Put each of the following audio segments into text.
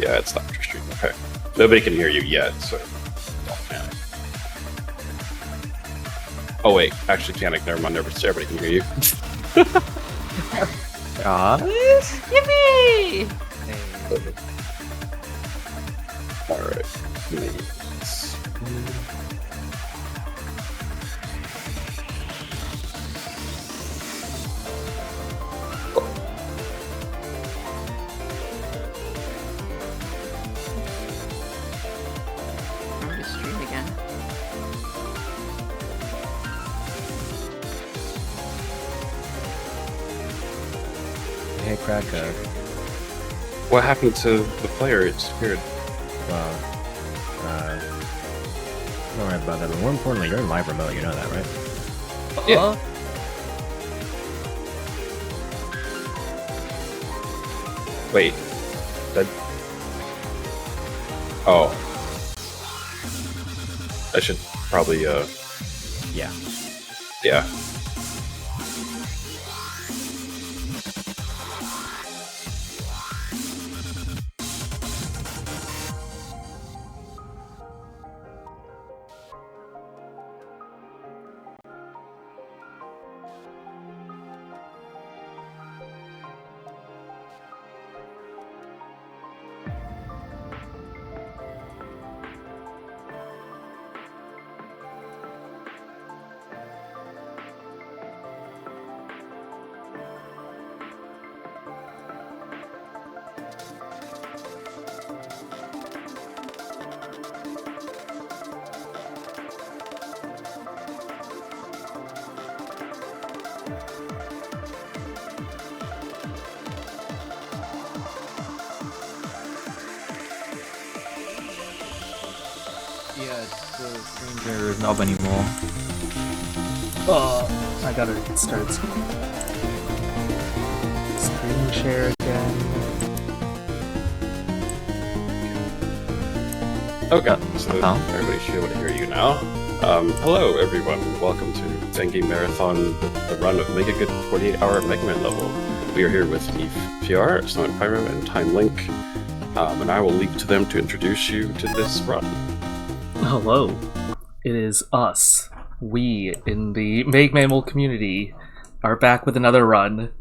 Yeah, it stopped your stream. Okay. Nobody can hear you yet, so don't panic. Oh wait, actually panic. Never mind. Everybody can hear you. Yippee! All right. Hey, Cracker. What happened to the player? It disappeared. Well, don't worry about that, but more importantly, you're in live remote, you know that, right? Yeah. Wait. That... Oh. I should probably, Yeah. Yeah. Yeah, the stranger is not anymore. I gotta start screen share again. Okay, so everybody should be able to hear you now. Hello everyone, welcome to Fangame Marathon, the run of Make a Good 48-hour Mega Man level. We are here with Gnief, Fiar, SnoruntPyro, and TimeLink, and I will leave it to them to introduce you to this run. Hello, it is us. We, in the Meg Mammal community, are back with another run.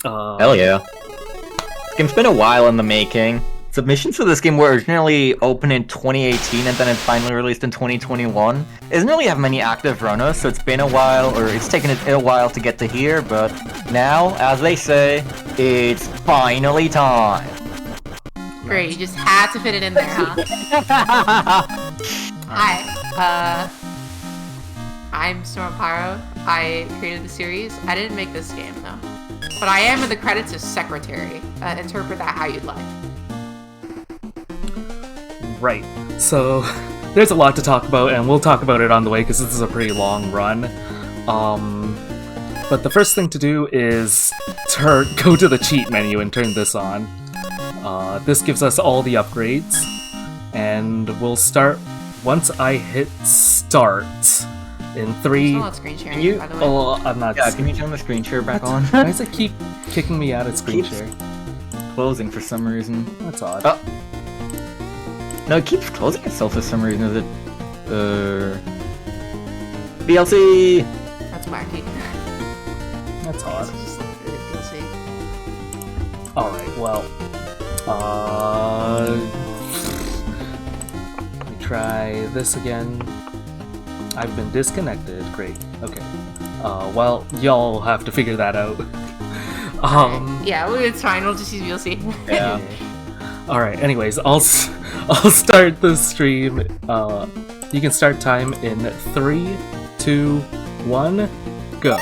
Hell yeah. This game's been a while in the making. Submissions for this game were originally open in 2018 and then it finally released in 2021. It doesn't really have many active runners, so it's been a while, or it's taken it a while to get to here, but now, as they say, it's finally time. Great, you just had to fit it in there, huh? Hi, I'm SnoruntPyro. I created the series. I didn't make this game, though. But I am in the credits as secretary. Interpret that how you'd like. Right, so there's a lot to talk about, and we'll talk about it on the way because this is a pretty long run. But the first thing to do is go to the cheat menu and turn this on. This gives us all the upgrades, and we'll start once I hit start in 3. Still not screen sharing, by the way. Oh, I'm not. Yeah, can you turn the screen share back on? Why does it keep kicking me out of screen share? Closing for some reason. That's odd. Oh. No, it keeps closing itself for some reason. Is it... DLC! That's wacky. That's odd. It's just DLC. Alright, well... Let me try this again. I've been disconnected. Great. Okay. Well, y'all have to figure that out. Yeah, well, it's fine. We'll just use DLC. Yeah. Alright, anyways, I'll start the stream. You can start time in 3, 2, 1, go.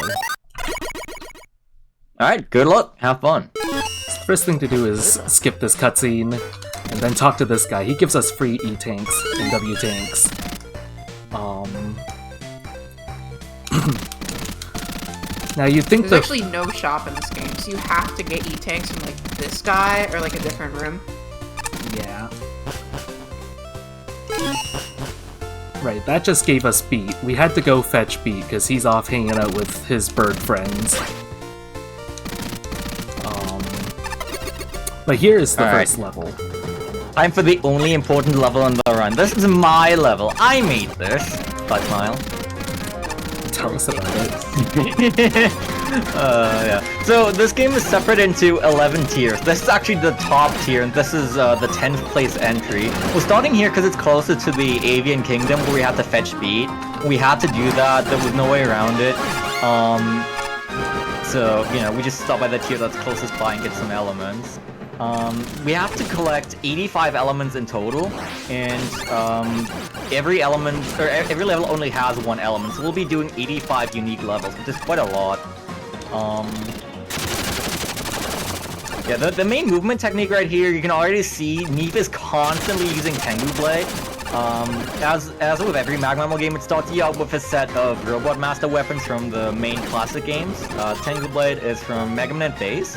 Alright, good luck. Have fun. First thing to do is skip this cutscene, and then talk to this guy. He gives us free E-tanks and W-tanks. Now you'd think There's actually no shop in this game, so you have to get E-tanks from, like, this guy, or, like, a different room. Yeah. Right, that just gave us Beat. We had to go fetch Beat, because he's off hanging out with his bird friends. But here is the Alright. first level. Time for the only important level on the run. This is my level. I made this. But smile. Tell us about it. Yeah. So this game is separated into 11 tiers. This is actually the top tier, and this is the 10th place entry. We're starting here because it's closer to the Avian Kingdom, where we had to fetch beat. We had to do that. There was no way around it. So, you know, we just stop by the tier that's closest by and get some elements. We have to collect 85 elements in total, and every element, or every level only has one element, so we'll be doing 85 unique levels, which is quite a lot. Yeah, the main movement technique right here, you can already see Gnief is constantly using Tengu Blade. As with every Magmammal game, it starts you out with a set of Robot Master weapons from the main classic games. Tengu Blade is from Mega Man Base.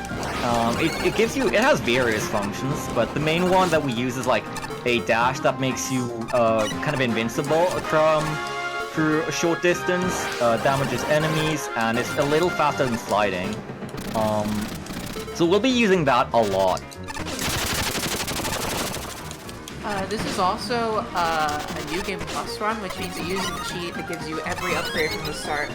It gives you, it has various functions, but the main one that we use is like a dash that makes you kind of invincible through a short distance, damages enemies, and it's a little faster than sliding. So we'll be using that a lot. This is also a new game plus run, which means you use a cheat that gives you every upgrade from the start,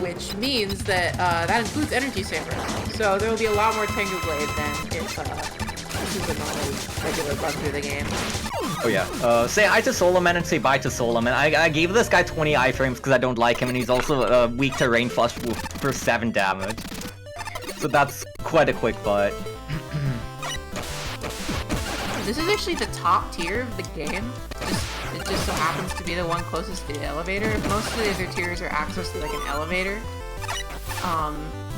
which means that that includes energy saver. So there will be a lot more Tengu Blade than if this is a normal, regular run through the game. Oh yeah. Say hi to Solomon and say bye to Solomon. I gave this guy 20 iframes because I don't like him, and he's also weak to Rain Flush for 7 damage. So that's quite a quick butt. This is actually the top tier of the game. It just so happens to be the one closest to the elevator. Most of the other tiers are access to like an elevator.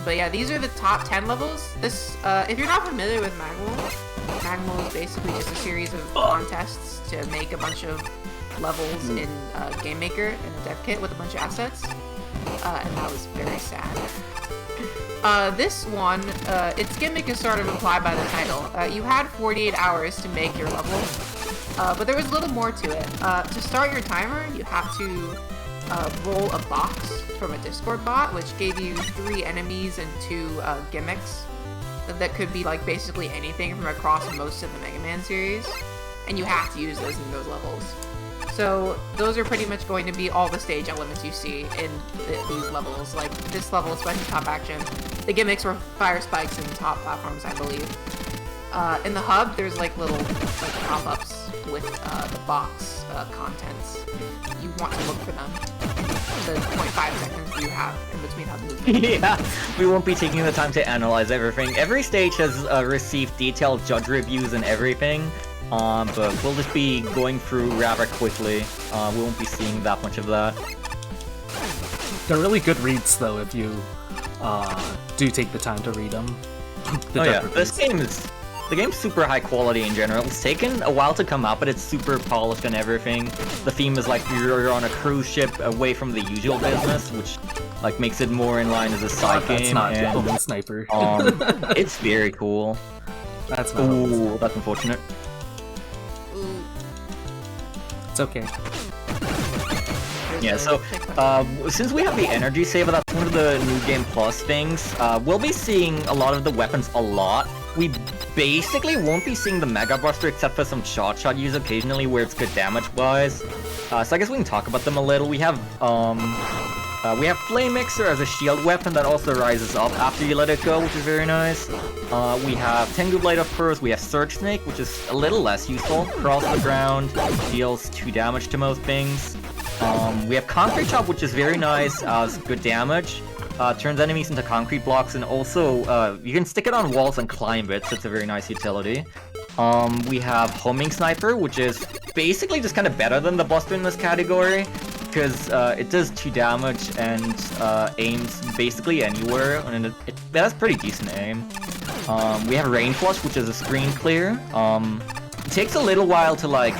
But yeah, these are the top 10 levels. This, if you're not familiar with Magmul is basically just a series of contests to make a bunch of levels in Game Maker and a dev kit with a bunch of assets. And that was very sad. This one, its gimmick is sort of implied by the title. You had 48 hours to make your level, but there was a little more to it. To start your timer, you have to roll a box from a Discord bot, which gave you 3 enemies and 2 gimmicks that could be like basically anything from across most of the Mega Man series, and you have to use those in those levels. So those are pretty much going to be all the stage elements you see in these levels. Like this level, especially top action, the gimmicks were fire spikes and top platforms, I believe. In the hub, there's like little like pop-ups with the box contents. You want to look for them. The 0.5 seconds that you have in between hub movement. Yeah, we won't be taking the time to analyze everything. Every stage has received detailed judge reviews and everything. But we'll just be going through rather quickly. We won't be seeing that much of that. They're really good reads, though, if you do take the time to read them. Oh yeah, the game's super high quality in general. It's taken a while to come out, but it's super polished and everything. The theme is like you're on a cruise ship away from the usual business, which like makes it more in line as a side game. That's not Omen Sniper. It's very cool. That's not. Ooh, that's unfortunate. It's okay. Yeah, so since we have the energy saver, that's one of the New Game Plus things. We'll be seeing a lot of the weapons a lot. We basically won't be seeing the Mega Buster except for some shot use occasionally where it's good damage-wise. So I guess we can talk about them a little. We have Flame Mixer as a shield weapon that also rises up after you let it go, which is very nice. We have Tengu Blade, of course. We have Surge Snake, which is a little less useful. Crawls the ground, deals 2 damage to most things. We have Concrete Chop, which is very nice as good damage. Turns enemies into concrete blocks, and also you can stick it on walls and climb it, so it's a very nice utility. We have Homing Sniper, which is basically just kind of better than the Buster in this category, because it does 2 damage and aims basically anywhere, and it has pretty decent aim. We have Rain Flush, which is a screen clear. It takes a little while to like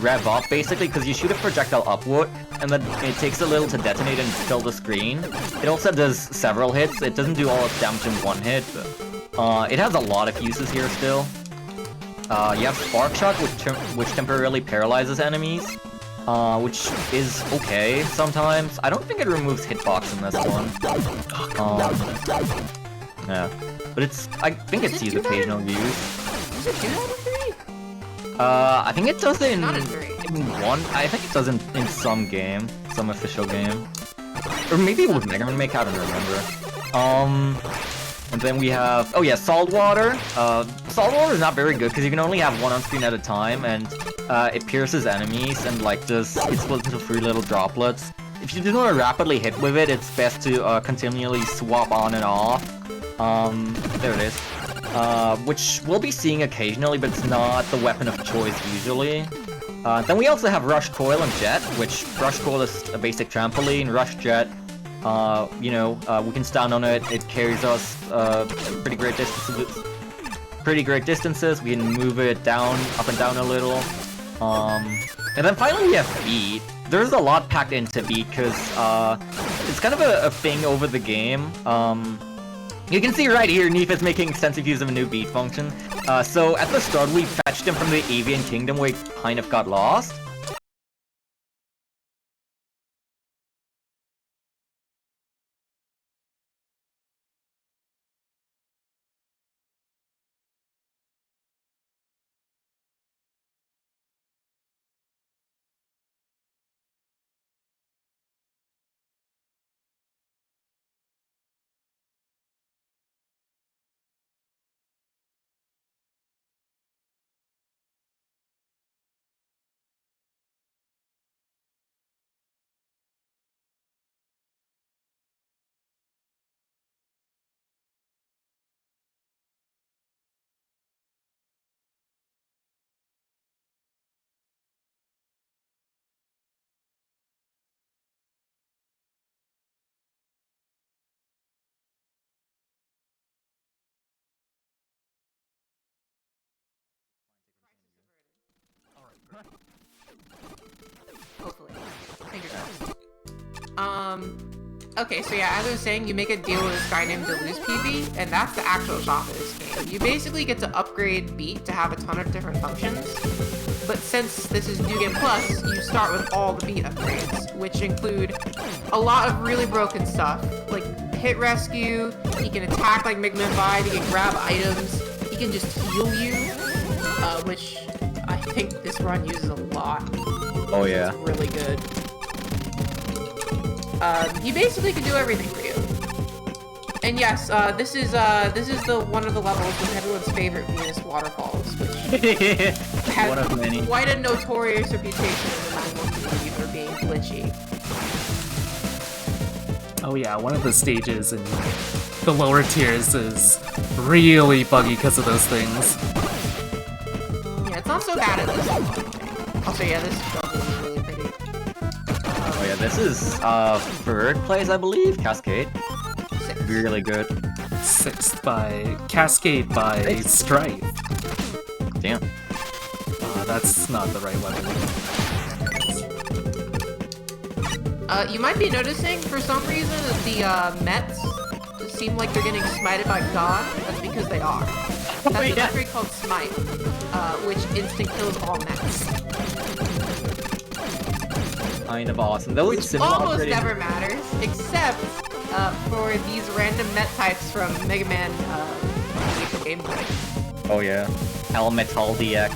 rev up basically, because you shoot a projectile upward, and then it takes a little to detonate and fill the screen. It also does several hits. It doesn't do all its damage in 1 hit, but it has a lot of uses here still. You have Spark Shot, which temporarily paralyzes enemies, which is okay sometimes. I don't think it removes hitbox in this one. Yeah, but I think it sees occasional use. Does it do that in 3? I think it does in, Not in 3. in 1. I think it does in some game, some official game. Or maybe it was Mega Man Make, I don't remember. And then we have, oh yeah, Salt Water. Salt Water is not very good because you can only have one on screen at a time, and it pierces enemies and like just it splits into 3 little droplets. If you do want to rapidly hit with it, it's best to continually swap on and off. There it is. Which we'll be seeing occasionally, but it's not the weapon of choice usually. Then we also have Rush Coil and Jet, which Rush Coil is a basic trampoline. Rush Jet, you know, we can stand on it. It carries us pretty great distances. We can move it down, up and down a little. And then finally we have Beat. There's a lot packed into Beat because it's kind of a thing over the game. You can see right here, Gnief is making extensive use of a new beat function. So at the start, we fetched him from the Avian Kingdom where he kind of got lost. Hopefully. Fingers crossed. Okay, so yeah, as I was saying, you make a deal with this guy named Deleuze PB, and that's the actual shop of this game. You basically get to upgrade Beat to have a ton of different functions, but since this is New Game Plus, you start with all the Beat upgrades, which include a lot of really broken stuff, like Hit Rescue, he can attack like Mega Man 5, he can grab items, he can just heal you, which I think this run uses a lot. Oh yeah. It's really good. He basically can do everything for you. And yes, this is the one of the levels with everyone's favorite Venus waterfalls, which has one of many. Quite a notorious reputation in the 9-1 community for being glitchy. Oh yeah, one of the stages in the lower tiers is really buggy because of those things. Yeah, it's not so bad at this level, I think. Also, yeah, this level is really pretty. Oh yeah, this is third place, I believe. Cascade. 6. Really good. 6th by Cascade by Strife. Damn. That's not the right weapon. You might be noticing, for some reason, that the Mets seem like they're getting smited by God. That's because they are. That's an upgrade called Smite, which instant kills all Mets. Kind of awesome. Though it's Almost never matters, except for these random Met types from Mega Man Game Boy. Oh yeah. Elmetal DX.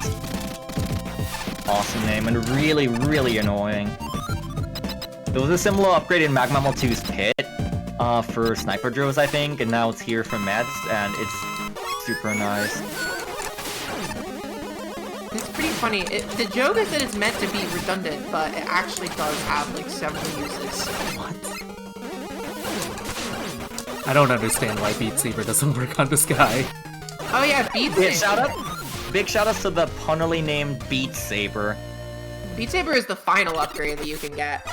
Awesome name, and really, really annoying. There was a similar upgrade in Magmammal 2's Pit for Sniper Drills, I think, and now it's here for Mets, and it's super nice. It's pretty funny. The joke is that it's meant to be redundant, but it actually does have like several uses. What? I don't understand why Beat Saber doesn't work on this guy. Oh yeah, Beat Saber. Big shout outs to the punnily named Beat Saber. Beat Saber is the final upgrade that you can get.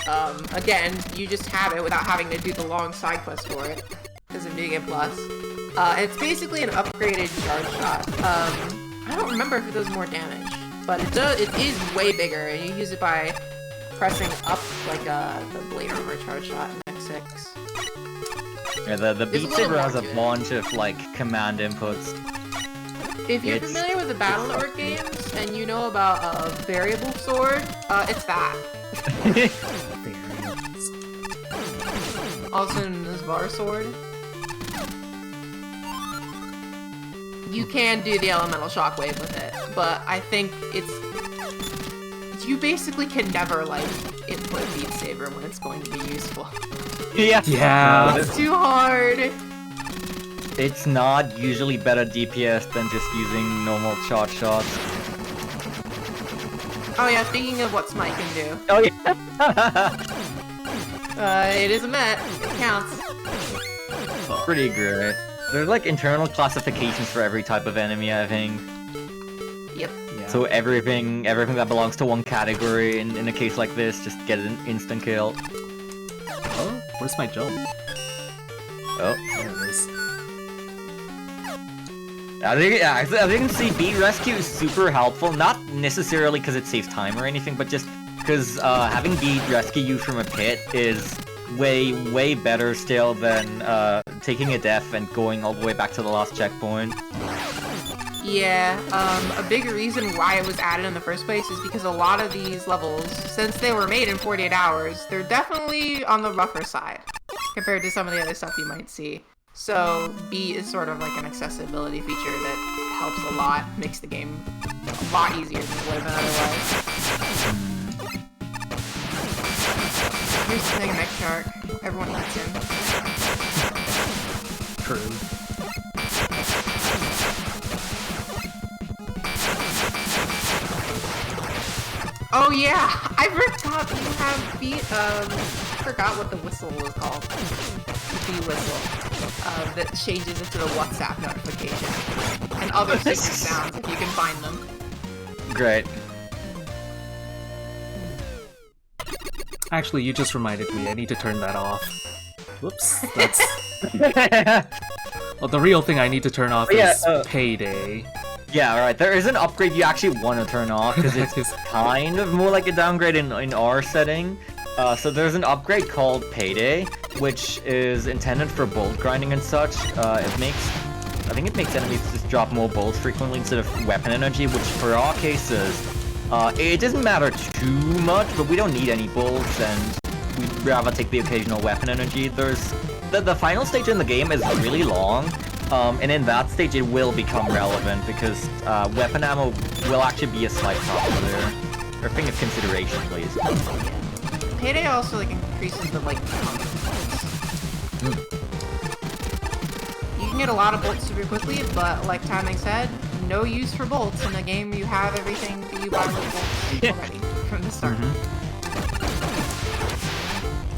Again, you just have it without having to do the long side quest for it, because of New Game Plus. It's basically an upgraded charge shot. I don't remember if it does more damage, but it does. It is way bigger, and you use it by pressing up like the Blade Armor charge shot in X6. Yeah, the Beat Saber has a bunch of like command inputs. If you're familiar with the Battle Network games and you know about a variable sword, it's that. Also known as Var Sword. You can do the elemental shockwave with it, but I think you basically can never like input Beat Saber when it's going to be useful. Yeah. It's too hard. It's not usually better DPS than just using normal charge shots. Oh yeah, speaking of what Smite can do. Oh yeah. It is a Met. It counts. Pretty great. There's like internal classifications for every type of enemy, I think. Yep. Yeah. So everything that belongs to one category in a case like this, just get an instant kill. Oh, where's my jump? Oh. There it is. I think, as you can see, Beat Rescue is super helpful, not necessarily because it saves time or anything, but just because having Beat rescue you from a pit is way better still than taking a death and going all the way back to the last checkpoint. Yeah, a big reason why it was added in the first place is because a lot of these levels, since they were made in 48 hours, they're definitely on the rougher side compared to some of the other stuff you might see. So, Beat is sort of like an accessibility feature that helps a lot, makes the game a lot easier than it would have been otherwise. Here's the thing, Mech Shark. Everyone lets him. True. Oh yeah! I forgot you have Beat, I forgot what the whistle was called. The Beat whistle. That changes into the WhatsApp notification. And other secret sounds if you can find them. Great. Actually, you just reminded me. I need to turn that off. Whoops. That's... Well, the real thing I need to turn off is Payday. Yeah, alright, there is an upgrade you actually want to turn off, because it's kind of more like a downgrade in our setting. So there's an upgrade called Payday, which is intended for bolt grinding and such. I think it makes enemies just drop more bolts frequently instead of weapon energy, which for our cases, it doesn't matter too much, but we don't need any bolts, and we'd rather take the occasional weapon energy. There's the final stage in the game is really long, and in that stage it will become relevant, because weapon ammo will actually be a slight problem there. Or a thing of consideration, please. Payday also like increases the like count of bolts. You can get a lot of bolts super quickly, but like TimeLink said, no use for bolts in the game. You have everything that you buy with bolts already from the start.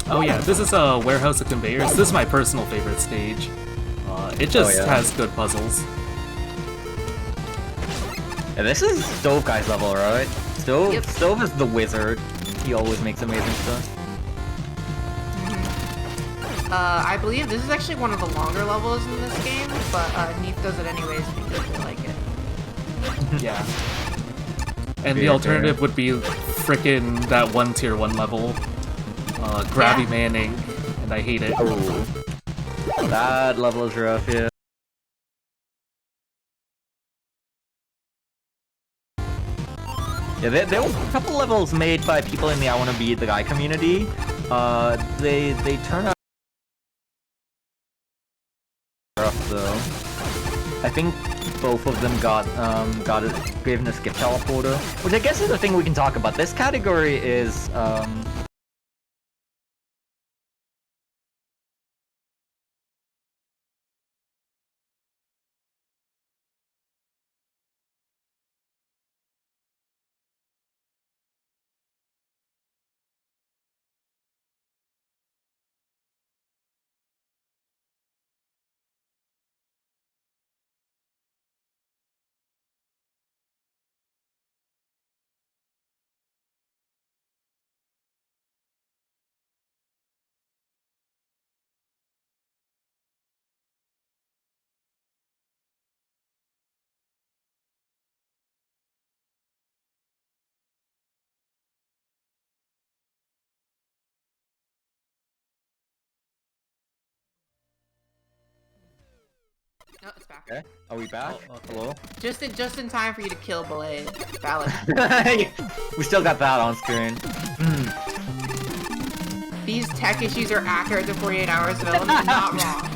Oh yeah, this is a warehouse of conveyors. This is my personal favorite stage. It just has good puzzles. And this is Stove Guy's level, right? Stove is the wizard. He always makes amazing stuff. I believe this is actually one of the longer levels in this game, but Gnief does it anyways because they like it. Yeah. And the alternative would be frickin' that one tier 1 level. Grabby Manning, and I hate it. Oh. That level is rough, yeah. Yeah, there were a couple levels made by people in the I Wanna Be the Guy community. They turn out rough though. I think both of them given a skip teleporter, which I guess is the thing we can talk about. This category is No, it's back. okay. Are we back? Oh, okay. Hello? Just in time for you to kill Belay. Valid. We still got that on screen. These tech issues are accurate to 48 hours development, not wrong.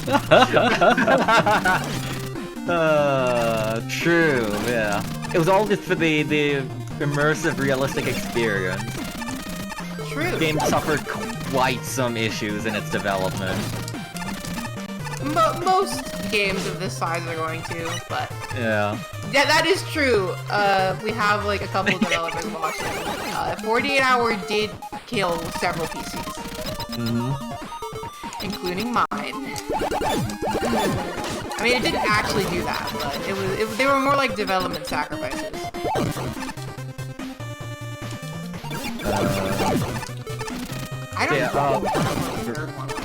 True, yeah. It was all just for the immersive, realistic experience. True. The game suffered quite some issues in its development. Most games of this size are going to, but Yeah. yeah, that is true. We have like a couple of developers watching. 48 Hour did kill several PCs, including mine. I mean, it didn't actually do that, but they were more like development sacrifices. I don't know what the third one was.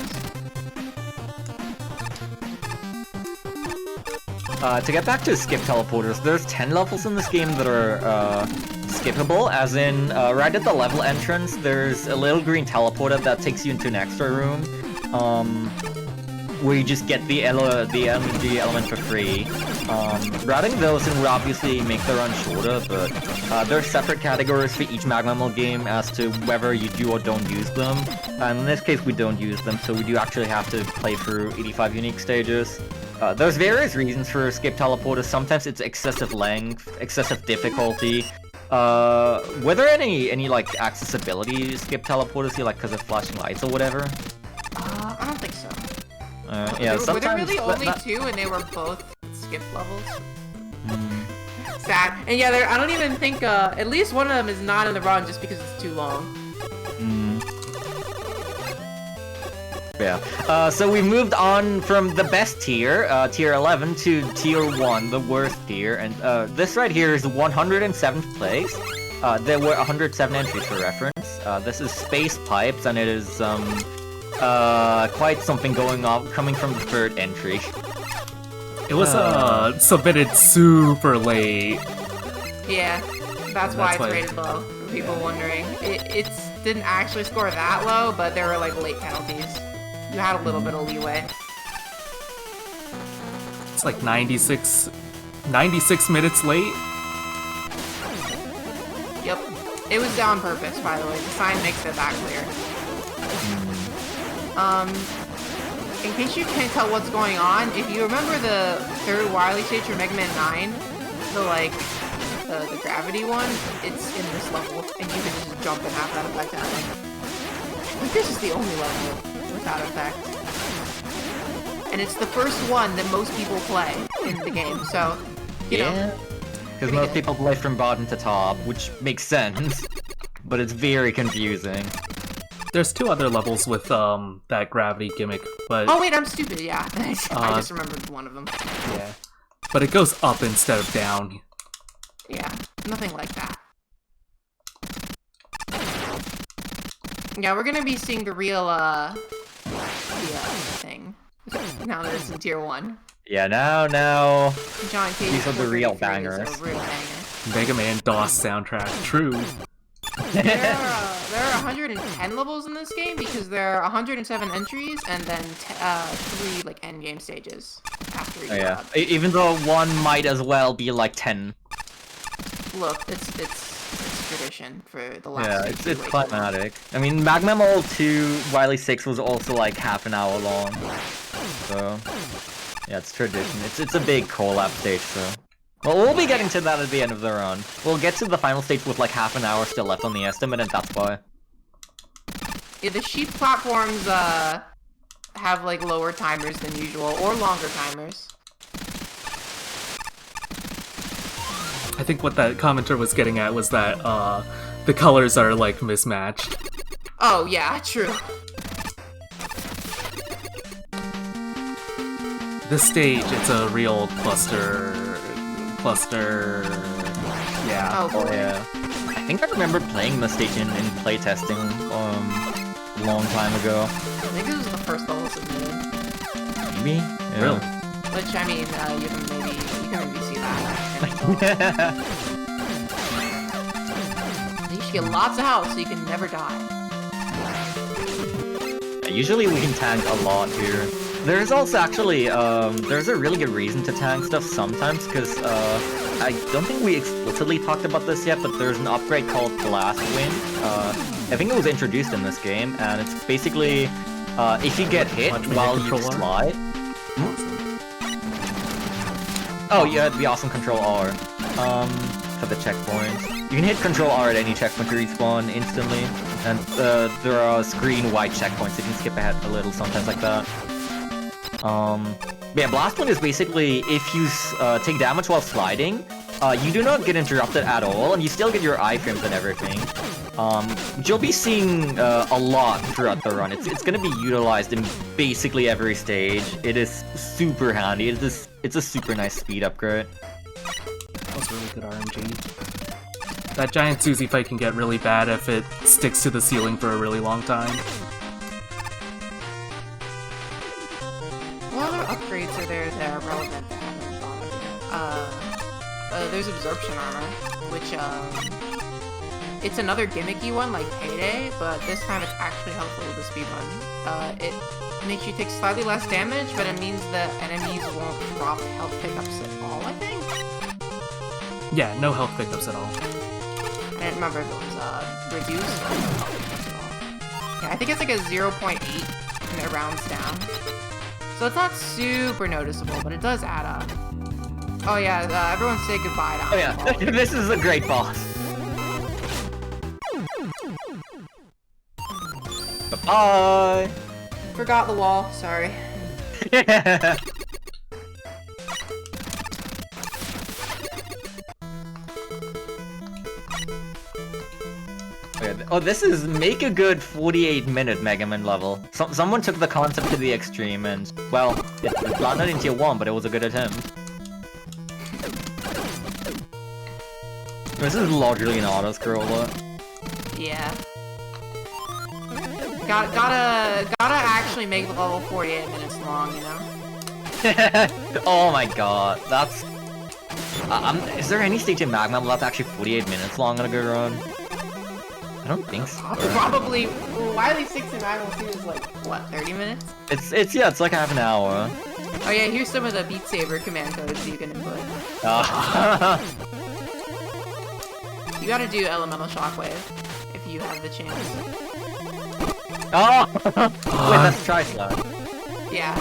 To get back to skip teleporters, there's 10 levels in this game that are skippable, as in, right at the level entrance, there's a little green teleporter that takes you into an extra room, where you just get the LMG element for free. Routing those would obviously make the run shorter, but there are separate categories for each Magma Mode game as to whether you do or don't use them. And in this case, we don't use them, so we do actually have to play through 85 unique stages. There's various reasons for skip teleporters. Sometimes it's excessive length, excessive difficulty. Were there any like accessibility skip teleporters here, like because of flashing lights or whatever? I don't think so. Yeah, Were there really sometimes, only two, and they were both skip levels? Sad. And yeah, I don't even think at least one of them is not in the run just because it's too long. Yeah. So we moved on from the best tier, tier 11, to tier 1, the worst tier, and this right here is 107th place. There were 107 entries for reference. This is Space Pipes, and it is quite something going on coming from the third entry. It was submitted super late. Yeah, that's why it's rated low, for people wondering. It didn't actually score that low, but there were like late penalties. You had a little bit of leeway. It's like 96 minutes late. Yep. It was done on purpose, by the way. The sign makes it that clear. In case you can't tell what's going on, if you remember the third Wily stage for Mega Man 9, the gravity one, it's in this level, and you can just jump and have that effect happen. I think this is the only level with that effect. And it's the first one that most people play in the game, so, you know. Because most people play from bottom to top, which makes sense, but it's very confusing. There's two other levels with that gravity gimmick, but oh wait, I'm stupid. Yeah, I just remembered one of them. yeah, but it goes up instead of down. Yeah, nothing like that. Yeah, we're gonna be seeing the real thing now that it's in tier 1. Yeah, now. John Cage. These are the real bangers. Real banger. Mega Man DOS soundtrack, true. There are 110 levels in this game because there are 107 entries and then 3 like end game stages after each. Oh, yeah. Even though one might as well be like 10. Look, it's tradition for the last. Yeah, it's climatic. I mean, Magma Mole 2 Wily 6 was also like half an hour long. So yeah, it's tradition. It's a big collab stage, so. Well, we'll be getting to that at the end of the run. We'll get to the final stage with like half an hour still left on the estimate, and that's why. Yeah, the sheep platforms have like lower timers than usual, or longer timers. I think what that commenter was getting at was that the colors are like mismatched. Oh yeah, true. This stage, it's a real cluster. Yeah. Oh, boy. Yeah. I think I remember playing the stage in playtesting a long time ago. I think this was the first level submitted. Maybe? Yeah. Really? Which, I mean, you can maybe see that. You should get lots of health so you can never die. Usually we can tank a lot here. There's also actually, there's a really good reason to tank stuff sometimes, because, I don't think we explicitly talked about this yet, but there's an upgrade called Blast Wind. I think it was introduced in this game, and it's basically, if you get hit while you slide... Oh, yeah, it'd be awesome Control R. For the checkpoints. You can hit Control R at any checkpoint to respawn instantly. And there are screen white checkpoints, you can skip ahead a little sometimes like that. Yeah, Blast Point is basically if you take damage while sliding, you do not get interrupted at all, and you still get your iframes and everything. You'll be seeing a lot throughout the run. It's gonna be utilized in basically every stage. It is super handy. It's a super nice speed upgrade. That was really good RNG. That giant Susie fight can get really bad if it sticks to the ceiling for a really long time. What other upgrades are there that are relevant that I haven't thought of yet? There's Absorption Armor, which, it's another gimmicky one like Payday, but this time it's actually helpful with the speedrun. It makes you take slightly less damage, but it means that enemies won't drop health pickups at all, I think? Yeah, no health pickups at all. I didn't remember if it was, reduced or no health pickups at all. Yeah, I think it's like a 0.8 and it rounds down. So it's not super noticeable, but it does add up. Oh yeah, everyone say goodbye to Oh yeah, this is a great boss. Bye. Forgot the wall, sorry. Oh, this is make a good 48-minute Mega Man level. Someone took the concept to the extreme and, well, it landed in tier 1, but it was a good attempt. This is largely an auto-scroller. Yeah. Gotta actually make the level 48 minutes long, you know? Oh my god, that's... is there any stage in Magma that's actually 48 minutes long on a good run? I don't think so. Probably. Wily 6 and Magma 2 is like, what, 30 minutes? It's like half an hour. Oh yeah, here's some of the Beat Saber command codes you can input. You gotta do Elemental Shockwave, if you have the chance. Oh! Wait, that's Tri-Slide. Yeah.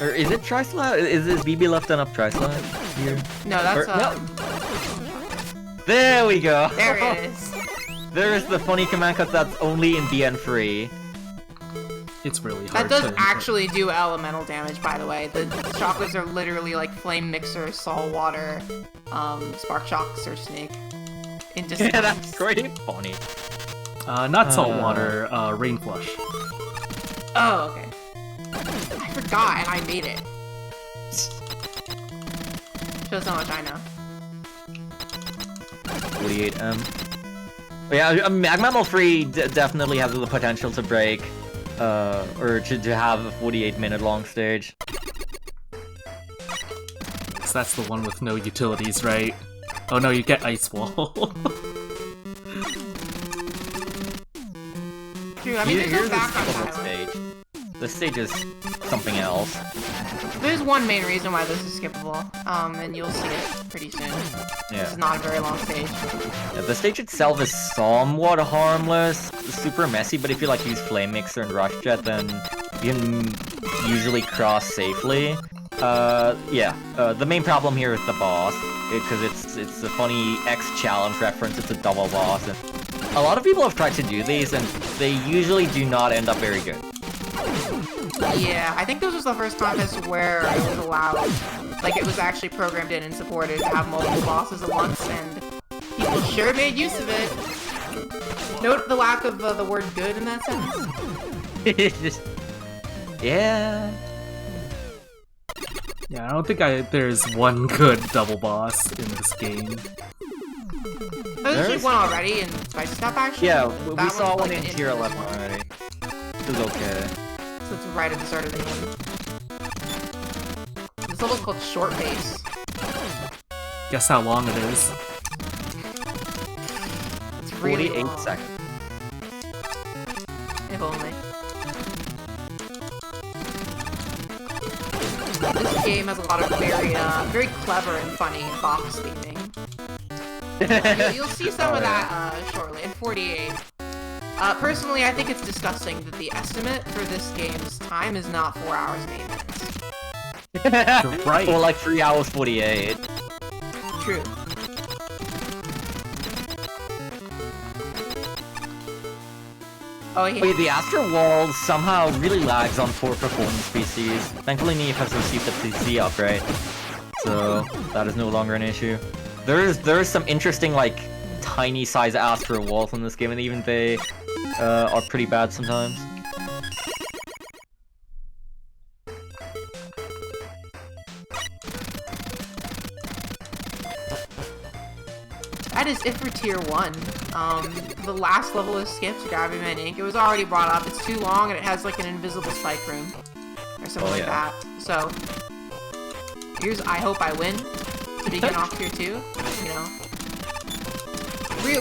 Or is it Tri-Slide? Is BB left on up Tri-Slide here? No, that's, no. There we go! There it is. There is the funny command cut that's only in BN3. It's really hard. That does actually do elemental damage, by the way. The shockwaves are literally like Flame Mixer, Sol Water, Spark Shock, Surge Snake. Yeah, that's pretty funny. Not saltwater, rain flush. Oh, okay. I forgot, and I made it. Shows how much I know. 48M. But yeah, Magma 3 definitely has the potential to break, or to have a 48-minute long stage. So that's the one with no utilities, right? Oh no, you get Ice Wall. True, I mean, Here's back the on skippable stage. The stage is something else. There's one main reason why this is skippable, and you'll see it pretty soon. Yeah. It's not a very long stage. Yeah, the stage itself is somewhat harmless, super messy, but if you like use Flame Mixer and Rush Jet, then you can usually cross safely. The main problem here is the boss, because it's a funny X challenge reference, it's a double boss, and a lot of people have tried to do these, and they usually do not end up very good. Yeah, I think this was the first contest where it was allowed, like it was actually programmed in and supported to have multiple bosses at once, and people sure made use of it. Note the lack of the word good in that sentence. Yeah. Yeah, I don't think there's one good double boss in this game. There's actually one already in Spice Step, actually. Yeah, we That saw one's one like in an tier infamous 11 one. already. It was okay. So it's right at the start of the game. This level's called Short Base. Guess how long it is. It's really 48 long. seconds. If only. This game has a lot of very clever and funny box theming. You'll see some of that shortly in 48. Personally, I think it's disgusting that the estimate for this game's time is not 4 hours and 8 minutes. right. Or like 3 hours 48. True. Oh yeah. Wait, the Astro Wall somehow really lags on poor performance PCs. Thankfully, Gnief has received a PC upgrade, so that is no longer an issue. There's some interesting, like, tiny size Astro Walls in this game, and even they are pretty bad sometimes. That is it for tier 1. The last level is skipped, Fangame Inc. It was already brought up. It's too long and it has like an invisible spike room. Or something like that. So, here's I Hope I Win to begin off tier 2. You know.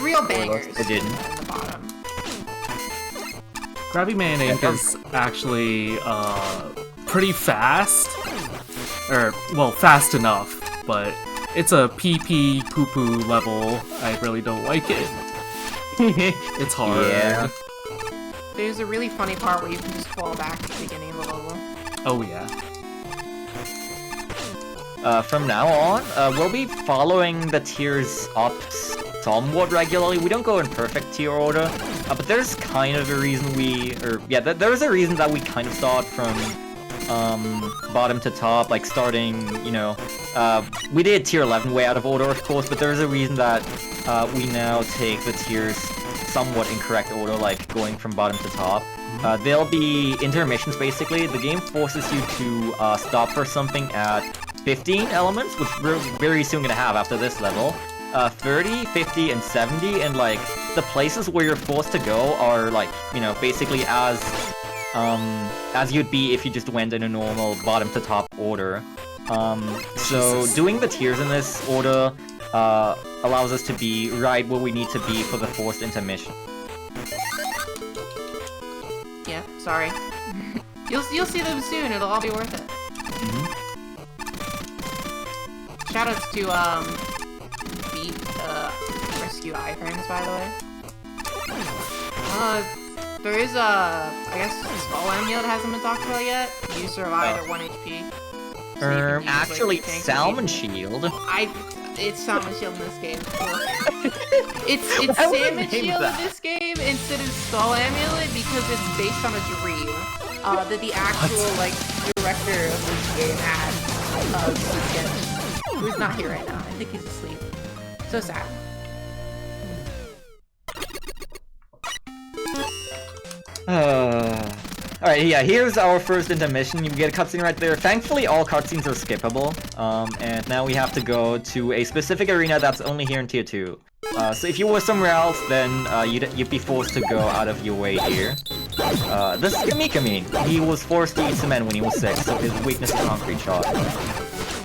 Real bangers I didn't. at the bottom. Grabby Man Inc. is actually pretty fast. Or, well, fast enough, but it's a pee-pee poo-poo level. I really don't like it. It's hard. Yeah. There's a really funny part where you can just fall back at the beginning of the level. Oh yeah. From now on, we'll be following the tiers up somewhat regularly. We don't go in perfect tier order, but there's kind of a reason there's a reason that we kind of start from bottom to top, like starting, you know, we did tier 11 way out of order, of course, but there's a reason that we now take the tiers somewhat in correct order, like going from bottom to top. There'll be intermissions, basically. The game forces you to stop for something at 15 elements, which we're very soon gonna have after this level. 30, 50, and 70, and like the places where you're forced to go are like, you know, basically as you'd be if you just went in a normal bottom to top order. So doing the tiers in this order allows us to be right where we need to be for the forced intermission. Yeah, sorry. You'll see them soon. It'll all be worth it. Shoutouts to Beat Rescue iframes, by the way. There is I guess Skull Amulet hasn't been talked about yet. You survived at 1 HP. So you can use, Actually, like, tank Salmon speed. Shield. It's Salmon Shield in this game. It's Why would they Salmon name Shield that? in this game instead of Skull Amulet because it's based on a dream that the actual like director of this game had. Who's not here right now. I think he's asleep. So sad. Alright, yeah, here's our first intermission. You get a cutscene right there. Thankfully, all cutscenes are skippable. And now we have to go to a specific arena that's only here in Tier 2. So if you were somewhere else, then you'd be forced to go out of your way here. This is Kamikamin. He was forced to eat cement when he was 6, so his weakness is concrete shot.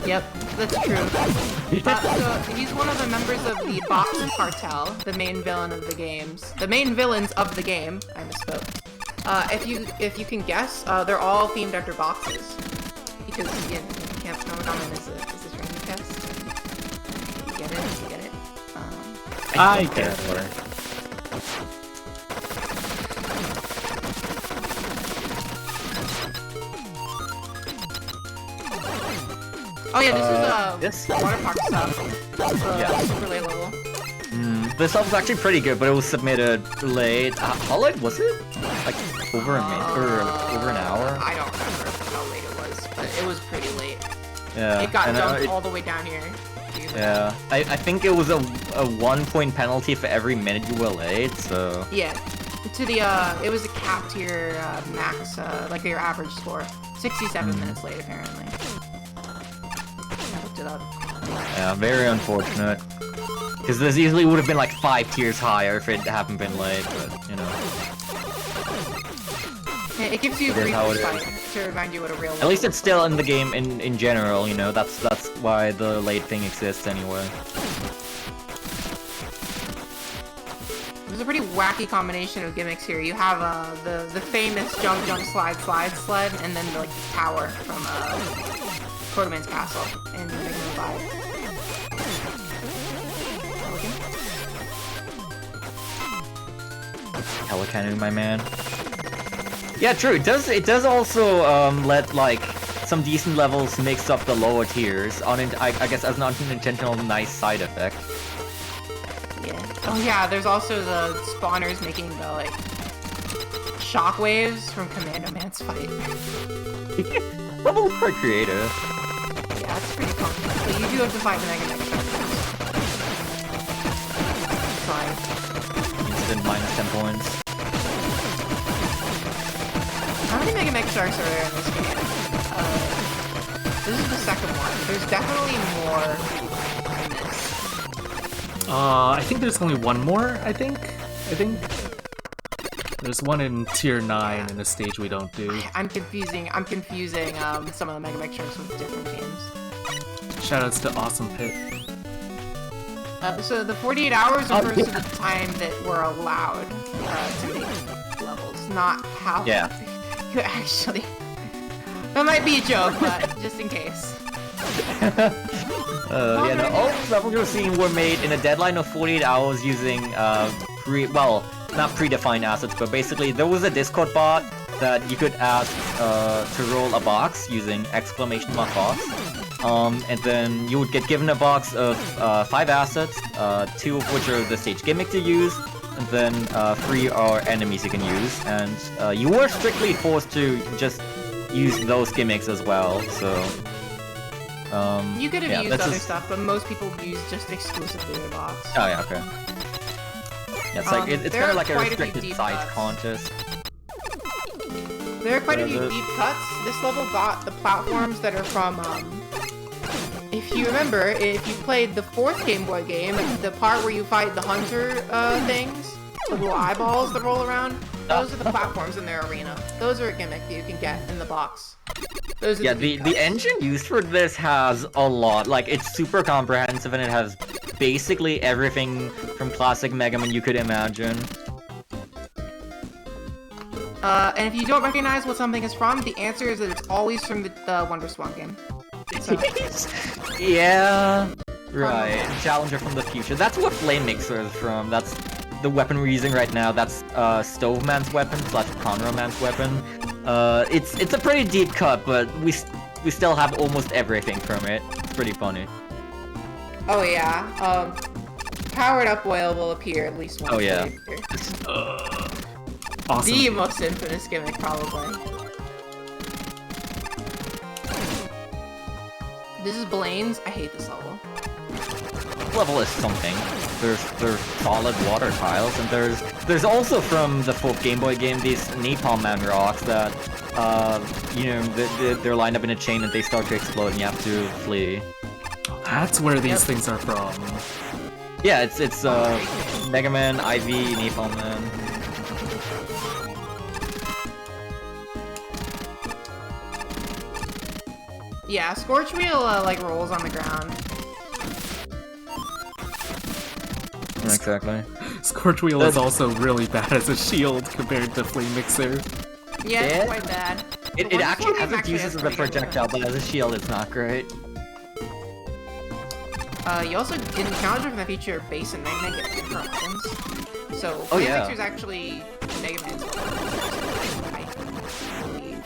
Yep, that's true. So he's one of the members of the Box Cartel, the main villain of the games. The main villains of the game. I misspoke. If you can guess, they're all themed after boxes. Because again, Camp Commandant is a training test. You get it? You get it? I get it. Oh yeah, this is water park stuff. Super late level. This level's actually pretty good, but it was submitted late. How late was it? Like over a minute or over an hour? I don't remember how late it was, but it was pretty late. Yeah. It got and, jumped all the way down here. Yeah, I think it was a 1-point penalty for every minute you were late, so... Yeah, to the, it was a capped tier max, like your average score. 67 minutes late, apparently. I looked it up. Yeah, very unfortunate. Because this easily would have been like 5 tiers higher if it hadn't been late, but, you know. Yeah, it gives you a brief respite to remind you what a real At least it's still in the game in general, you know, that's why the late thing exists anyway. There's a pretty wacky combination of gimmicks here. You have the famous jump slide sled, and then like the tower from Protoman's Castle in Mega Man 5. Pelican, my man. Yeah, true. It does also let like some decent levels mix up the lower tiers. I guess as an unintentional nice side effect. Yeah. Oh yeah, there's also the spawners making the, like, shockwaves from Commando Man's fight. Level is quite creative. Yeah, it's pretty fun. But you do have to fight the Mega Shark first. Fine. Instant minus 10 points. How many Mega Sharks are there in this game? This is the second one. There's definitely more in this. I think there's only one more, I think. There's one in Tier 9 in a stage we don't do. I'm confusing some of the Mega Sharks with different games. Shoutouts to Awesome Pit. So the 48 hours refers to the time that we're allowed to make levels, not how you actually... That might be a joke, but just in case. All the levels you're seeing were made in a deadline of 48 hours using, not predefined assets, but basically there was a Discord bot that you could ask to roll a box using !box. And then you would get given a box of 5 assets, 2 of which are the stage gimmick to use, and then 3 are enemies you can use, and you were strictly forced to just use those gimmicks as well, so... you could have used other stuff, but most people use just exclusively the box. Oh yeah, okay. Yeah, it's like it's kind of like a restricted side contest. There are quite a few deep cuts. This level got the platforms that are from, if you remember, if you played the 4th Game Boy game, the part where you fight the hunter things, the little eyeballs that roll around, those are the platforms in their arena. Those are a gimmick that you can get in the box. Those are the engine used for this has a lot. Like, it's super comprehensive and it has basically everything from classic Mega Man you could imagine. And if you don't recognize what something is from, the answer is that it's always from the Wonder Swan game. So. Yeah, right. Challenger from the future. That's what Flame Mixer is from. That's the weapon we're using right now. That's Stove Man's weapon / Conroe Man's weapon. It's a pretty deep cut, but we still have almost everything from it. It's pretty funny. Oh yeah. Powered up oil will appear at least once. Oh yeah. Awesome. The most infamous gimmick, probably. This is Blaine's. I hate this level. This level is something. There's solid water tiles, and there's also from the 4th Game Boy game these Napalm Man rocks that they're lined up in a chain and they start to explode and you have to flee. That's where these things are from. Yeah, it's Mega Man, Ivy, Napalm Man. Yeah, Scorch Wheel like rolls on the ground. Exactly. Scorch Wheel is also really bad as a shield compared to Flame Mixer. Yeah, it's quite bad. It actually has its uses as a projectile, but as a shield it's not great. You also, in Challenger from the Future, Base and Mega Man get different weapons. So, Flame Mixer's actually Mega Man's weapon, I believe.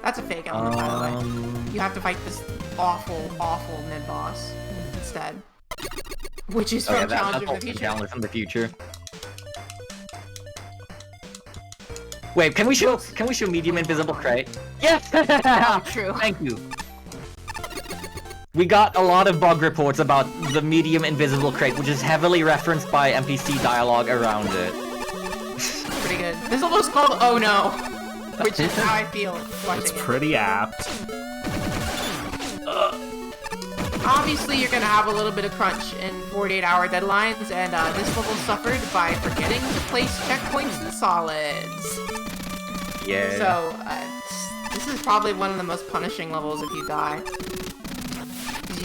That's a fake element, by the way. You have to fight this awful mid-boss instead. Which is from Challenger from the Future. Challenger from the Future. Wait, can we show medium invisible crate? Yes! Oh, true. Thank you. We got a lot of bug reports about the medium invisible crate, which is heavily referenced by NPC dialogue around it. Pretty good. This level's called Oh No, which is how I feel watching It's pretty apt. Obviously, you're gonna have a little bit of crunch in 48-hour deadlines, and this level suffered by forgetting to place checkpoints in solids. Yeah. So, this is probably one of the most punishing levels if you die.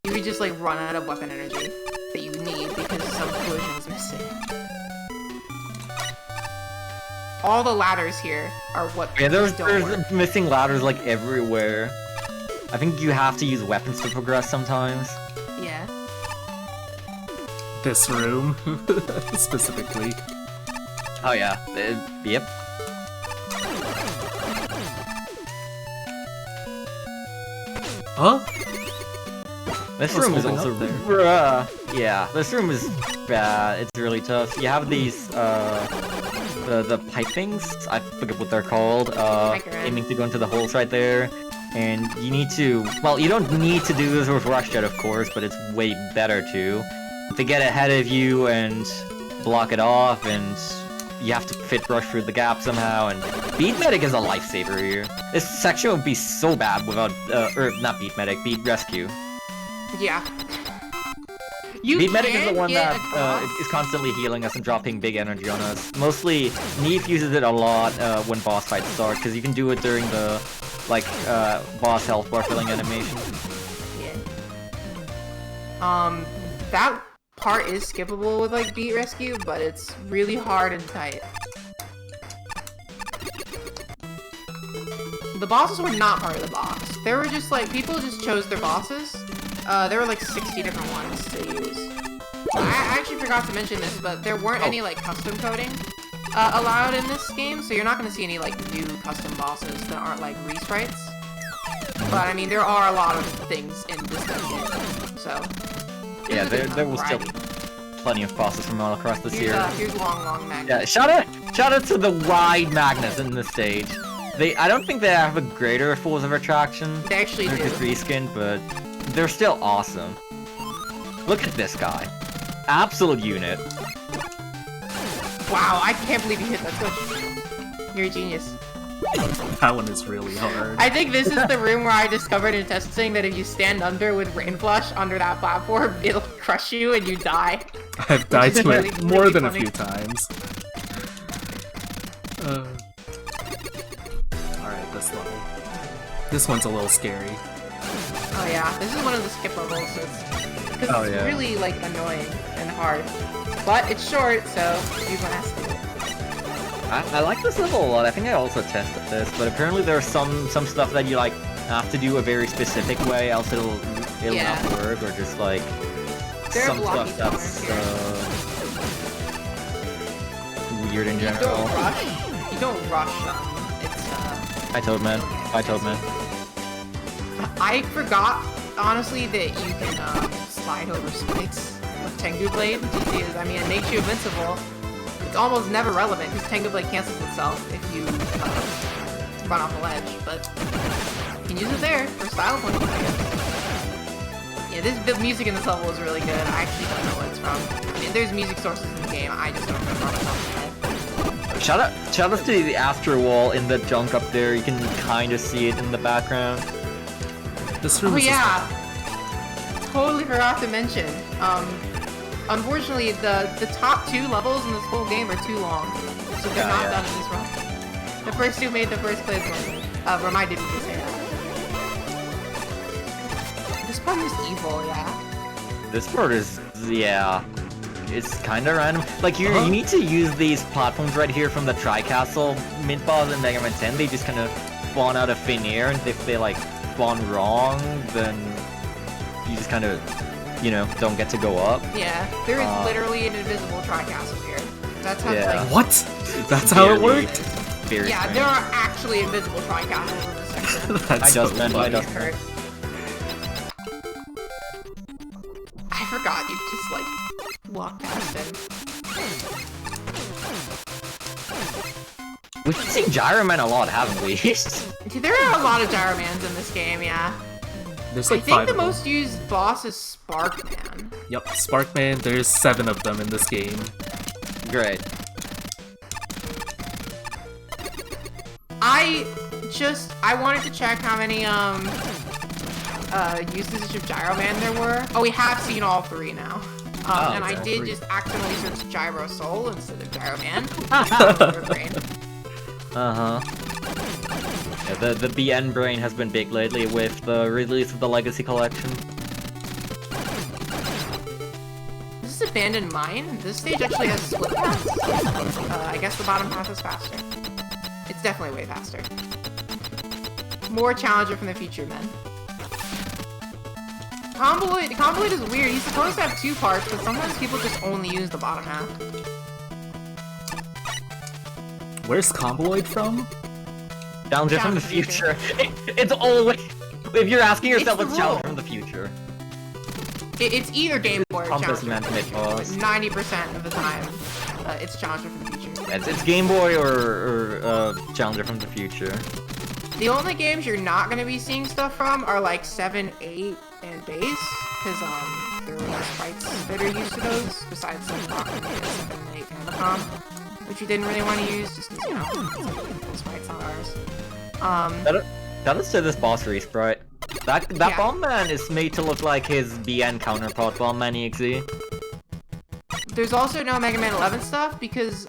You would just, like, run out of weapon energy that you need because some collision is missing. All the ladders here are what there's work. missing ladders, like, everywhere. I think you have to use weapons to progress sometimes. Yeah. This room, specifically. Oh yeah, yep. Huh? This Let's room is open also up there. yeah. This room is bad. It's really tough. You have these the pipings. I forget what they're called. Aiming to go into the holes right there, and you need to. Well, you don't need to do this with Rush Jet, of course, but it's way better to get ahead of you and block it off, and you have to fit Rush through the gap somehow. And Beat Medic is a lifesaver here. This section would be so bad without or not Beat Medic, Beat Rescue. Yeah. You Beat Medic is the can one get that across- is constantly healing us and dropping big energy on us. Mostly, Gnief uses it a lot when boss fights start, because you can do it during the, like, boss health bar filling animation. Yeah. That part is skippable with, like, Beat Rescue, but it's really hard and tight. The bosses were not part of the box. They were just, like, people just chose their bosses. There were like 60 different ones to use. I actually forgot to mention this, but there weren't any like custom coding allowed in this game, so you're not going to see any like new custom bosses that aren't like resprites. But I mean, there are a lot of things in this game, so yeah, there was still plenty of bosses from all across the series. Here's Long Magnus. Yeah, shout out to the wide Magnus in this stage. I don't think they have a greater Fools of Attraction. They actually do. Just reskinned, but they're still awesome. Look at this guy. Absolute unit. Wow, I can't believe you hit that switch. You're a genius. That one is really hard. I think this is the room where I discovered in testing that if you stand under with Rain Flush under that platform, it'll crush you and you die. I've died to really, it more really than funny. a few times. Alright, this level. This one's a little scary. Oh yeah, this is one of the skip levels, so it's really like annoying and hard. But it's short, so you can ask it. I like this level a lot. I think I also tested this, but apparently there's some stuff that you like have to do a very specific way, else it'll Yeah. not work, or just like There are some blocky stuff that's weird in You general. don't rush. You don't rush. It's Hi Toadman. Hi Toadman. I forgot honestly that you can slide over spikes with Tengu Blade. I mean, it makes you invincible. It's almost never relevant because Tengu Blade cancels itself if you run off a ledge, but you can use it there for style points, I guess. Yeah, the music in this level is really good. I actually don't know what it's from. I mean, there's music sources in the game. I just don't remember off the top of my head. Shout out to the Astro Wall in the junk up there. You can kind of see it in the background. This room Oh is yeah, totally forgot to mention. Unfortunately, the top 2 levels in this whole game are too long, so they're not done in this run. The first 2 made the first place one. Reminded me to say that. This part is evil, yeah. This part is, yeah, it's kind of random. Like, you need to use these platforms right here from the Tri-Castle mid-boss in Mega Man 10. They just kind of spawn out of thin air, and if they, like, spawn wrong, then you just kind of, you know, don't get to go up. Yeah, there is literally an invisible Tri-Castle here. That's how, like... What? That's how it worked? Very Yeah, strange. there are actually invisible Tri-Castles in this section. That's I so just meant, I funny. just Hurt. I forgot you just, like, walk past him. We've seen Gyro Man a lot, haven't we? There are a lot of Gyromans in this game, yeah. There's I like think 5 the of them. most used boss is Sparkman. Yep, Sparkman, there's 7 of them in this game. Great. I wanted to check how many, usages of Gyroman there were. Oh, we have seen all 3 now. And I did just accidentally search Gyro Soul instead of Gyroman. Uh-huh. Yeah, the BN brain has been big lately with the release of the Legacy Collection. This is Abandoned Mine. This stage actually has split paths. I guess the bottom path is faster. It's definitely way faster. More challenger from the future, men. Convoid is weird. He's supposed to have 2 parts, but sometimes people just only use the bottom half. Where's Comboloid from? Challenger from the future. It's always If you're asking yourself, It's it's the Challenger rule. from the future. It's either Game Boy or Compass Challenger from the meant future, to but make 90% of the time, it's Challenger from the future. It's Game Boy or Challenger from the future. The only games you're not going to be seeing stuff from are like 7, 8, and base, because there are no sprites that are used to those, besides like Rock and 7, 8, and Famicom, which we didn't really want to use, just because, you know, those sprites on ours. Gotta say this boss resprite. That Yeah. Bomb Man is made to look like his BN counterpart Bomb Man EXE. There's also no Mega Man 11 stuff, because,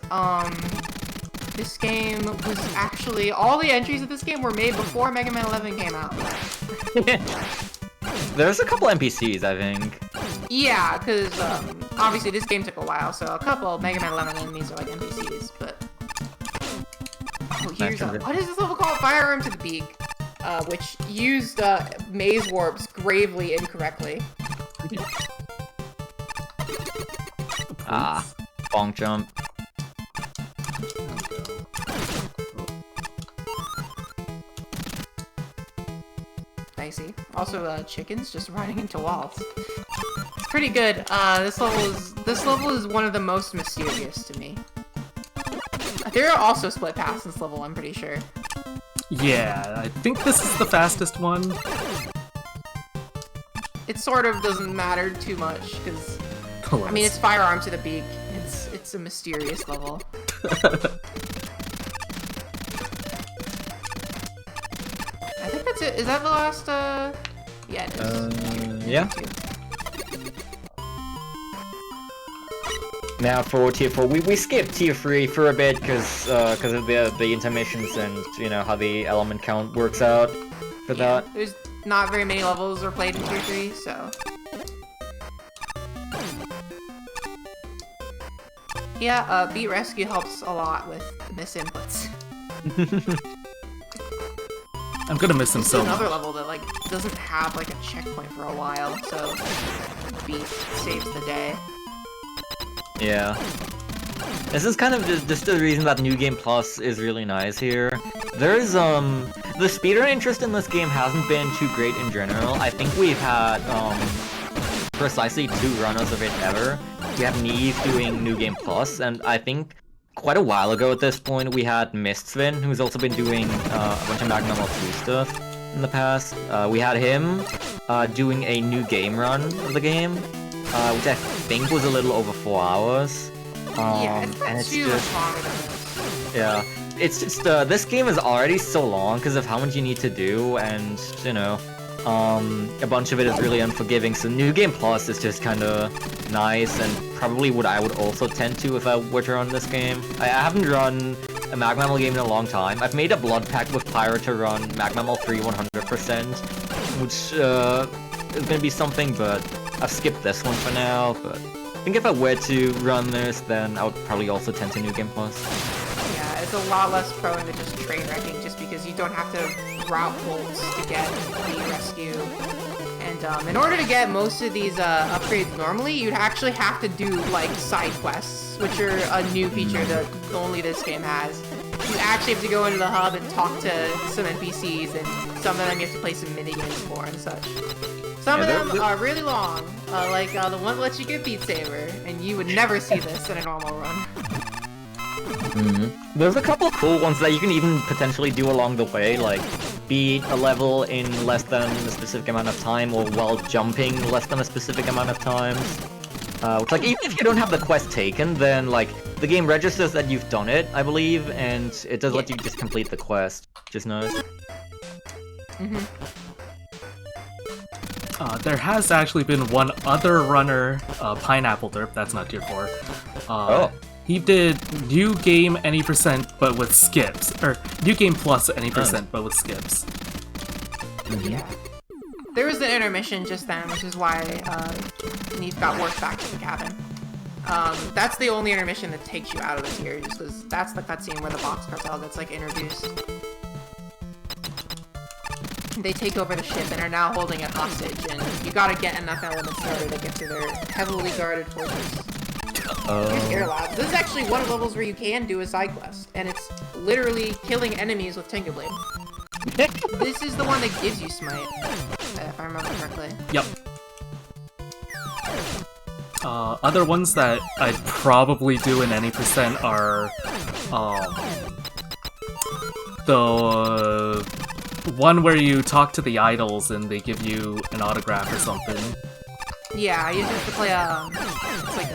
this game was actually, all the entries of this game were made before Mega Man 11 came out. There's a couple NPCs, I think. Yeah, because, obviously this game took a while, so a couple of Mega Man 11 enemies are like NPCs, but... Oh, here's what is this level called? Firearm to the Beak, which used, maze warps gravely incorrectly. Ah, bonk jump. Dicey. Also, chickens just running into walls. It's pretty good. This level is one of the most mysterious to me. There are also split paths in this level, I'm pretty sure. Yeah, I think this is the fastest one. It sort of doesn't matter too much, because, I mean, it's Firearm to the Beak. It's a mysterious level. I think that's it. Is that the last, Yeah, it is. Yeah. Now for tier 4, we skipped tier 3 for a bit because of the intermissions and, you know, how the element count works out for that. There's not very many levels are played in tier 3, so... Yeah, Beat Rescue helps a lot with the misinputs. I'm gonna miss him This is so another much. level that, like, doesn't have, like, a checkpoint for a while, so Beat saves the day. Yeah. This is kind of just the reason that New Game Plus is really nice here. There's, the speedrun interest in this game hasn't been too great in general. I think we've had, precisely 2 runners of it ever. We have Gnief doing New Game Plus, and I think quite a while ago at this point we had Mistsvin, who's also been doing a bunch of Magnum 2 stuff in the past. We had him doing a new game run of the game, which I think was a little over 4 hours. Yeah, it's and not too much longer than this. Yeah, it's just, this game is already so long because of how much you need to do, and, you know, a bunch of it is really unforgiving, so New Game Plus is just kinda nice, and probably what I would also tend to if I were to run this game. I haven't run a Magmammal game in a long time. I've made a blood pact with Pyro to run Magmammal 3 100%, which, is gonna be something, but I've skipped this one for now, but I think if I were to run this, then I would probably also tend to New Game Plus. Yeah, it's a lot less prone to just train wrecking, just because you don't have to route bolts to get the rescue. And in order to get most of these upgrades normally, you'd actually have to do like side quests, which are a new feature that only this game has. You actually have to go into the hub and talk to some NPCs, and some of them you have to play some minigames for and such. Some of them are really long, like the one that lets you get Beat Saber, and you would never see this in a normal run. There's a couple cool ones that you can even potentially do along the way, like beat a level in less than a specific amount of time, or while jumping less than a specific amount of times. Which, like, even if you don't have the quest taken, then, like, the game registers that you've done it, I believe, and it does let you just complete the quest. Just nice. There has actually been one other runner, Pineapple Derp, that's not tier 4. He did New Game any percent but with skips, or New Game Plus any percent but with skips. Yeah. There was an intermission just then, which is why Gnief got worked back to the cabin. That's the only intermission that takes you out of the tier, just because that's the cutscene where the box cartel gets, like, introduced. They take over the ship and are now holding it hostage, and you gotta get enough elements in order to get to their heavily guarded fortress. Here's Air Labs. This is actually one of the levels where you can do a side quest, and it's literally killing enemies with Tinkerblade. This is the one that gives you smite, if I remember correctly. Yep. Other ones that I'd probably do in any percent are the one where you talk to the idols and they give you an autograph or something. Yeah, I used to play it's like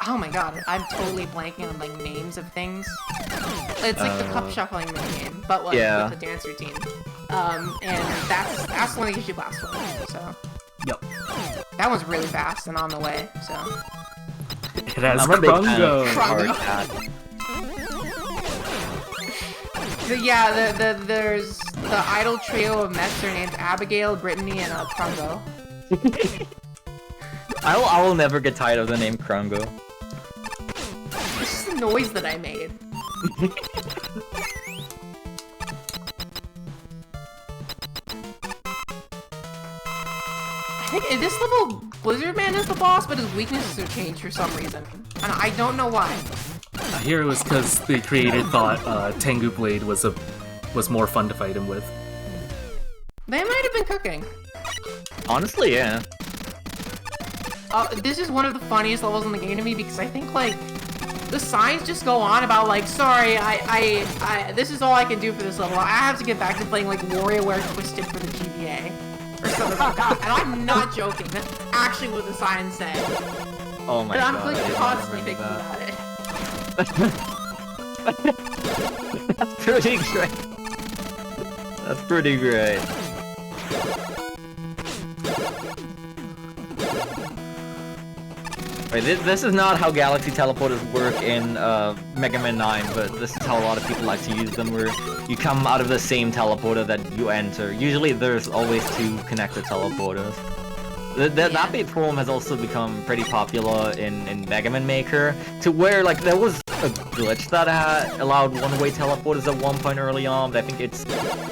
oh my god, I'm totally blanking on like names of things. It's like the cup shuffling minigame, but like with the dance routine. And that's the one that gives you last one. So. Yep. That one's really fast and on the way. So. It has I'm a big fan Krungo. of Hard Cat. Yeah, there's the idol trio of Mets are named Abigail, Brittany, and Krungo. I will never get tired of the name Krungo. This is the noise that I made. I think in this level, Blizzard Man is the boss, but his weaknesses have changed for some reason. And I don't know why. I hear it was because the creator thought Tengu Blade was more fun to fight him with. They might have been cooking. Honestly, yeah. This is one of the funniest levels in the game to me because I think, like, the signs just go on about, like, sorry, I this is all I can do for this level. I have to get back to playing, like, WarioWare Twisted for the GBA. Or something like that. And I'm not joking. That's actually what the signs say. Oh my god. And I'm, like, constantly thinking about it. That's pretty great. That's pretty great. Wait, this is not how galaxy teleporters work in Mega Man 9, but this is how a lot of people like to use them, where you come out of the same teleporter that you enter. Usually there's always two connected teleporters. That bait form has also become pretty popular in Mega Man Maker, to where, like, there was a glitch that had allowed one-way teleporters at one point early on, but I think it's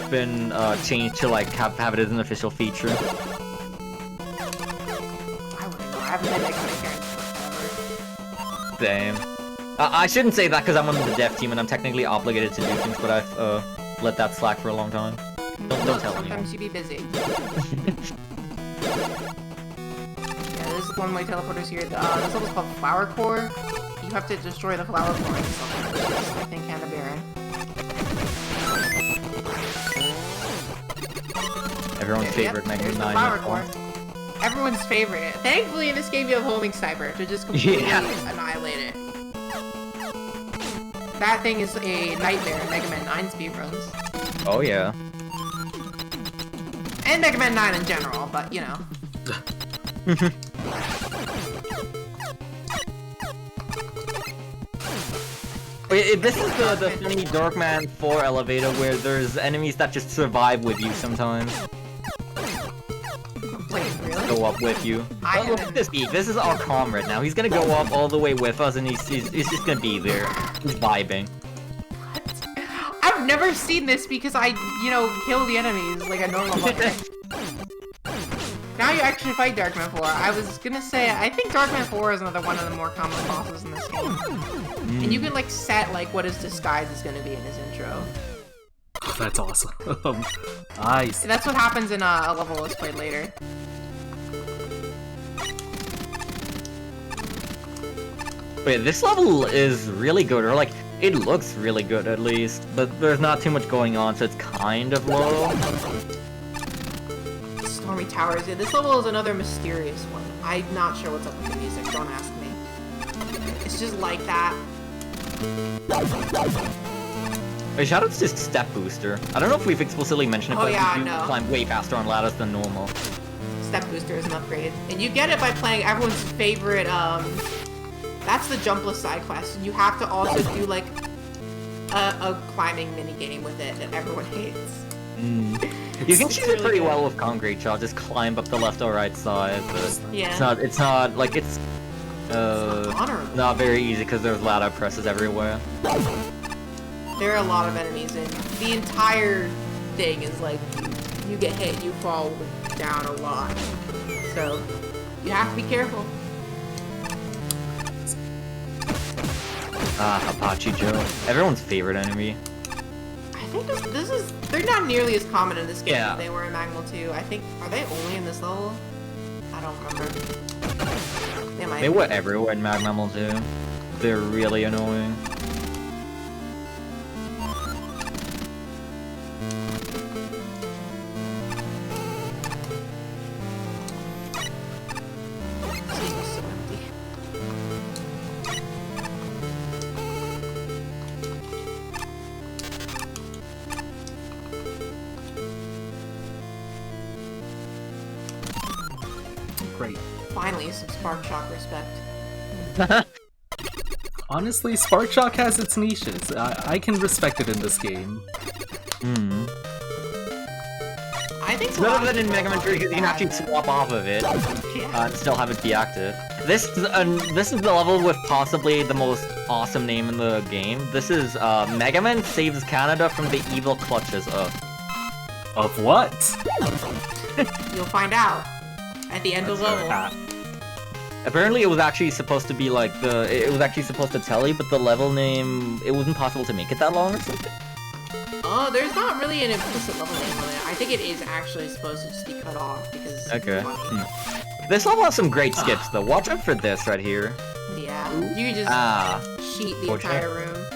been changed to, like, have it as an official feature. I wouldn't know. I haven't been Mega Man Maker in forever. Same. I shouldn't say that because I'm on the dev team and I'm technically obligated to do things, but I've let that slack for a long time. Don't tell anyone. Sometimes you be busy. Yeah, there's one-way teleporters here. This level's called Flower Core. You have to destroy the flower core and stuff, which is, I think, kind of barren. Everyone's favorite Mega Man 9. Flower Core. Everyone's favorite. Thankfully, in this game, you have homing sniper to just completely annihilate it. That thing is a nightmare in Mega Man 9 speedruns. Oh yeah. And Mega Man 9 in general, but you know. Wait, this is the funny Darkman 4 elevator where there's enemies that just survive with you sometimes. Wait, really? Go up with you. Look at this geek. This is our comrade now. He's gonna go up all the way with us, and he's just gonna be there. He's vibing. What? I've never seen this because I, you know, kill the enemies like a normal player. Now you actually fight Darkman 4. I was gonna say, I think Darkman 4 is another one of the more common bosses in this game. And you can, like, set, like, what his disguise is gonna be in his intro. Oh, that's awesome. Nice. And that's what happens in a level that's played later. Wait, this level is really good, or like, it looks really good at least, but there's not too much going on, so it's kind of low. Stormy Towers. Yeah, this level is another mysterious one. I'm not sure what's up with the music, don't ask me. It's just like that. Wait, shoutouts to Step Booster. I don't know if we've explicitly mentioned it, but yeah, you do no. climb way faster on ladders than normal. Step Booster is an upgrade. And you get it by playing everyone's favorite, that's the jumpless side quest. And you have to also do, like, a climbing minigame with it that everyone hates. You can choose it pretty well with concrete shot, just climb up the left or right side, but Yeah. it's not, like, it's not very easy because there's ladder presses everywhere. There are a lot of enemies, and the entire thing is like, you get hit, you fall down a lot. So, you have to be careful. Apache Joe. Everyone's favorite enemy. I think this is they're not nearly as common in this game Yeah. as they were in Magmal 2. I think are they only in this level? I don't remember. They might. They were everywhere in Magmammal too. They're really annoying. This is so empty. Great. Finally, some Spark Shock respect. Honestly, Spark Shock has its niches. I can respect it in this game. Hmm. I think It's better than in Mega Man 3 because you can actually swap off of it Yeah. and still have it be active. This is the level with possibly the most awesome name in the game. This is Mega Man saves Canada from the evil clutches of. Of what? You'll find out at the end of the level. Apparently, it was actually supposed to be like it was actually supposed to tell you, but the level name, it wasn't possible to make it that long or something. Oh, there's not really an implicit level name on it. I think it is actually supposed to just be cut off because. Okay. It's funny. This level has some great skips though. Watch out for this right here. Yeah. You can just cheat the Fortunate. entire room.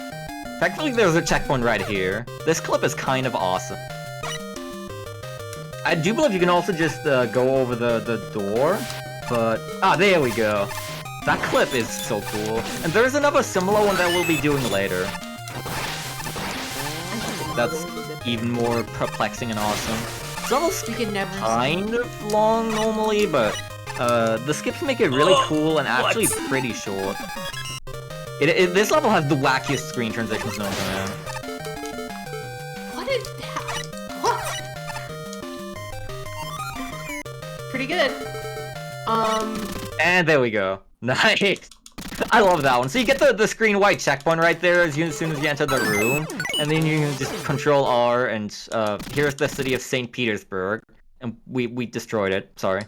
Thankfully, there's a checkpoint right here. This clip is kind of awesome. I do believe you can also just go over the door, but there we go. That clip is so cool. And there's another similar one that we'll be doing later. That's even more perplexing and awesome. It's almost You can never. kind of long normally, but the skips make it really cool and actually pretty short. This level has the wackiest screen transitions known to man. What is that? What? Pretty good. And there we go. Nice. I love that one. So you get the screen white checkpoint right there as soon as you enter the room, and then you can just control R, and here's the city of St. Petersburg, and we destroyed it. Sorry.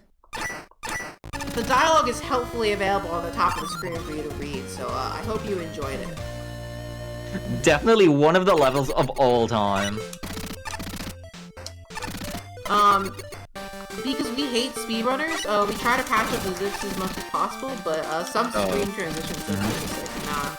The dialogue is helpfully available on the top of the screen for you to read, so I hope you enjoyed it. Definitely one of the levels of all time. Because we hate speedrunners, we try to patch up the zips as much as possible, but some screen transitions are just like not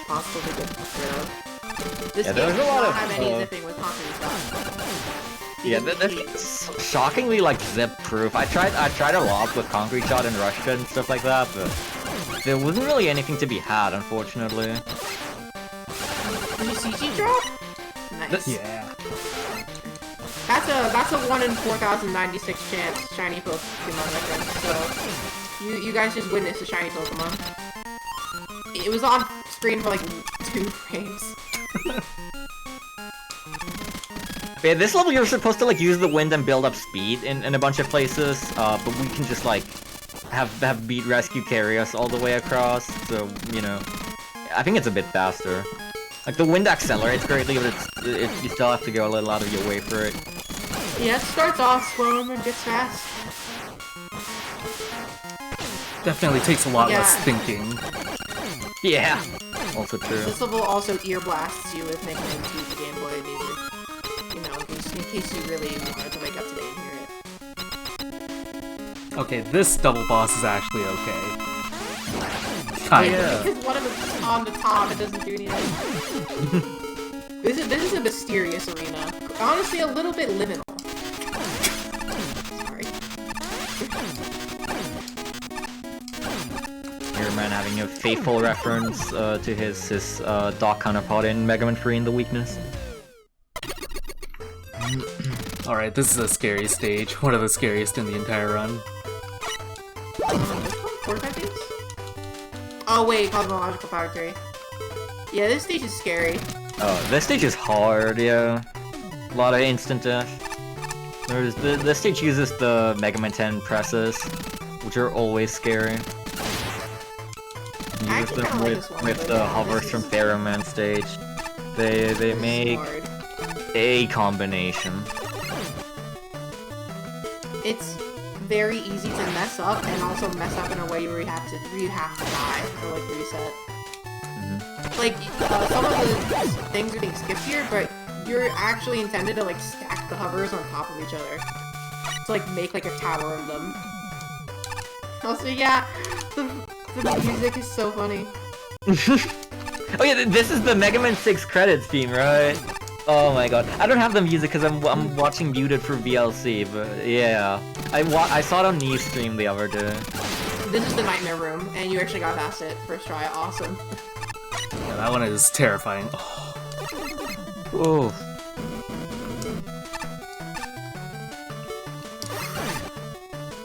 possible to get rid of. This game there's does a lot not of, have any zipping with concrete stuff. Yeah, that's shockingly like zip proof. I tried a lot with Concrete Shot and Russia and stuff like that, but there wasn't really anything to be had, unfortunately. Did you CG drop? Nice. Yeah. That's a 1 in 4,096 chance shiny Pokemon reference, so you guys just witnessed a shiny Pokemon. It was on screen for like 2 frames. Yeah, this level you're supposed to like use the wind and build up speed in a bunch of places, but we can just like have Beat Rescue carry us all the way across, so, you know, I think it's a bit faster. Like, the wind accelerates greatly, but you still have to go a little out of your way for it. Yeah, it starts off slow and gets fast. Definitely takes a lot Yeah. less thinking. Yeah, also true. This level also ear blasts you with making it to the Game Boy music. You know, in case you really wanted to wake up today and hear it. Okay, this double boss is actually okay. Oh, Kind of. yeah. Because one of them's on the top, it doesn't do anything. This is a mysterious arena. Honestly, a little bit liminal. Sorry. Here, man, having a faithful reference to his dog counterpart in Mega Man 3 in the weakness. Alright, this is a scary stage. One of the scariest in the entire run. 45 days? Oh wait, Cosmological Power 3. Yeah, this stage is scary. Oh, this stage is hard, yeah. A lot of instant death. This stage uses the Mega Man 10 presses, which are always scary. I Use actually them kinda like this one, with but the yeah, hovers this from is- Pharaoh Man stage. They This is make hard. a combination. It's very easy to mess up, and also mess up in a way where you have to die or like reset. Like some of the things are being skipped here, but you're actually intended to like stack the hovers on top of each other to like make like a tower of them. Also, yeah, the music is so funny. Oh yeah, this is the Mega Man 6 credits theme, right? Oh my god. I don't have the music because I'm watching muted for VLC, but yeah. I saw it on Gnief's stream the other day. This is the Nightmare Room, and you actually got past it first try. Awesome. Yeah, that one is terrifying. Oh.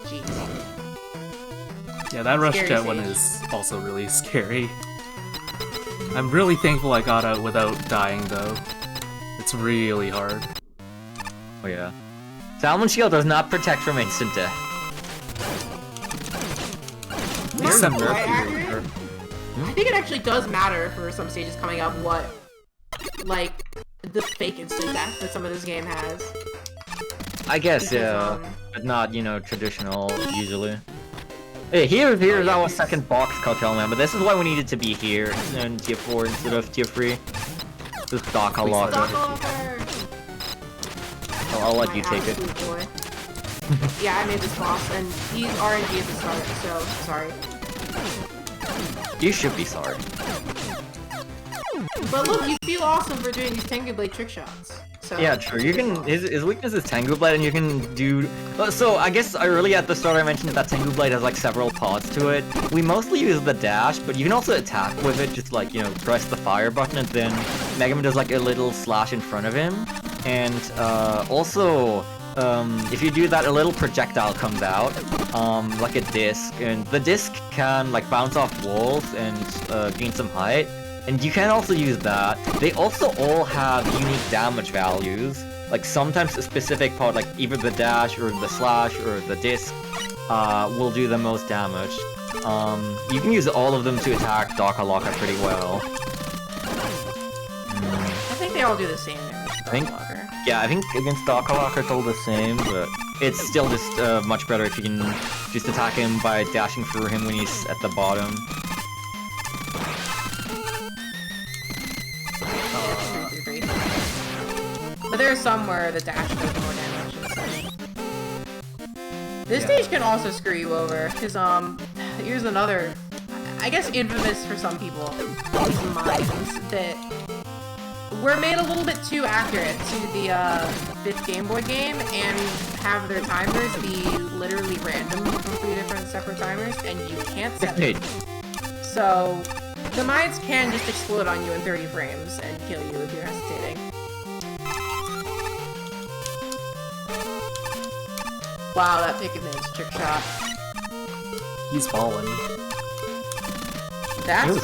Jeez. Yeah, that Rush Scary Jet one stage. is also really scary. I'm really thankful I got out without dying, though. It's really hard. Oh yeah. Salmon Shield does not protect from instant death. Except for Quite accurate. I think it actually does matter for some stages coming up what, like, the fake instant death that some of this game has. I guess, Because, yeah. But not, you know, traditional, usually. Hey, here's our second box cartel, man, but this is why we needed to be here in tier 4 instead of tier 3. This Daka Locker. I'll let you take it. Boy. Yeah, I made this boss, and he's RNG at the start, so sorry. You should be sorry. But look, you feel awesome for doing these Tengu Blade trick shots. So Yeah, true. You can. His weakness is Tengu Blade, and you can do. So I guess early at the start I mentioned that Tengu Blade has like several parts to it. We mostly use the dash, but you can also attack with it. Just like press the fire button, and then Mega Man does like a little slash in front of him, and also. If you do that, a little projectile comes out, like a disc, and the disc can like bounce off walls and gain some height, and you can also use that. They also all have unique damage values, like sometimes a specific part, like either the dash or the slash or the disc, will do the most damage. You can use all of them to attack Daka Locker pretty well. I think they all do the same there. Yeah, I think against Daka Locker it's all the same, but it's still just much better if you can just attack him by dashing through him when he's at the bottom. But there's some where the dash does more damage. This stage can also screw you over, because here's another, I guess infamous for some people, these mines that were made a little bit too accurate to the 5th Game Boy game and have their timers be literally random from 3 different separate timers, and you can't set them. So the mines can just explode on you in 30 frames and kill you if you're hesitating. Wow, that Pickaman's trick shot. He's fallen. That's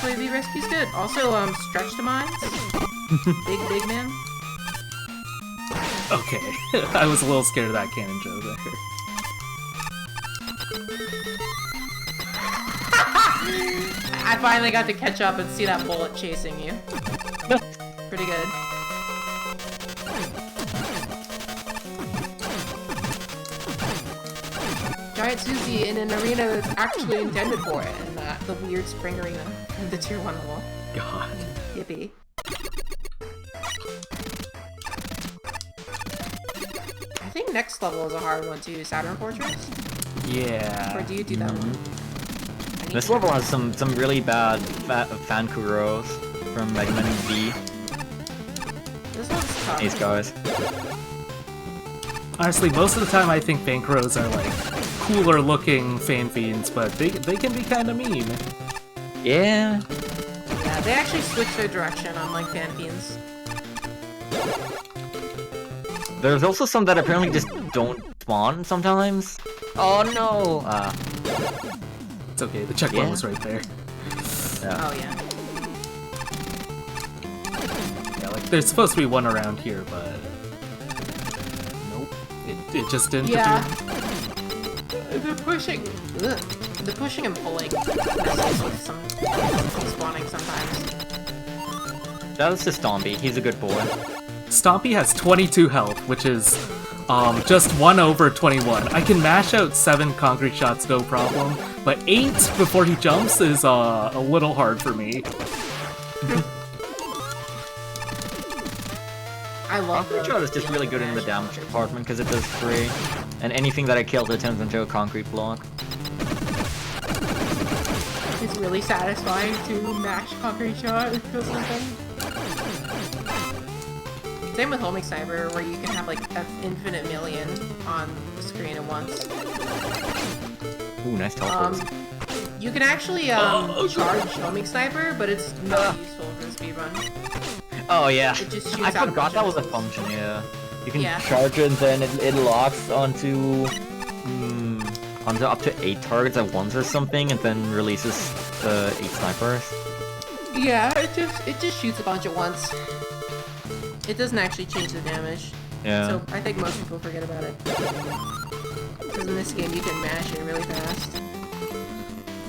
why the rescue's good. Also, stretch the mines. Big man. Okay, I was a little scared of that cannon Joe there. I finally got to catch up and see that bullet chasing you. Pretty good. Giant Susie in an arena that's actually intended for it, and the weird spring arena in the tier 1 level. God. Yippee. I think next level is a hard one too, Saturn Fortress? Yeah. Or do you do that one? This level has some really bad Fankuros from Mega Man V. This one's tough. These guys. Honestly, most of the time I think Bankros are like cooler looking fan fiends, but they can be kind of mean. Yeah. Yeah, they actually switch their direction unlike fan fiends. There's also some that apparently just don't spawn sometimes. Oh no! It's okay, the checkpoint was right there. Yeah. Oh yeah. Yeah, like there's supposed to be one around here, but nope, it just didn't Yeah. appear. The pushing and pulling messes with some spawning sometimes. That was just Stompy. He's a good boy. Stompy has 22 health, which is just 1 over 21. I can mash out 7 concrete shots, no problem, but 8 before he jumps is a little hard for me. I love Control is just really good in the damage department because it does free, and anything that I kill it turns into a concrete block. It's really satisfying to mash concrete shot. It feels something. Same with homing sniper, where you can have like an infinite million on the screen at once. Ooh, nice teleports. You can actually charge homing sniper, but it's not useful for the speedrun. Oh yeah, It just shoots I out a forgot bunch that of was a missiles. function. Yeah, you can Yeah. charge it and then it locks onto up to 8 targets at once or something, and then releases 8 snipers. Yeah, it just shoots a bunch at once. It doesn't actually change the damage. Yeah. So I think most people forget about it. Because in this game you can mash it really fast.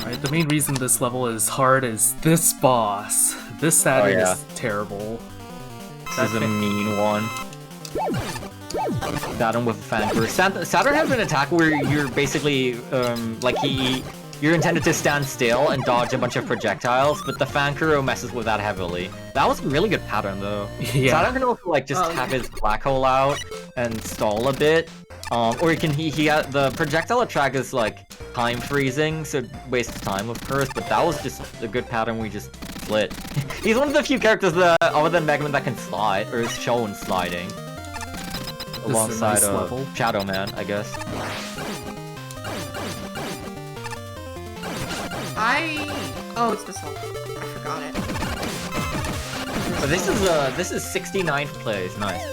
Alright, the main reason this level is hard is this boss. This Saturn yeah. is terrible. This is a mean one. Saturn with a Fangames. Saturn has an attack where you're basically, you're intended to stand still and dodge a bunch of projectiles, but the Fangame messes with that heavily. That was a really good pattern, though. Yeah. Saturn can also, have his black hole out and stall a bit. Or the projectile attack is, time freezing, so it wastes time, of course, but that was just a good pattern we just split. He's one of the few characters that, other than Mega Man, that can slide, or is shown sliding. Alongside nice level. Shadow Man, I guess. Oh, it's this one. I forgot it. But this is 69th place. Nice.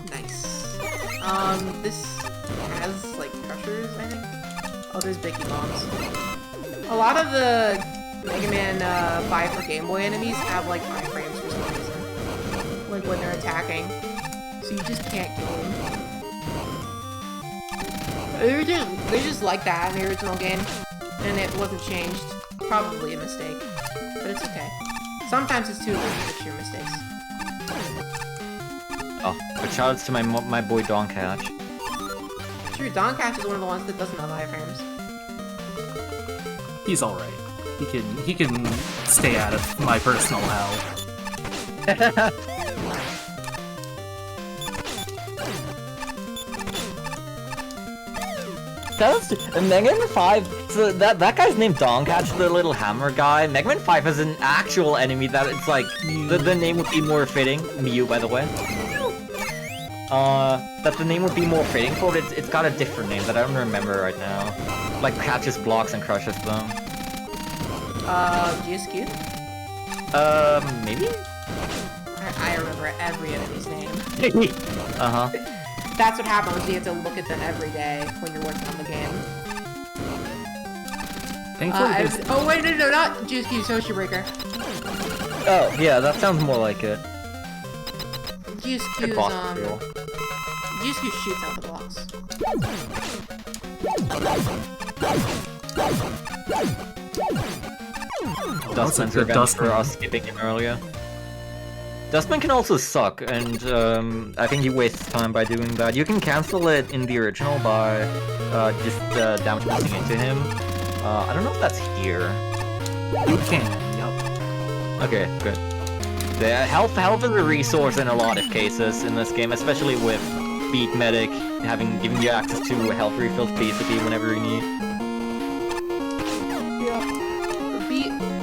Nice. This has, crushers, I think? Oh, there's Bicky Bombs. A lot of the Mega Man 5 for Game Boy enemies have, 5 frames for some reason. When they're attacking. So you just can't kill them. They're just like that in the original game. And it wasn't changed. Probably a mistake. But it's okay. Sometimes it's too late to fix your mistakes. Oh, but shoutouts to my boy Donkatch. True, Donkatch is one of the ones that doesn't have iframes. He's alright. He can stay out of my personal hell. Mega Man 5, so that guy's named Donkatch, the little hammer guy. Mega Man 5 has an actual enemy that it's the name would be more fitting. Mew, by the way. That the name would be more fitting for it. It's got a different name that I don't remember right now. Catches blocks and crushes them. GSQ? Maybe? I remember every enemy's name. Uh-huh. That's what happens, you have to look at them every day when you're working on the game. Thankfully, Oh wait, no, not GSQ, Social Breaker. Oh, yeah, that sounds more like it. GSQ's, Good boss feel. GSQ shoots out the blocks. Dustman's good revenge for Dustman. us skipping him earlier. Dustman can also suck, and I think he wastes time by doing that. You can cancel it in the original by just damage boosting into him. I don't know if that's here. you can. Yup. Okay, good. The health is a resource in a lot of cases in this game, especially with Beat Medic giving you access to health refills basically whenever you need.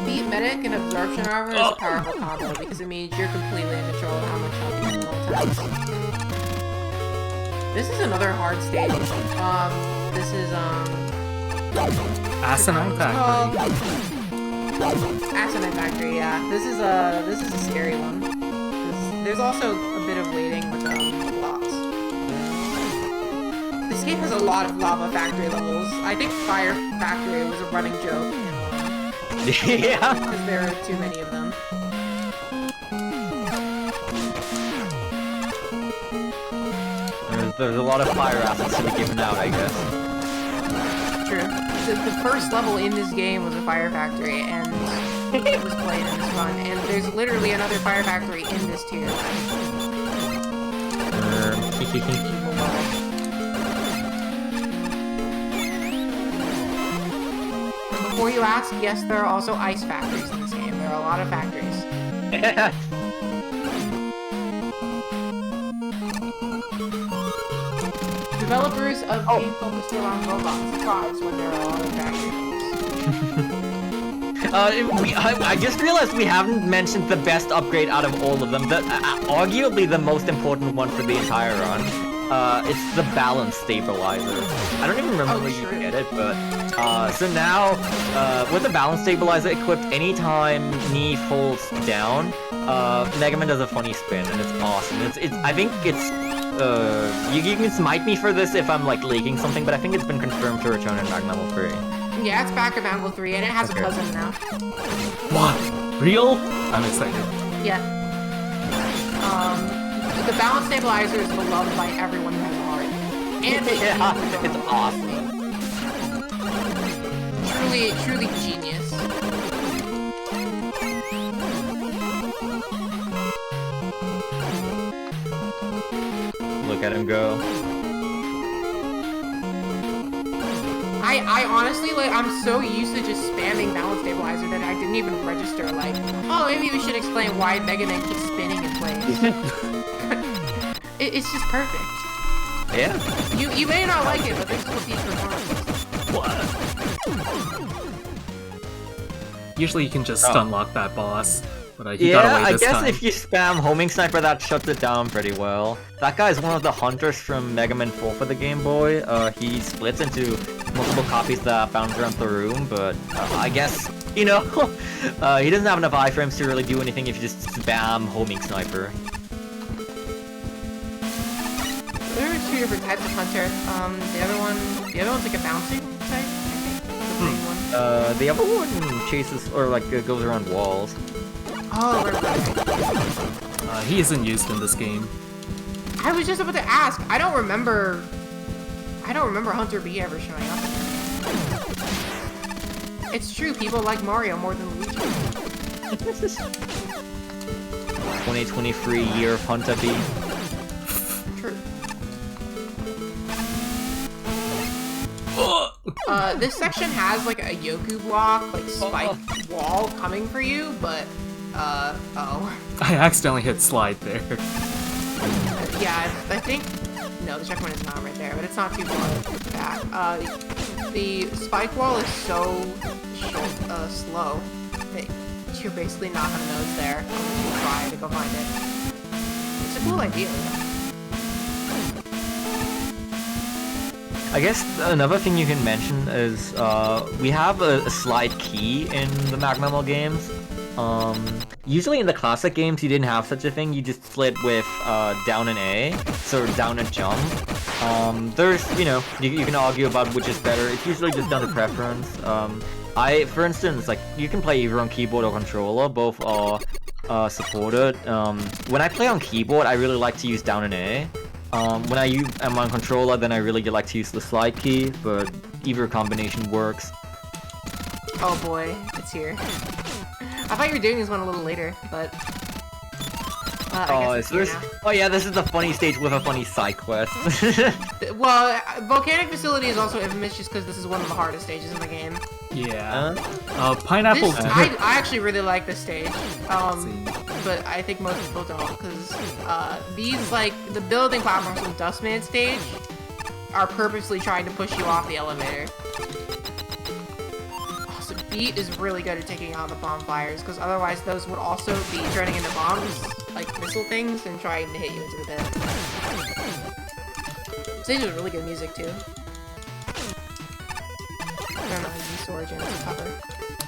Beat Medic and Absorption Armor is a powerful combo because it means you're completely in control of how much health you have at all times. This is another hard stage. This is, Asinine Factory. Asinine Factory, yeah. This is a scary one. There's also a bit of waiting with blocks. This game has a lot of Lava Factory levels. I think Fire Factory was a running joke. Yeah. Because there are too many of them. There's a lot of fire assets to be given out, I guess. True. The first level in this game was a Fire Factory, and it was played in this run. And there's literally another Fire Factory in this tier. Evil level. Before you ask, yes, there are also ice factories in this game. There are a lot of factories. developers of game focused around robots surprised when there are other factories. I just realized we haven't mentioned the best upgrade out of all of them. Arguably the most important one for the entire run. It's the balance stabilizer. I don't even remember where you get it, but so now with the balance stabilizer equipped, anytime Gnief falls down, Mega Man does a funny spin, and it's awesome. I think it's you can smite me for this if I'm like leaking something, but I think it's been confirmed to return in Magma 3. Yeah, it's back in Angle 3, and it has a cousin now. What? Real? I'm excited. Yeah. The balance stabilizer is beloved by everyone who has a heart. And yeah, it's awesome. Truly genius. Look at him go. I honestly, like, I'm so used to just spamming balance stabilizer that I didn't even register, like, oh, maybe we should explain why Mega Man keeps spinning in place. It's just perfect. Yeah. You may not like it, but this is what these performances. What? Usually you can just unlock that boss, but he got away this time. I guess if you spam homing sniper, that shuts it down pretty well. That guy's one of the hunters from Mega Man 4 for the Game Boy. He splits into multiple copies that bounce around the room, but I guess, you know, he doesn't have enough iframes to really do anything if you just spam homing sniper. There are two different types of hunter. The other one's like a bouncing type, I think. The main one. The other one chases, or like goes around walls. Oh, right. He isn't used in this game. I was just about to ask. I don't remember Hunter B ever showing up. It's true, people like Mario more than Luigi. 2023 year of Hunter B. True. This section has like a Yoku block, like spike wall coming for you, but oh. I accidentally hit slide there. Yeah, I think no, the checkpoint is not right there, but it's not too far back. The spike wall is so slow that you're basically not gonna know it's there unless you try to go find it. It's a cool idea. I guess another thing you can mention is we have a slide key in the Magma games. Usually in the classic games you didn't have such a thing, you just slid with down and A, so down and jump. There's, you know, you can argue about which is better. It's usually just down to preference. For instance, like, you can play either on keyboard or controller, both are supported. When I play on keyboard, I really like to use down and A. When I'm on controller, then I really like to use the slide key, but either combination works. Oh boy, it's here. I thought you were doing this one a little later, but... Oh yeah, this is the funny stage with a funny side quest. Well, Volcanic Facility is also infamous just because this is one of the hardest stages in the game. Yeah. Pineapple... I actually really like this stage, but I think most people don't, because these, like, the building platforms from Dustman stage are purposely trying to push you off the elevator. Also, Beat is really good at taking out the bonfires, because otherwise those would also be turning into bombs, like missile things, and trying to hit you into the pit. This stage is really good music, too. I don't know how Yeast Origin is a cover.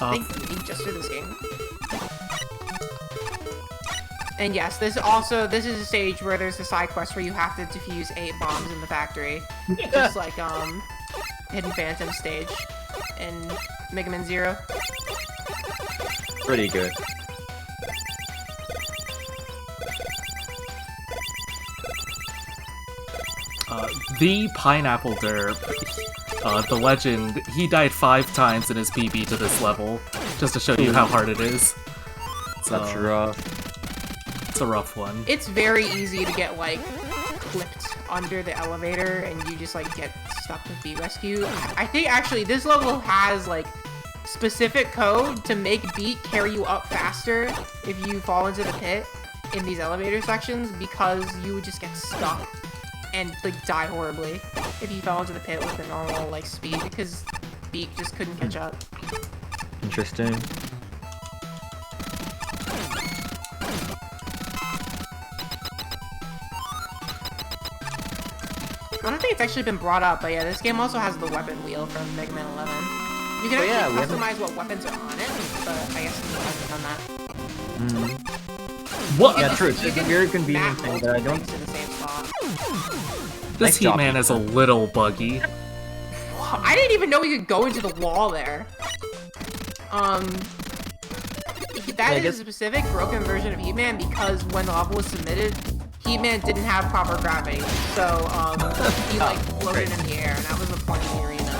I think he just did this game. And yes, this is a stage where there's a side quest where you have to defuse 8 bombs in the factory. Just like, Hidden Phantom stage in Mega Man Zero. Pretty good. The Pineapple Derp, the legend, he died 5 times in his PB to this level, just to show you how hard it is. So, that's rough. It's a rough one. It's very easy to get, like, clipped under the elevator and you just, like, get stuck with Beat Rescue. I think, actually, this level has, like, specific code to make Beat carry you up faster if you fall into the pit in these elevator sections, because you would just get stuck and, like, die horribly. if you fell into the pit with a normal like speed because Beak just couldn't catch up. Interesting. I don't think it's actually been brought up, but yeah, this game also has the weapon wheel from Mega Man 11. You can actually customize what weapons are on it, but I guess you haven't done that. What? Yeah, true. It's a very convenient thing that I don't. To the same spot. This Heatman is a little buggy. I didn't even know we could go into the wall there. That is a specific broken version of Heatman because when the level was submitted, Heatman didn't have proper gravity, so he like floated in the air, and that was the point of the arena.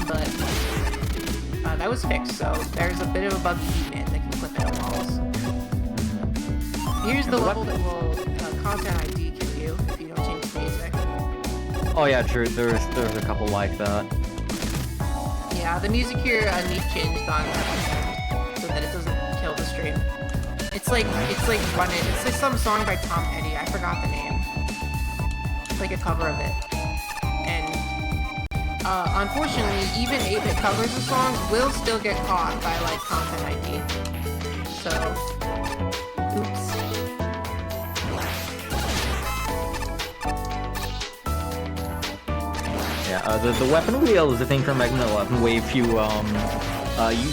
But that was fixed, so there's a bit of a buggy Heatman that can flip out walls. Here's the level that will content ID kill you if you don't change the music. Oh yeah, true. There's a couple like that. Yeah, the music here Gnief changed on so that it doesn't kill the stream. It's like running. It's like some song by Tom Petty. I forgot the name. It's like a cover of it. And unfortunately, even 8-bit covers of songs will still get caught by like content ID. So, oops. Yeah, the weapon wheel is the thing from Mega Man 11 where if you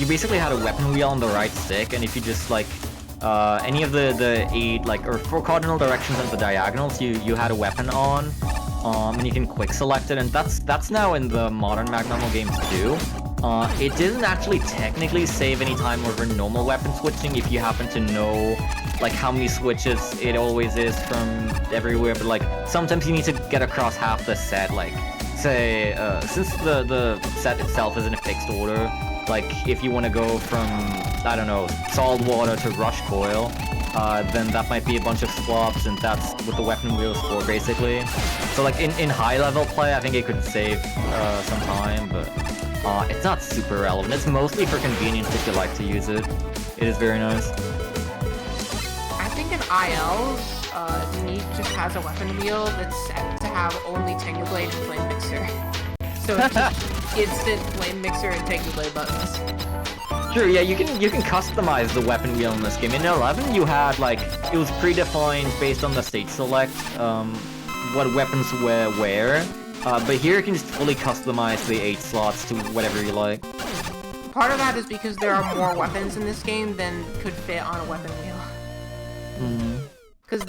basically had a weapon wheel on the right stick, and if you just like any of the 8 like or 4 cardinal directions and the diagonals, you had a weapon on, and you can quick select it, and that's now in the modern Mega Man games too. It didn't actually technically save any time over normal weapon switching if you happen to know like how many switches it always is from everywhere, but like sometimes you need to get across half the set, like say since the set itself is in a fixed order, like if you want to go from, I don't know, solid water to rush coil, then that might be a bunch of swaps, and that's what the weapon wheel is for basically. So like in high level play I think it could save some time, but it's not super relevant. It's mostly for convenience if you like to use it. It is very nice. I think in ILs, Gnief just has a weapon wheel that's set to have only Tengu Blade and Flame Mixer. So it's just instant Flame Mixer and Tengu Blade buttons. Sure, yeah, you can customize the weapon wheel in this game. In 11, you had like it was predefined based on the stage select, what weapons were where. But here you can just fully customize the 8 slots to whatever you like. Part of that is because there are more weapons in this game than could fit on a weapon wheel. Because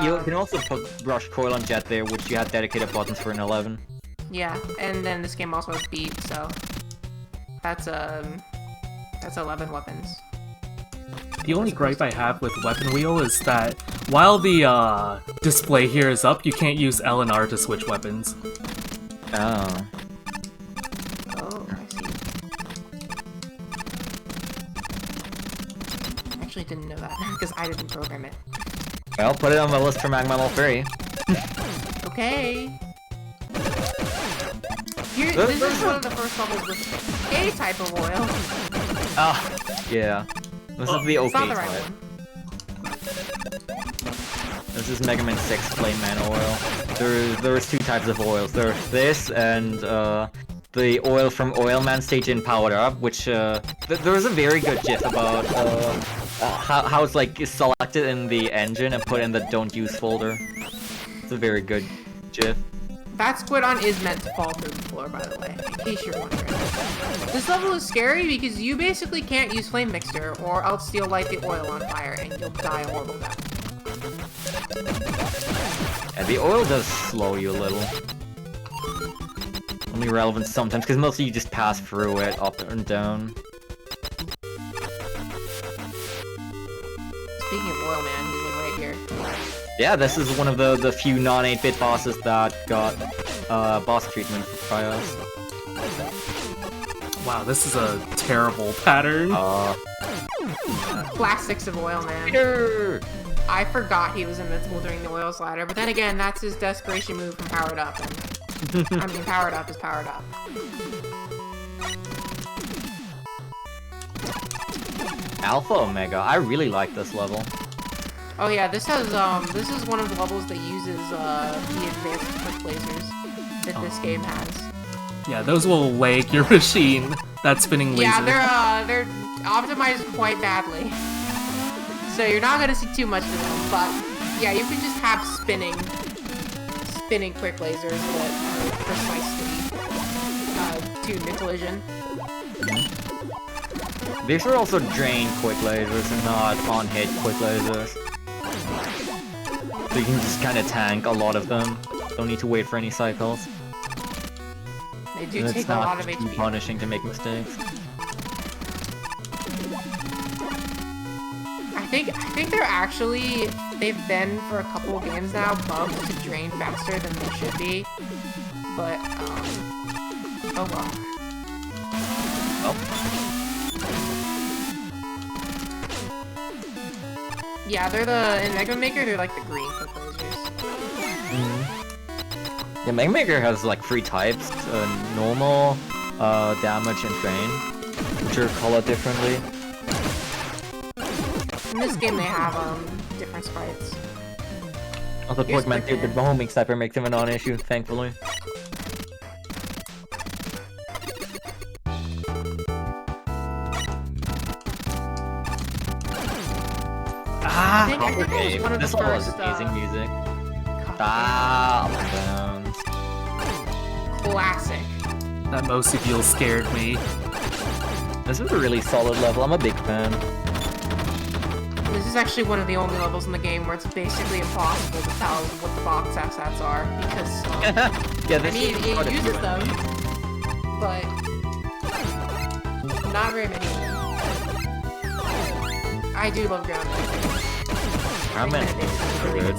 you can also put Rush Coil and Jet there, which you had dedicated buttons for in 11. Yeah, and then this game also has Beat, so that's 11 weapons. The only gripe I have with Weapon Wheel is that while the display here is up, you can't use L and R to switch weapons. Oh. Oh, I see. I actually didn't know that, because I didn't program it. Well, put it on my list for Mega Man 3. Okay. This is one of the first levels with a type of oil. Ah, yeah. This is the It's okay not the right type. one. This is Mega Man 6 Flame Man oil. There's 2 types of oils. There's this and the oil from Oil Man stage in Powered Up, which there's a very good gif about how it's like selected in the engine and put in the don't use folder. It's a very good gif. That squid on is meant to fall through the floor, by the way, in case you're wondering. This level is scary because you basically can't use Flame Mixer, or else you'll light the oil on fire and you'll die a horrible death. And the oil does slow you a little. Only relevant sometimes, because mostly you just pass through it, up and down. Speaking of oil, man, he's like right here. Yeah, this is one of the few non-8-bit bosses that got boss treatment for Trios. Wow, this is a terrible pattern. Classics of oil, man. Peter! I forgot he was invincible during the oil slider, but then again, that's his desperation move from Powered Up. And, I mean, Powered Up is Powered Up. Alpha Omega, I really like this level. Oh yeah, this is one of the levels that uses the advanced quick lasers. that this game has. Yeah, those will lag your machine. That spinning laser. Yeah, they're optimized quite badly. So you're not gonna see too much of them, but yeah, you can just have spinning quick lasers that are precisely tuned to collision. These are also drain quick lasers and not on-hit quick lasers. So you can just kind of tank a lot of them. Don't need to wait for any cycles. They do take a lot of HP. It's punishing to make mistakes. I think they've been for a couple of games now bugged to drain faster than they should be. But oh well. Yeah, they're in Mega Maker, they're like the green quick lasers. Yeah, Mega Maker has like 3 types: normal, damage, and drain, which are colored differently. In this game, they have different sprites. Also, commentated, the homing sniper makes him a non-issue, thankfully. I think that was one of the this level has first, amazing music. Bounce. Classic. That Mosi Deal scared me. This is a really solid level. I'm a big fan. This is actually one of the only levels in the game where it's basically impossible to tell what the box assets are because Yeah, I this mean, is it uses them, but not very many. I do love ground music. Ground music is so good.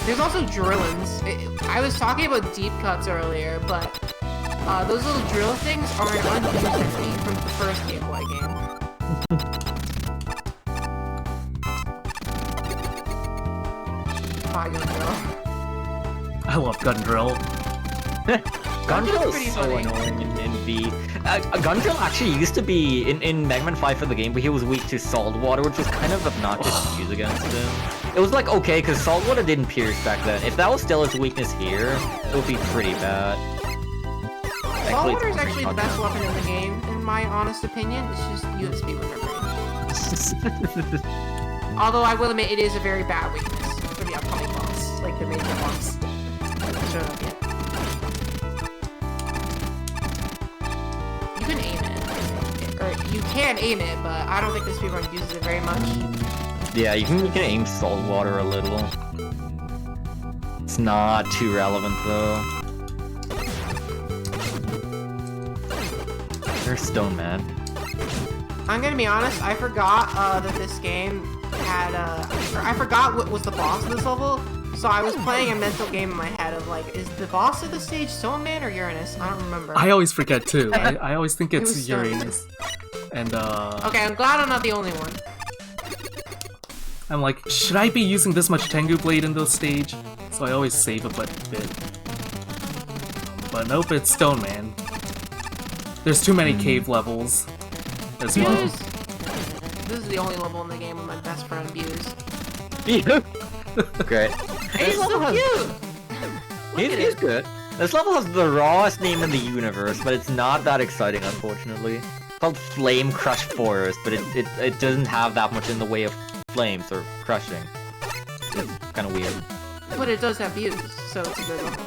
There's also drillins. I was talking about deep cuts earlier, but those little drill things are an unused enemy from the first Game Boy game. Gun drill. I love gun drill. Gun drill is pretty so funny. annoying in V. Gun drill actually used to be in Mega Man 5 for the Game, but he was weak to salt water, which was kind of obnoxious to use against him. It was like okay, because salt water didn't pierce back then. If that was still his weakness here, it would be pretty bad. Salt water is actually the best weapon in the game, in my honest opinion. It's just USB remembering. Although I will admit, it is a very bad weakness for the upcoming boss, like the major boss. I haven't showed up yet. You can aim it, or you can aim it, but I don't think this speedrun uses it very much. Yeah, you can aim salt water a little. It's not too relevant though. You're Stone Man. I'm gonna be honest, I forgot that this game had I forgot what was the boss of this level, so I was playing a mental game in my head of like, is the boss of the stage Stone Man or Uranus? I don't remember. I always forget too. I always think It was it's Stone Man. Uranus. And Okay, I'm glad I'm not the only one. I'm like, should I be using this much Tengu Blade in this stage? So I always save a bit. But nope, it's Stone Man. There's too many cave levels as well. This is the only level in the game with my best friend Buse. Great. He's so cute! He's good. This level has the rawest name in the universe, but it's not that exciting, unfortunately. It's called Flame Crush Forest, but it doesn't have that much in the way of flames or crushing. It's kind of weird. But it does have views, so it's a good level.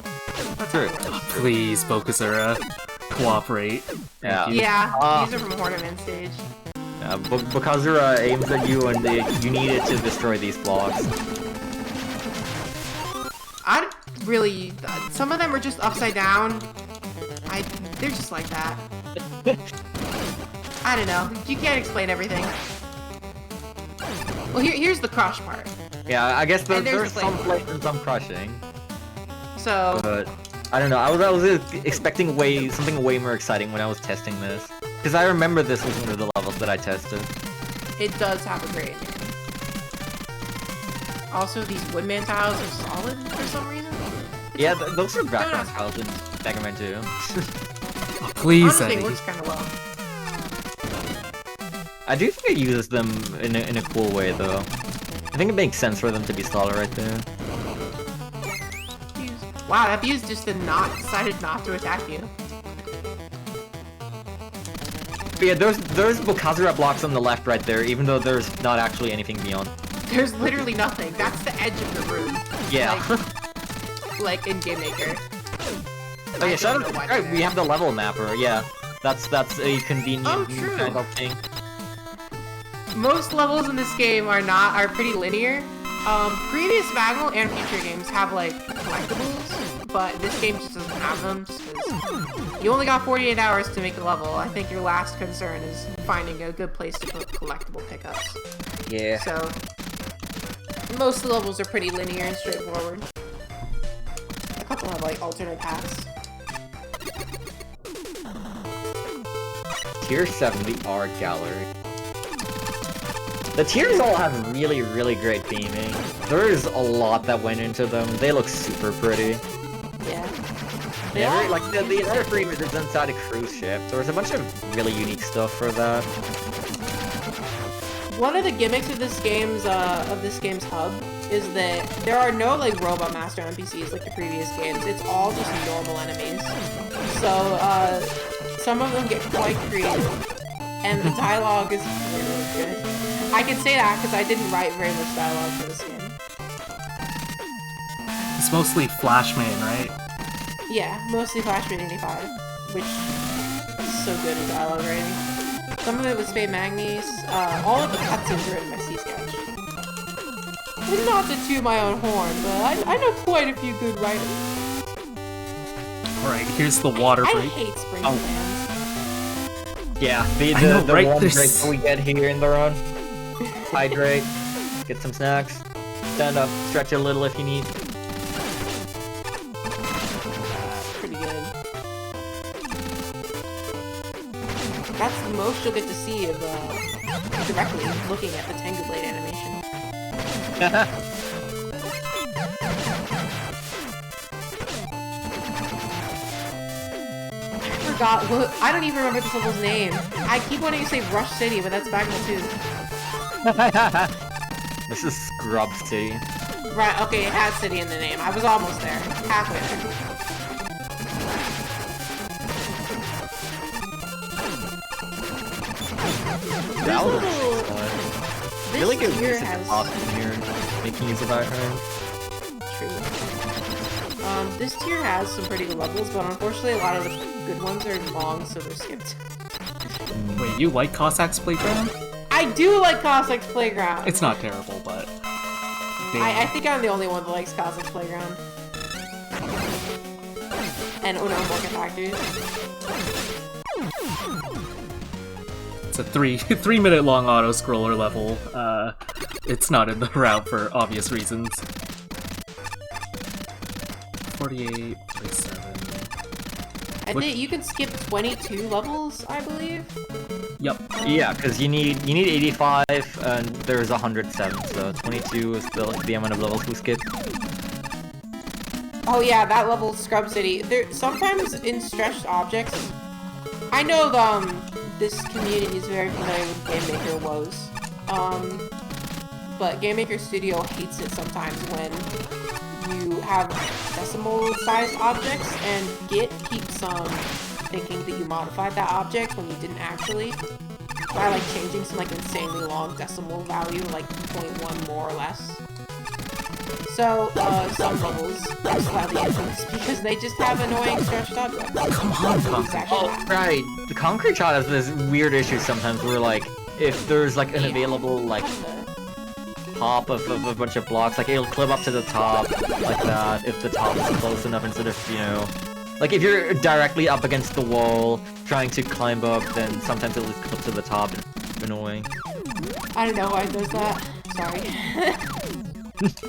That's how it works. Please, Bokusura, cooperate. Yeah. Thank you. Yeah, these are from Hornerman stage. Yeah, Bakazura aims at you and you need it to destroy these blocks. I really... some of them are just upside down. They're just like that. I don't know. You can't explain everything. Well, here's the crush part. Yeah, I guess And there's the some flame. flame and some crushing. So... But I don't know. I was expecting something way more exciting when I was testing this, because I remember this was one of the levels that I tested. it does have a great name. Also, these Woodman tiles are solid for some reason. Yeah, those are background No, tiles in Mega Man 2. Oh, please, Honestly, Eddie. it works kind of well. I do think it uses them in a cool way, though. I think it makes sense for them to be smaller right there. Wow, that fuse just decided not to attack you. But yeah, there's Bokazura blocks on the left right there, even though there's not actually anything beyond. There's literally nothing. That's the edge of the room. Yeah. Like in Game Maker. Oh yeah, shout out, right, we have the level mapper, yeah. That's a convenient new kind of thing. Most levels in this game are pretty linear. Previous Maggle and future games have like collectibles, but this game just doesn't have them just because you only got 48 hours to make the level. I think your last concern is finding a good place to put collectible pickups. Yeah. So most of the levels are pretty linear and straightforward. A couple have like alternate paths. Tier 7, the art gallery. The tiers all have really, really great theming. There's a lot that went into them. They look super pretty. Yeah. Like the entire frame is inside a cruise ship. So there's a bunch of really unique stuff for that. One of the gimmicks of this game's hub is that there are no like robot master NPCs like the previous games. It's all just normal enemies. So some of them get quite creative, and the dialogue is really good. I can say that because I didn't write very much dialogue for this game. It's mostly Flashman, right? Yeah, mostly Flashman 85, which is so good in dialogue writing. Some of it was Spade Magnes. All of the cutscenes are in my C-Sketch. It's not to toot my own horn, but I know quite a few good writers. Alright, here's the water I break. hate spring plans. Yeah, the right, warm there's- break that we get here in the run. Hydrate, get some snacks, stand up, stretch a little if you need. Pretty good. That's the most you'll get to see of directly looking at the Tengu Blade animation. I don't even remember this level's name. I keep wanting to say Rush City, but that's Magma 2. This is Scrub City. Right, okay, it has city in the name. I was almost there. Halfway there. That was This really good tier music has... awesome here, making use of our turn. True. This tier has some pretty good levels, but unfortunately a lot of the good ones are long, so they're skipped. Wait, you like Cossack's Playground? I do like Cossack's Playground! It's not terrible, but... I think I'm the only one that likes Cossack's Playground. And Uno Morgan Factories. It's a 3-minute long auto-scroller level. It's not in the route for obvious reasons. 48, 47... I think you can skip 22 levels, I believe. Yep. Yeah, because you need 85 and there's 107, so 22 is the amount of levels we skip. Oh yeah, that level Scrub City. There sometimes in stretched objects. I know this community is very familiar with Game Maker woes. But Game Maker Studio hates it sometimes when you have decimal-sized objects, and Git keeps thinking that you modified that object when you didn't actually, by like changing some like insanely long decimal value, like 0.1 more or less. So some levels are slightly influenced because they just have annoying stretched objects. Come on, Concrete. Oh, right. The Concrete Shot has this weird issue sometimes where, like, if there's, like, an available, like, top of a bunch of blocks, like, it'll clip up to the top, like that, if the top is close enough instead of, you know... Like, if you're directly up against the wall, trying to climb up, then sometimes it'll clip to the top, and it's annoying. I don't know why it does that. Sorry.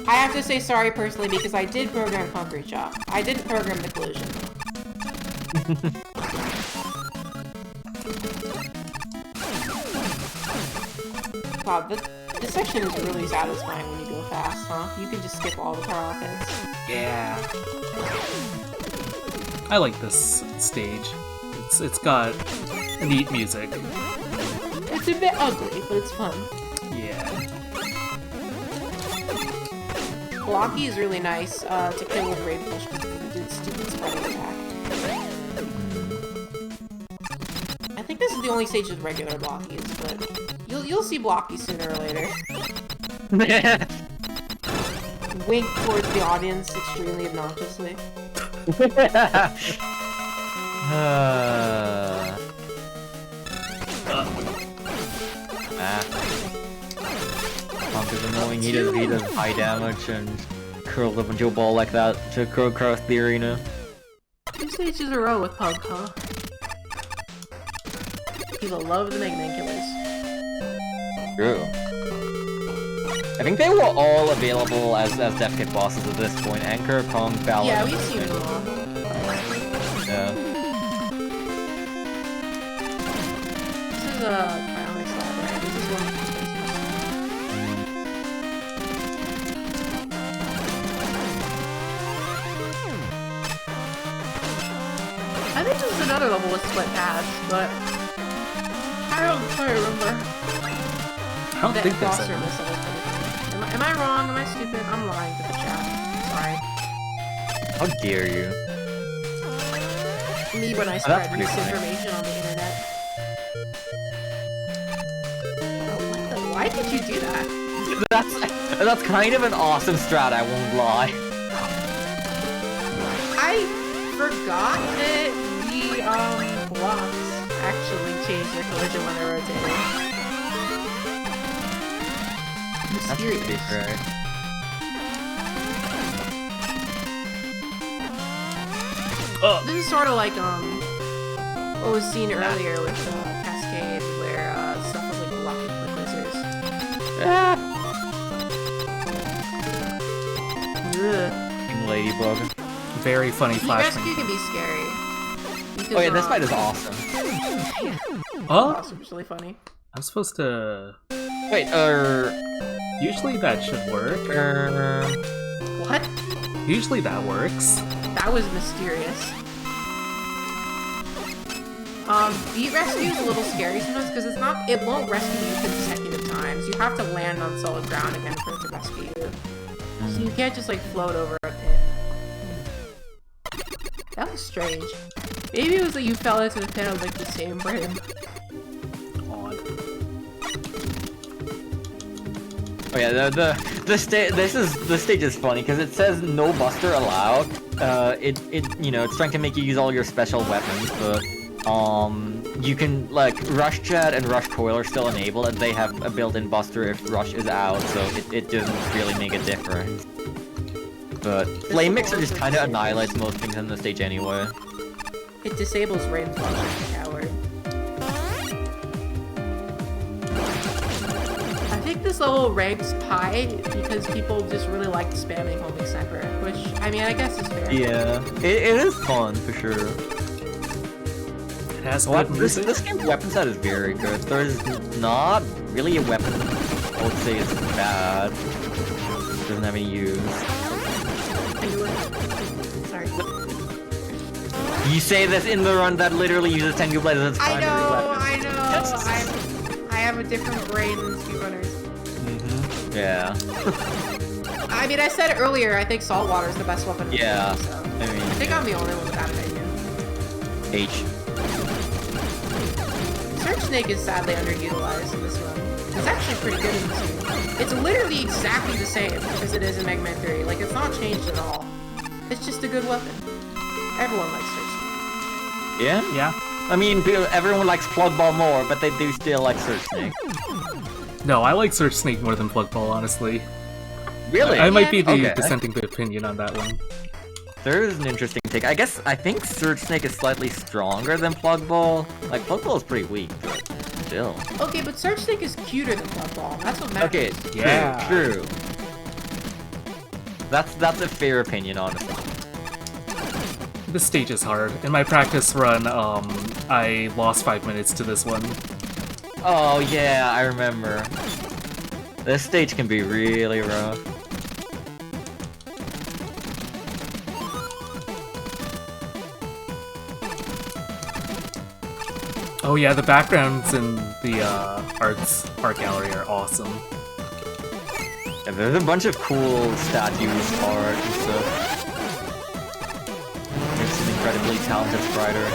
I have to say sorry personally because I did program Concrete Shot. I didn't program the collision. Wow, this section is really satisfying when you go fast, huh? You can just skip all the car offense. Yeah. I like this stage. It's got neat music. It's a bit ugly, but it's fun. Yeah. Blocky is really nice to kill with Raid Push because of the stupid spreading attack. I think this is the only stage with regular Blockies, but you'll see Blocky sooner or later. Wink towards the audience extremely obnoxiously. Punk is annoying. He does high damage and curls up into a ball like that to go across the arena. 2 stages in a row with Punk, huh? People love the Mega Man killers. True. I think they were all available as Death Kit bosses at this point. Anchor, Punk, Ballad. Yeah, we've seen them all. Yeah. This is a Bionic Slab, right? This is one of the stages. I think this is another level with split paths, but I don't quite remember. I don't think boss there's or any. this level. Am I wrong? Am I stupid? I'm lying to the chat. Sorry. How dare you? Me when I that's spread pretty funny. misinformation on the internet. Oh, what the? Why did you do that? That's kind of an awesome strat, I won't lie. I forgot that the blocks actually change their collision when they're rotating. That's pretty Mysterious. great. This is sort of like what was seen earlier with Cascade, where stuff was like blocking with lasers. Ugh. Ladybug. Very funny Heat flash. Rescue can be scary. Because, Oh yeah, this fight is awesome. Oh, awesome. It's really funny. I'm supposed to. Wait, Usually that should work. What? Usually that works. That was mysterious. Beat Rescue is a little scary sometimes because it won't rescue you consecutive times. You have to land on solid ground again for it to rescue you. So you can't just like float over a pit. That was strange. Maybe it was that you fell into the pit on like the same frame. Odd. Oh yeah, the stage is funny because it says no buster allowed. It's trying to make you use all your special weapons, but you can like Rush Jet and Rush Coil are still enabled, and they have a built-in buster if Rush is out, so it doesn't really make a difference. But Flame Mixer just kind of annihilates most things on the stage anyway. It disables Rain Flush like a coward. I think this level ranks high because people just really like spamming Homing Sniper, which, I mean, I guess is fair. Yeah, it is fun for sure. It has Well, good this music. game's weapon set is very good. There's not really a weapon I would say is bad. Doesn't have any use. Sorry. You say this in the run that literally uses Tengu Blade as its I primary know, weapon. I know. I have a different brain than speedrunners. Yeah. I mean, I said earlier, I think saltwater is the best weapon in the Yeah. game, so I mean, I think I'm the only one with that opinion. H. Search Snake is sadly underutilized in this run. It's actually pretty good in this game. It's literally exactly the same as it is in Mega Man 3. Like, it's not changed at all. It's just a good weapon. Everyone likes Search Snake. Yeah? Yeah. I mean, everyone likes Plug Ball more, but they do still like Search Snake. No, I like Search Snake more than Plug Ball, honestly. Really? I might be the Okay. dissenting opinion on that one. There is an interesting take. I think Search Snake is slightly stronger than Plug Ball. Like, Plug Ball is pretty weak, but still. Okay, but Search Snake is cuter than Plug Ball. That's what matters. Okay, Yeah. true. That's a fair opinion, honestly. This stage is hard. In my practice run, I lost 5 minutes to this one. Oh yeah, I remember. This stage can be really rough. Oh yeah, the backgrounds in the art gallery are awesome. Yeah, there's a bunch of cool statues, art, and stuff. There's an incredibly talented writer.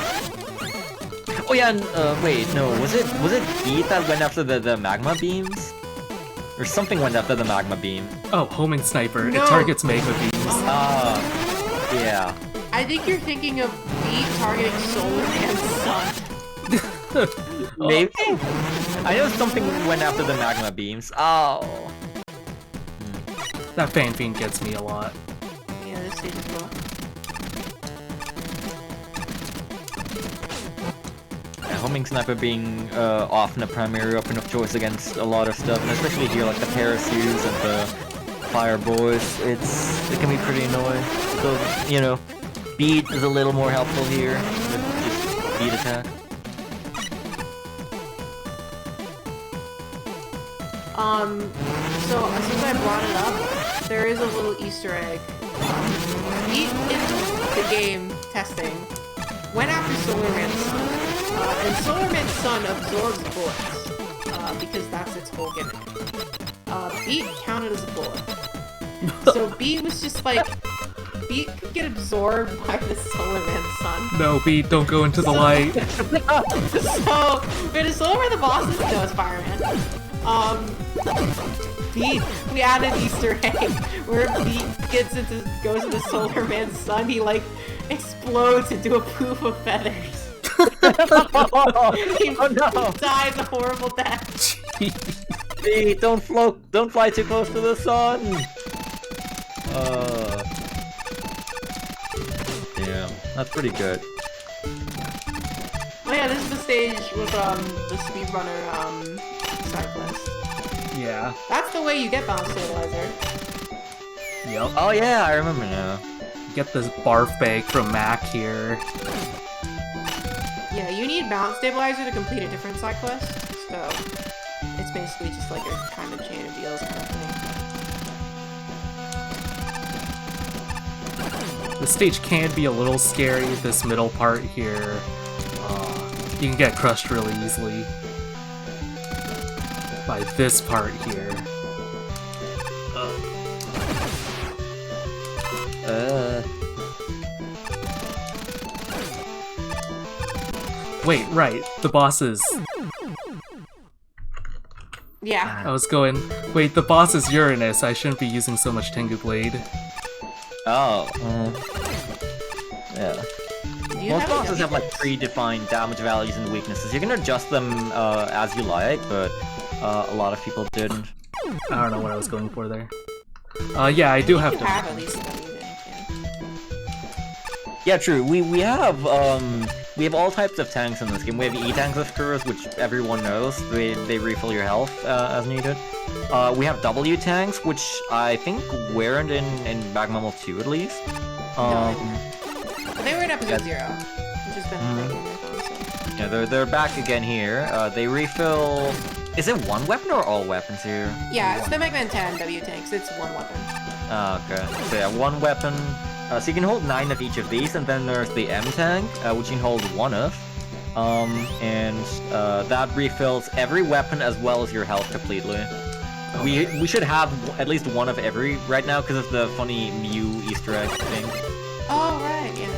Oh yeah, and, wait, no, was it Beat that went after the magma beams? Or something went after the magma beam. Oh, homing sniper. No. It targets magma beams. Yeah. I think you're thinking of Beat targeting Solar Man's son. Maybe? I know something went after the magma beams. Oh. That fan fiend gets me a lot. Yeah, this stage is cool. Yeah, homing sniper being often a primary weapon of choice against a lot of stuff, and especially here, like the parachutes and the fire boys, it can be pretty annoying. So, you know, Beat is a little more helpful here with just beat attack. So since I brought it up, there is a little Easter egg. Beat in the game testing went after Solar Man's son, and Solar Man's son absorbs bullets because that's its whole gimmick. Beat counted as a bullet, so Beat was just like, Beat could get absorbed by the Solar Man's son. No, Beat, don't go into the light. So, wait, is Solar Man the boss? No, it's Fireman. Beat, we added Easter egg where Beat goes into Solar Man's son. He like explodes into a poof of feathers. He dies a horrible death. Beat, don't fly too close to the sun. Damn, that's pretty good. Oh yeah, this is the stage with the speedrunner side quest. Yeah. That's the way you get balance stabilizer. Yep. Oh yeah, I remember now. Get this barf bag from Mac here. Yeah, you need balance stabilizer to complete a different side quest, so it's basically just like a kind of chain of deals kind of thing. The stage can be a little scary, this middle part here. You can get crushed really easily by this part here. Wait, right, the bosses. Yeah. I was going, wait, the boss is Uranus, I shouldn't be using so much Tengu Blade. Oh. Yeah. Do you Most have bosses have like AW? predefined damage values and weaknesses. You can adjust them as you like, but a lot of people didn't. I don't know what I was going for there. Yeah, I do have You to. have at least one, yeah. Yeah, true. We have all types of tanks in this game. We have E-tanks of course, which everyone knows. They refill your health as needed. We have W-tanks, which I think weren't in Magma Level 2 at least. They were in episode 0, which has been a thing. So. Yeah, they're back again here. They refill. Is it one weapon or all weapons here? Yeah, it's the Mega Man 10 W tanks. It's one weapon. Okay. So yeah, one weapon. So you can hold 9 of each of these, and then there's the M tank, which you can hold 1 of. That refills every weapon as well as your health completely. Okay. We should have at least one of every right now because of the funny Mew Easter egg thing. Oh right, yeah.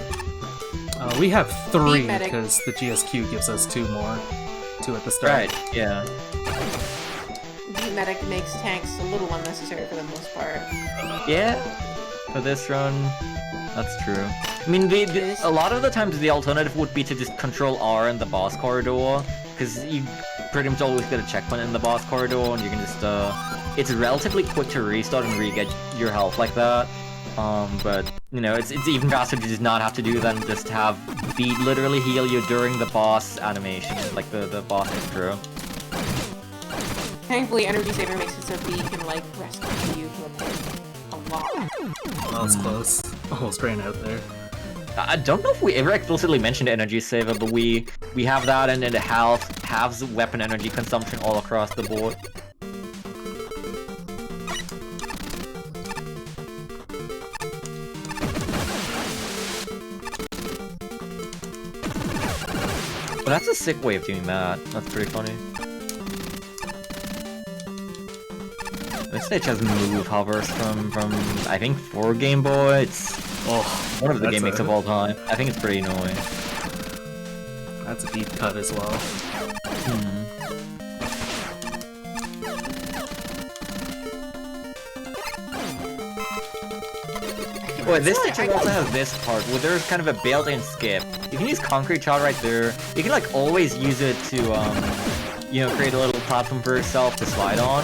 We have 3 Beat medic. because the GSQ gives us 2 more. 2 at the start. Right. Yeah. Beat medic makes tanks a little unnecessary for the most part. Yeah. For this run, that's true. I mean, a lot of the times the alternative would be to just control R in the boss corridor, because you pretty much always get a checkpoint in the boss corridor, and you can just, it's relatively quick to restart and re-get your health like that. But, you know, it's even faster to just not have to do that and just have Beat literally heal you during the boss animation, like the boss intro. Thankfully, Energy Saver makes it so Beat can like rescue you from a pit a lot. That was close. Almost ran out there. I don't know if we ever explicitly mentioned Energy Saver, but we have that, and it halves weapon energy consumption all across the board. But that's a sick way of doing that. That's pretty funny. This stage has move hovers from I think 4 Game Boy. It's one of the gimmicks of all time. I think it's pretty annoying. That's a deep cut as well. Well, this stage also has this part where there's kind of a built-in skip. You can use Concrete Shot right there. You can like always use it to you know, create a little platform for yourself to slide on.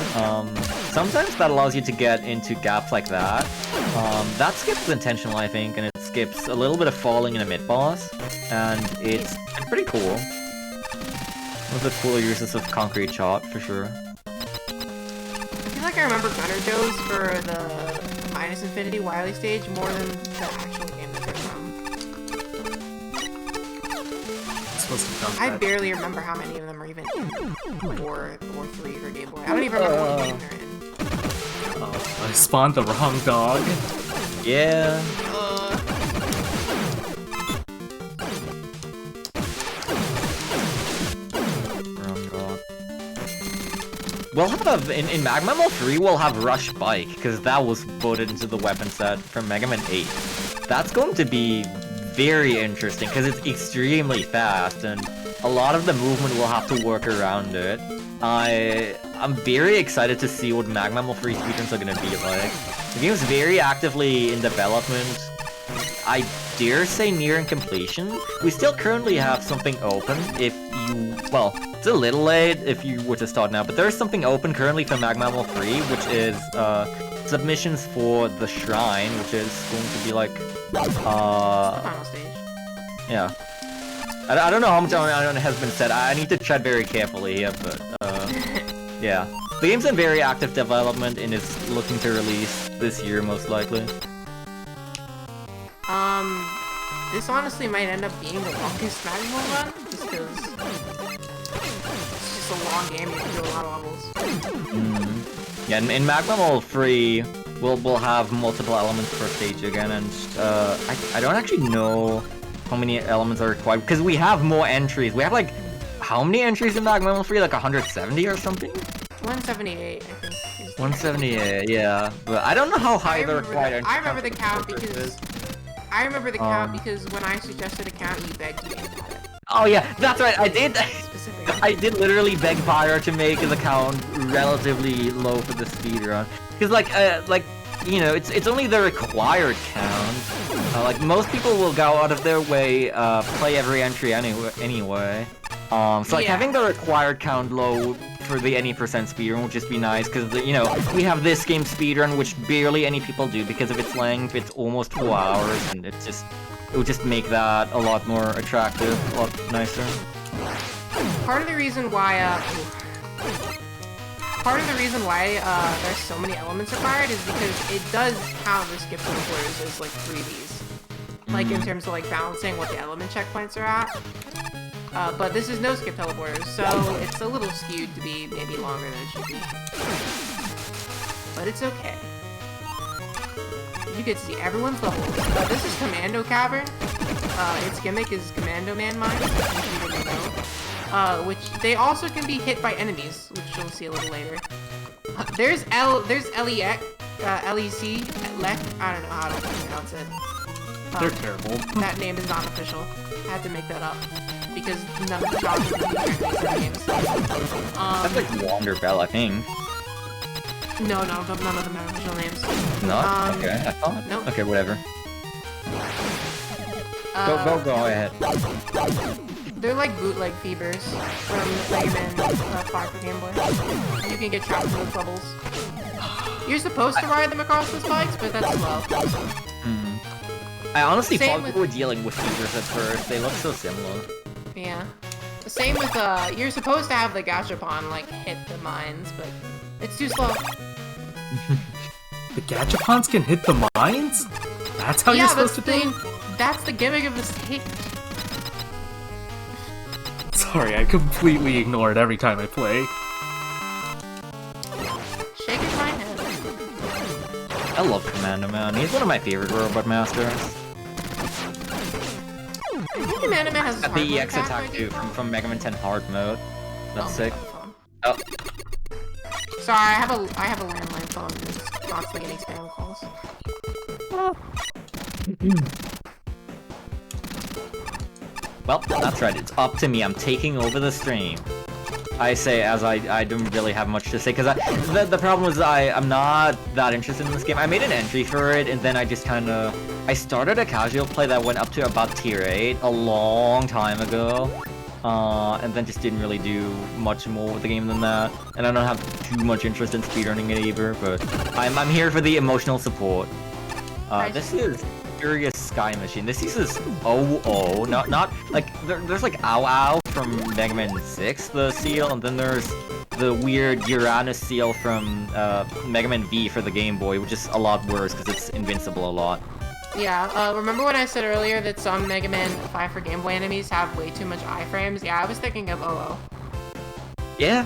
Sometimes that allows you to get into gaps like that. That skip's intentional, I think, and it skips a little bit of falling in a mid-boss, and it's pretty cool. One of the cooler uses of Concrete Shot, for sure. I feel like I remember Gunner Joe's for the Minus Infinity Wily stage more than the actual game that they're from. I barely remember how many of them are even in 4 or 3 for Game Boy. I don't even remember what game they're in. I spawned the wrong dog. Yeah. Wrong dog. We'll have, in Magma 3, we'll have Rush Bike, because that was voted into the weapon set from Mega Man 8. That's going to be very interesting, because it's extremely fast, and a lot of the movement will have to work around it. I'm very excited to see what Magma 3 speedruns are going to be like. The game is very actively in development. I dare say nearing completion. We still currently have something open if you... Well, it's a little late if you were to start now, but there's something open currently for Magma 3, which is submissions for the Shrine, which is going to be like... Final stage. Yeah. I don't know how much on it has been said. I need to tread very carefully here, but yeah. The game's in very active development and is looking to release this year, most likely. This honestly might end up being the longest Magma run, just because it's just a long game, you can do a lot of levels. Yeah, in Magma 3, we'll have multiple elements per stage again, and I don't actually know how many elements are required, because we have more entries. We have like, how many entries in Magma 3? Like 170 or something? 178, I think. 178, yeah. But I don't know how high the required entries I remember the count because... I remember the count because when I suggested a count, you begged me about it. Oh yeah, that's right, I did! Specifically. I did literally beg Fiar to make the count relatively low for the speedrun. Because like, you know, it's only the required count. Like, most people will go out of their way, play every entry anyway. So like, having the required count low for the any % speedrun would just be nice, because, you know, we have this game speedrun, which barely any people do because of its length. It's almost 4 hours, and it would just make that a lot more attractive, a lot nicer. Part of the reason why, there's so many elements required is because it does count the skip teleporters as, like, freebies. Like, in terms of, like, balancing what the element checkpoints are at. But this is no skip teleporters, so it's a little skewed to be maybe longer than it should be. But it's okay. You get to see everyone's levels. This is Commando Cavern. Its gimmick is Commando Man Mine, which you didn't know. Which they also can be hit by enemies, which you'll see a little later. There's LEC, Lec, I don't know how to pronounce it. They're terrible. That name is not official. I had to make that up. Because none of the jobs are in games. That's like Wander Bell, I think. No, none of them have official names. No? Okay, I thought. Nope. Okay, whatever. Go ahead. They're like bootleg fevers from Mega Man 5 for Game Boy. You can get trapped in those bubbles. You're supposed to ride them across the spikes, but that's slow. I honestly thought we were dealing with fevers at first. They look so similar. Yeah. Same with, you're supposed to have the Gachapon, like, hit the mines, but it's too slow. The Gachapons can hit the mines? That's how you're supposed to do it? That's the gimmick of the stage. Sorry, I completely ignore it every time I play. Shaking my head. I love Commando Man. He's one of my favorite robot masters. I think Commando Man has Got the EX attack too from Mega Man 10 hard mode. That's sick. Oh. Sorry, I have a landline phone that's constantly getting spam calls. Well, that's right, it's up to me. I'm taking over the stream. I say as I don't really have much to say, because the problem is I'm not that interested in this game. I made an entry for it, and then I just kind of... I started a casual play that went up to about tier 8 a long time ago. And then just didn't really do much more with the game than that. And I don't have too much interest in speedrunning it either, but I'm here for the emotional support. This is Curious Sky Machine. This uses OO, not like there's like Ow Ow from Mega Man 6, the seal, and then there's the weird Uranus seal from Mega Man V for the Game Boy, which is a lot worse because it's invincible a lot. Yeah, remember when I said earlier that some Mega Man 5 for Game Boy enemies have way too much iframes? Yeah, I was thinking of OO. Yeah.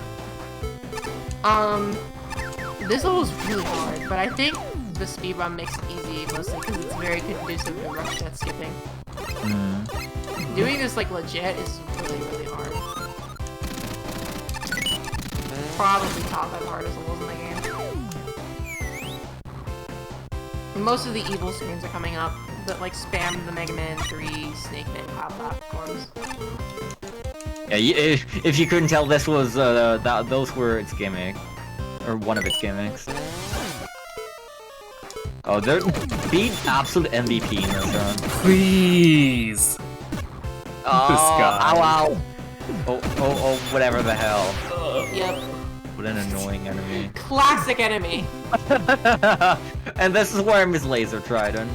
This level's really hard, but I think the speedrun makes it easy, mostly because it's very conducive to rush jet skipping. Doing this, like, legit is really, really hard. Probably top 5 hardest levels in the game. Most of the evil screens are coming up that, like, spam the Mega Man 3 Snake Man Cloud platforms. Yeah, if you couldn't tell, this was, those were its gimmick. Or one of its gimmicks. Oh, they're beat absolute MVP in this run. Please! Oh, This guy. ow, ow. Oh, whatever the hell. Yep. What an annoying enemy. Classic enemy! And this is where I'm his laser trident.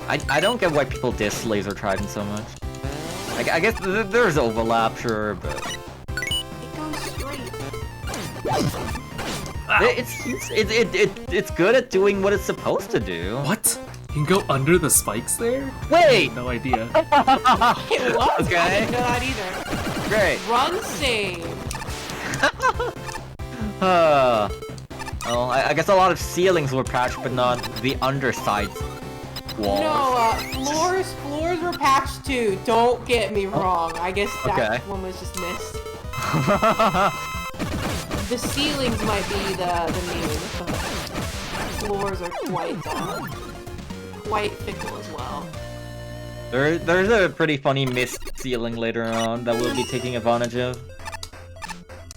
I don't get why people diss laser trident so much. I guess there's overlap, sure, but... It goes straight. It's good at doing what it's supposed to do. What? You can go under the spikes there? Wait! No idea. It was? Okay. I didn't know that either. Great. Run save! Well, I guess a lot of ceilings were patched, but not the underside walls. No, floors were patched too. Don't get me wrong. I guess that one was just missed. The ceilings might be the meme, but floors are quite fickle as well. There's a pretty funny missed ceiling later on that we'll be taking advantage of.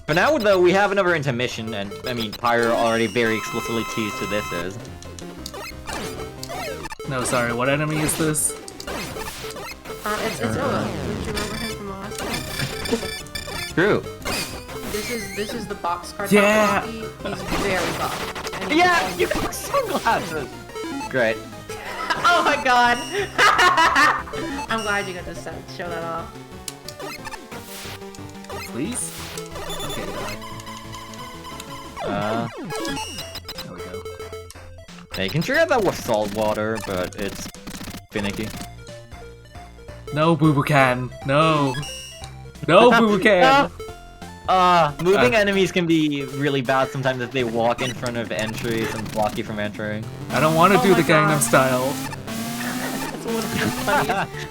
For now, though, we have another intermission, and I mean, Pyro already very explicitly teased who this is. No, sorry, what enemy is this? It's Ola. Don't you remember him from the last time? True. This is the box card. Yeah! He's very buff. And Yeah, you got sunglasses! Great. Oh my god! I'm glad you got to show that off. Please? Okay, there we go. Yeah, you can trigger that with salt water, but it's finicky. No, Boo Can! No! No, Boo Can! Moving enemies can be really bad sometimes if they walk in front of entries and block you from entering. I don't want to do my the Gangnam God. Style.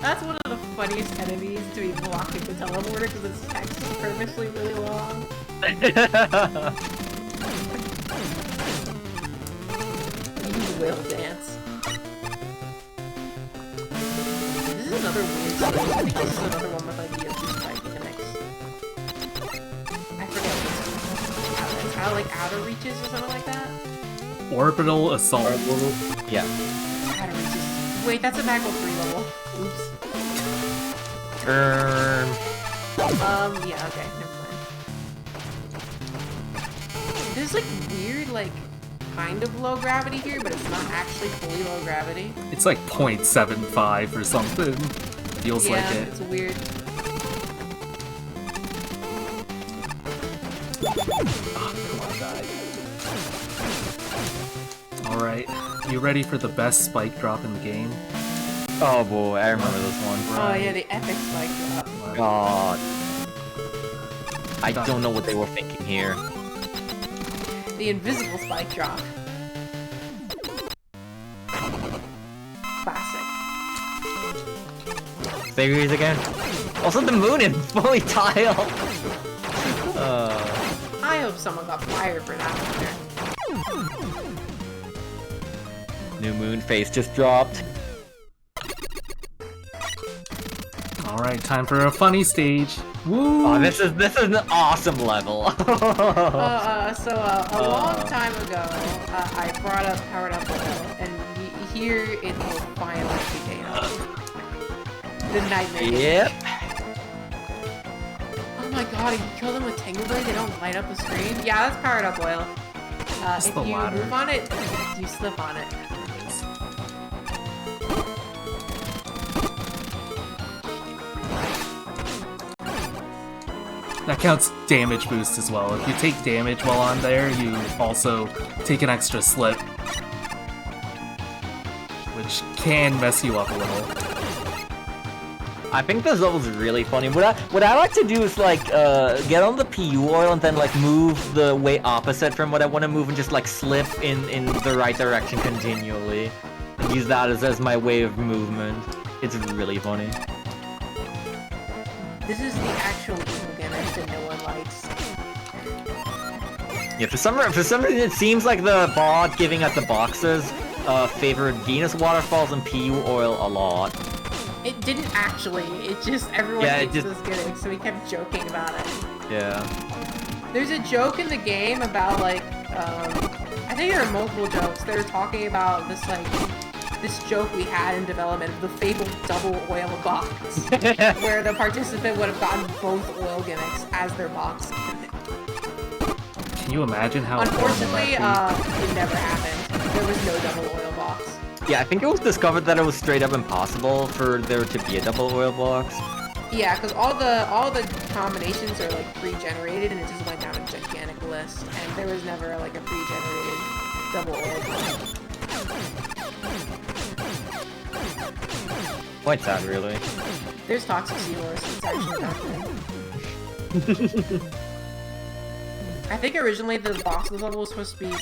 That's one of the funniest enemies to be blocking the teleporter because its text is purposely really long. You will dance. This is another weird scene. I think this is another one with like Yoshi Spike mechanics. I forget what it's called. Like outer reaches or something like that? Orbital Assault. Yeah. Outer reaches. Wait, that's a Magma 3 level. Oops. Yeah, okay, never mind. There's like weird, like, kind of low gravity here, but it's not actually fully low gravity. It's like 0.75 or something. Feels like it. It's weird. Alright, you ready for the best spike drop in the game? Oh boy, I remember this one. Oh yeah, the epic spike drop. God. I don't know what they were thinking here. The invisible spike drop. Classic. Figures again. Also, the moon is fully tiled. hope someone got fired for that one there. New moon face just dropped. Alright, time for a funny stage. Woo! Oh, this is an awesome level. A long time ago, I brought up Powered Up Oil, and here it will finally be paid off. The nightmare. Yep. Oh my god, if you kill them with Tangle Blade, they don't light up the screen? Yeah, that's Powered Up Oil. If the you ladder. move on it, you slip on it. That counts damage boost as well. If you take damage while on there, you also take an extra slip, which can mess you up a little. I think this level's really funny. What I like to do is like get on the PU oil and then like move the way opposite from what I want to move and just like slip in the right direction continually. And use that as my way of movement. It's really funny. This is the actual evil gimmick that no one likes. Yeah, for some reason it seems like the bot giving us the boxes favored Venus waterfalls and PU oil a lot. It didn't actually, it just, everyone hates this gimmick, so we kept joking about it. Yeah. There's a joke in the game about, like, I think there are multiple jokes. They were talking about this, like, this joke we had in development of the fabled double oil box, where the participant would have gotten both oil gimmicks as their box. Can you imagine how Unfortunately, it never happened. There was no double oil box. Yeah, I think it was discovered that it was straight up impossible for there to be a double oil box. Yeah, because all the combinations are like pre-generated, and it just went down a gigantic list, and there was never like a pre-generated double oil box. Quite sad, really. There's Toxic Seahorse. It's actually not good. I think originally the boss of the level was supposed to be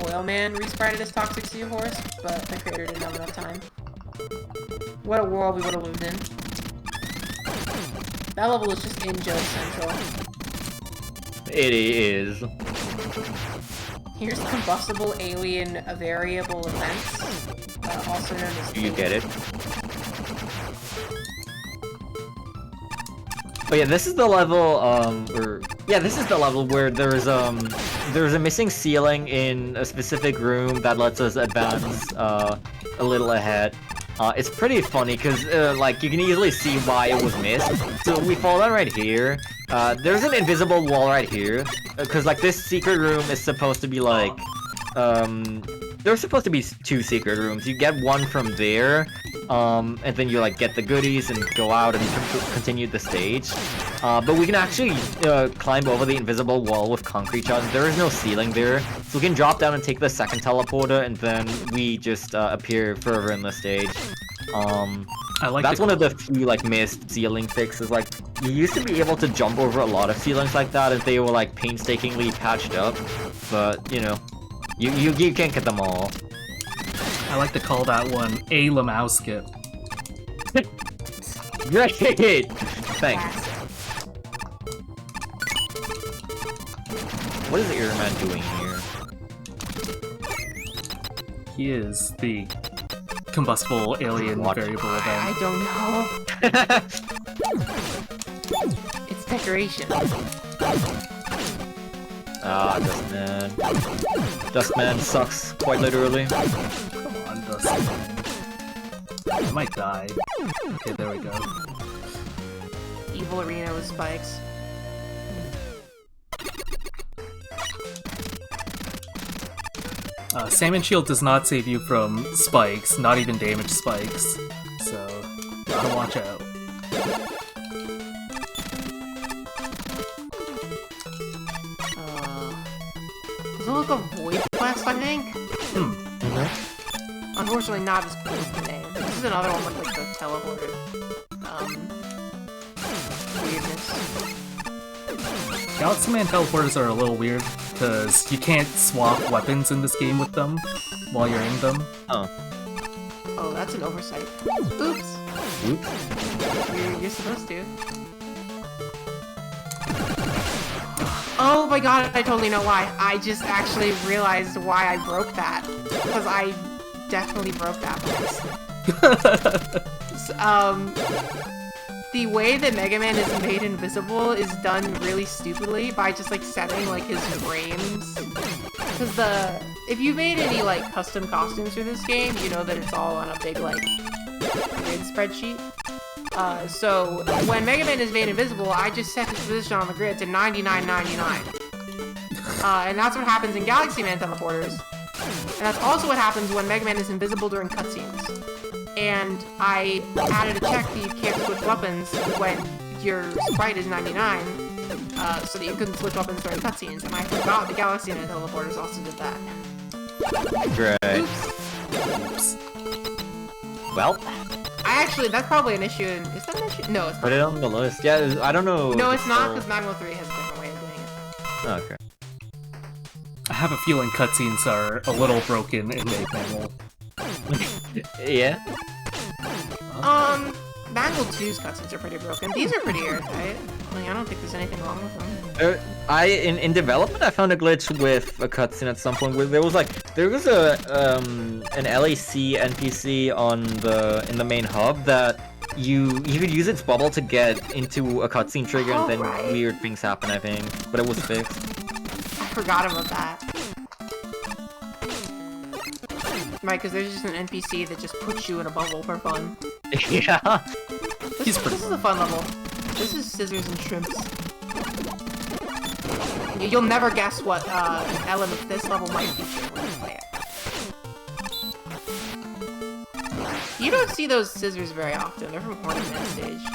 Oil Man resprited as Toxic Seahorse, but the creator didn't have enough time. What a world we would have lived in. That level is just in-joke central. It is. Here's combustible alien variable events, also known as. You get it. Oh yeah, this is the level, this is the level where there's a missing ceiling in a specific room that lets us advance a little ahead. It's pretty funny because like you can easily see why it was missed. So we fall down right here. There's an invisible wall right here because like this secret room is supposed to be like there's supposed to be 2 secret rooms. You get one from there. And then you like get the goodies and go out and continue the stage. But we can actually climb over the invisible wall with concrete shards. There is no ceiling there, so we can drop down and take the second teleporter, and then we just appear further in the stage. I like that's one of the few like missed ceiling fixes. Like you used to be able to jump over a lot of ceilings like that if they were like painstakingly patched up, but you know, you can't get them all. I like to call that one a Lamau skip. Great! Thanks. What is Airman doing here? He is the combustible alien variable event. I don't know. It's decoration. Ah, Dustman. Dustman sucks, quite literally. Come on, Dustman. I might die. Okay, there we go. Evil arena with spikes. Salmon Shield does not save you from spikes, not even damage spikes. So, gotta watch out. Does it look a void quest, I think? Unfortunately, not as cool as the name. This is another one with like the teleporter weirdness. Galaxy Man teleporters are a little weird, because you can't swap weapons in this game with them while you're in them. Oh. Oh, that's an oversight. Oops. Oops. You're supposed to. Oh, my god, I totally know why. I just actually realized why I broke that. Because I definitely broke that place. The way that Mega Man is made invisible is done really stupidly by just like setting like his frames. Because if you made any like custom costumes for this game, you know that it's all on a big like grid spreadsheet. So when Mega Man is made invisible, I just set his position on the grid to 99.99. And that's what happens in Galaxy Man teleporters. And that's also what happens when Mega Man is invisible during cutscenes. And I added a check that you can't switch weapons when your sprite is 99, so that you couldn't switch weapons during cutscenes. And I forgot the Galaxy Man teleporters also did that. Great. Oops. Well, that's probably an issue. Is that an issue? No, it's not. put it on the list. Yeah, I don't know. No, it's not, because Magma 3 has a different way of doing it. Okay. I have a feeling cutscenes are a little broken in Magma. Yeah. Mangle 2's cutscenes are pretty broken. These are pretty airtight. Like, I don't think there's anything wrong with them. In development, I found a glitch with a cutscene at some point where there was a an LAC NPC in the main hub that you could use its bubble to get into a cutscene trigger, and then weird things happen, I think. But it was fixed. I forgot about that. Right, because there's just an NPC that just puts you in a bubble for fun. Yeah. This is a fun level. This is scissors and shrimps. You'll never guess what element this level might feature when you play it. You don't see those scissors very often. They're from Ornament Stage.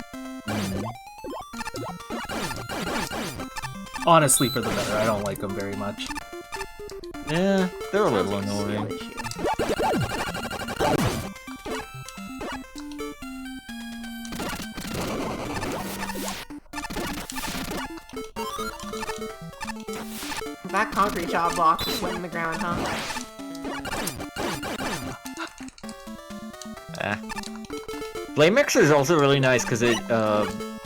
Honestly, for the better, I don't like them very much. Yeah, they're a little annoying. That concrete job box just went in the ground, huh? Flame Mixer is also really nice because it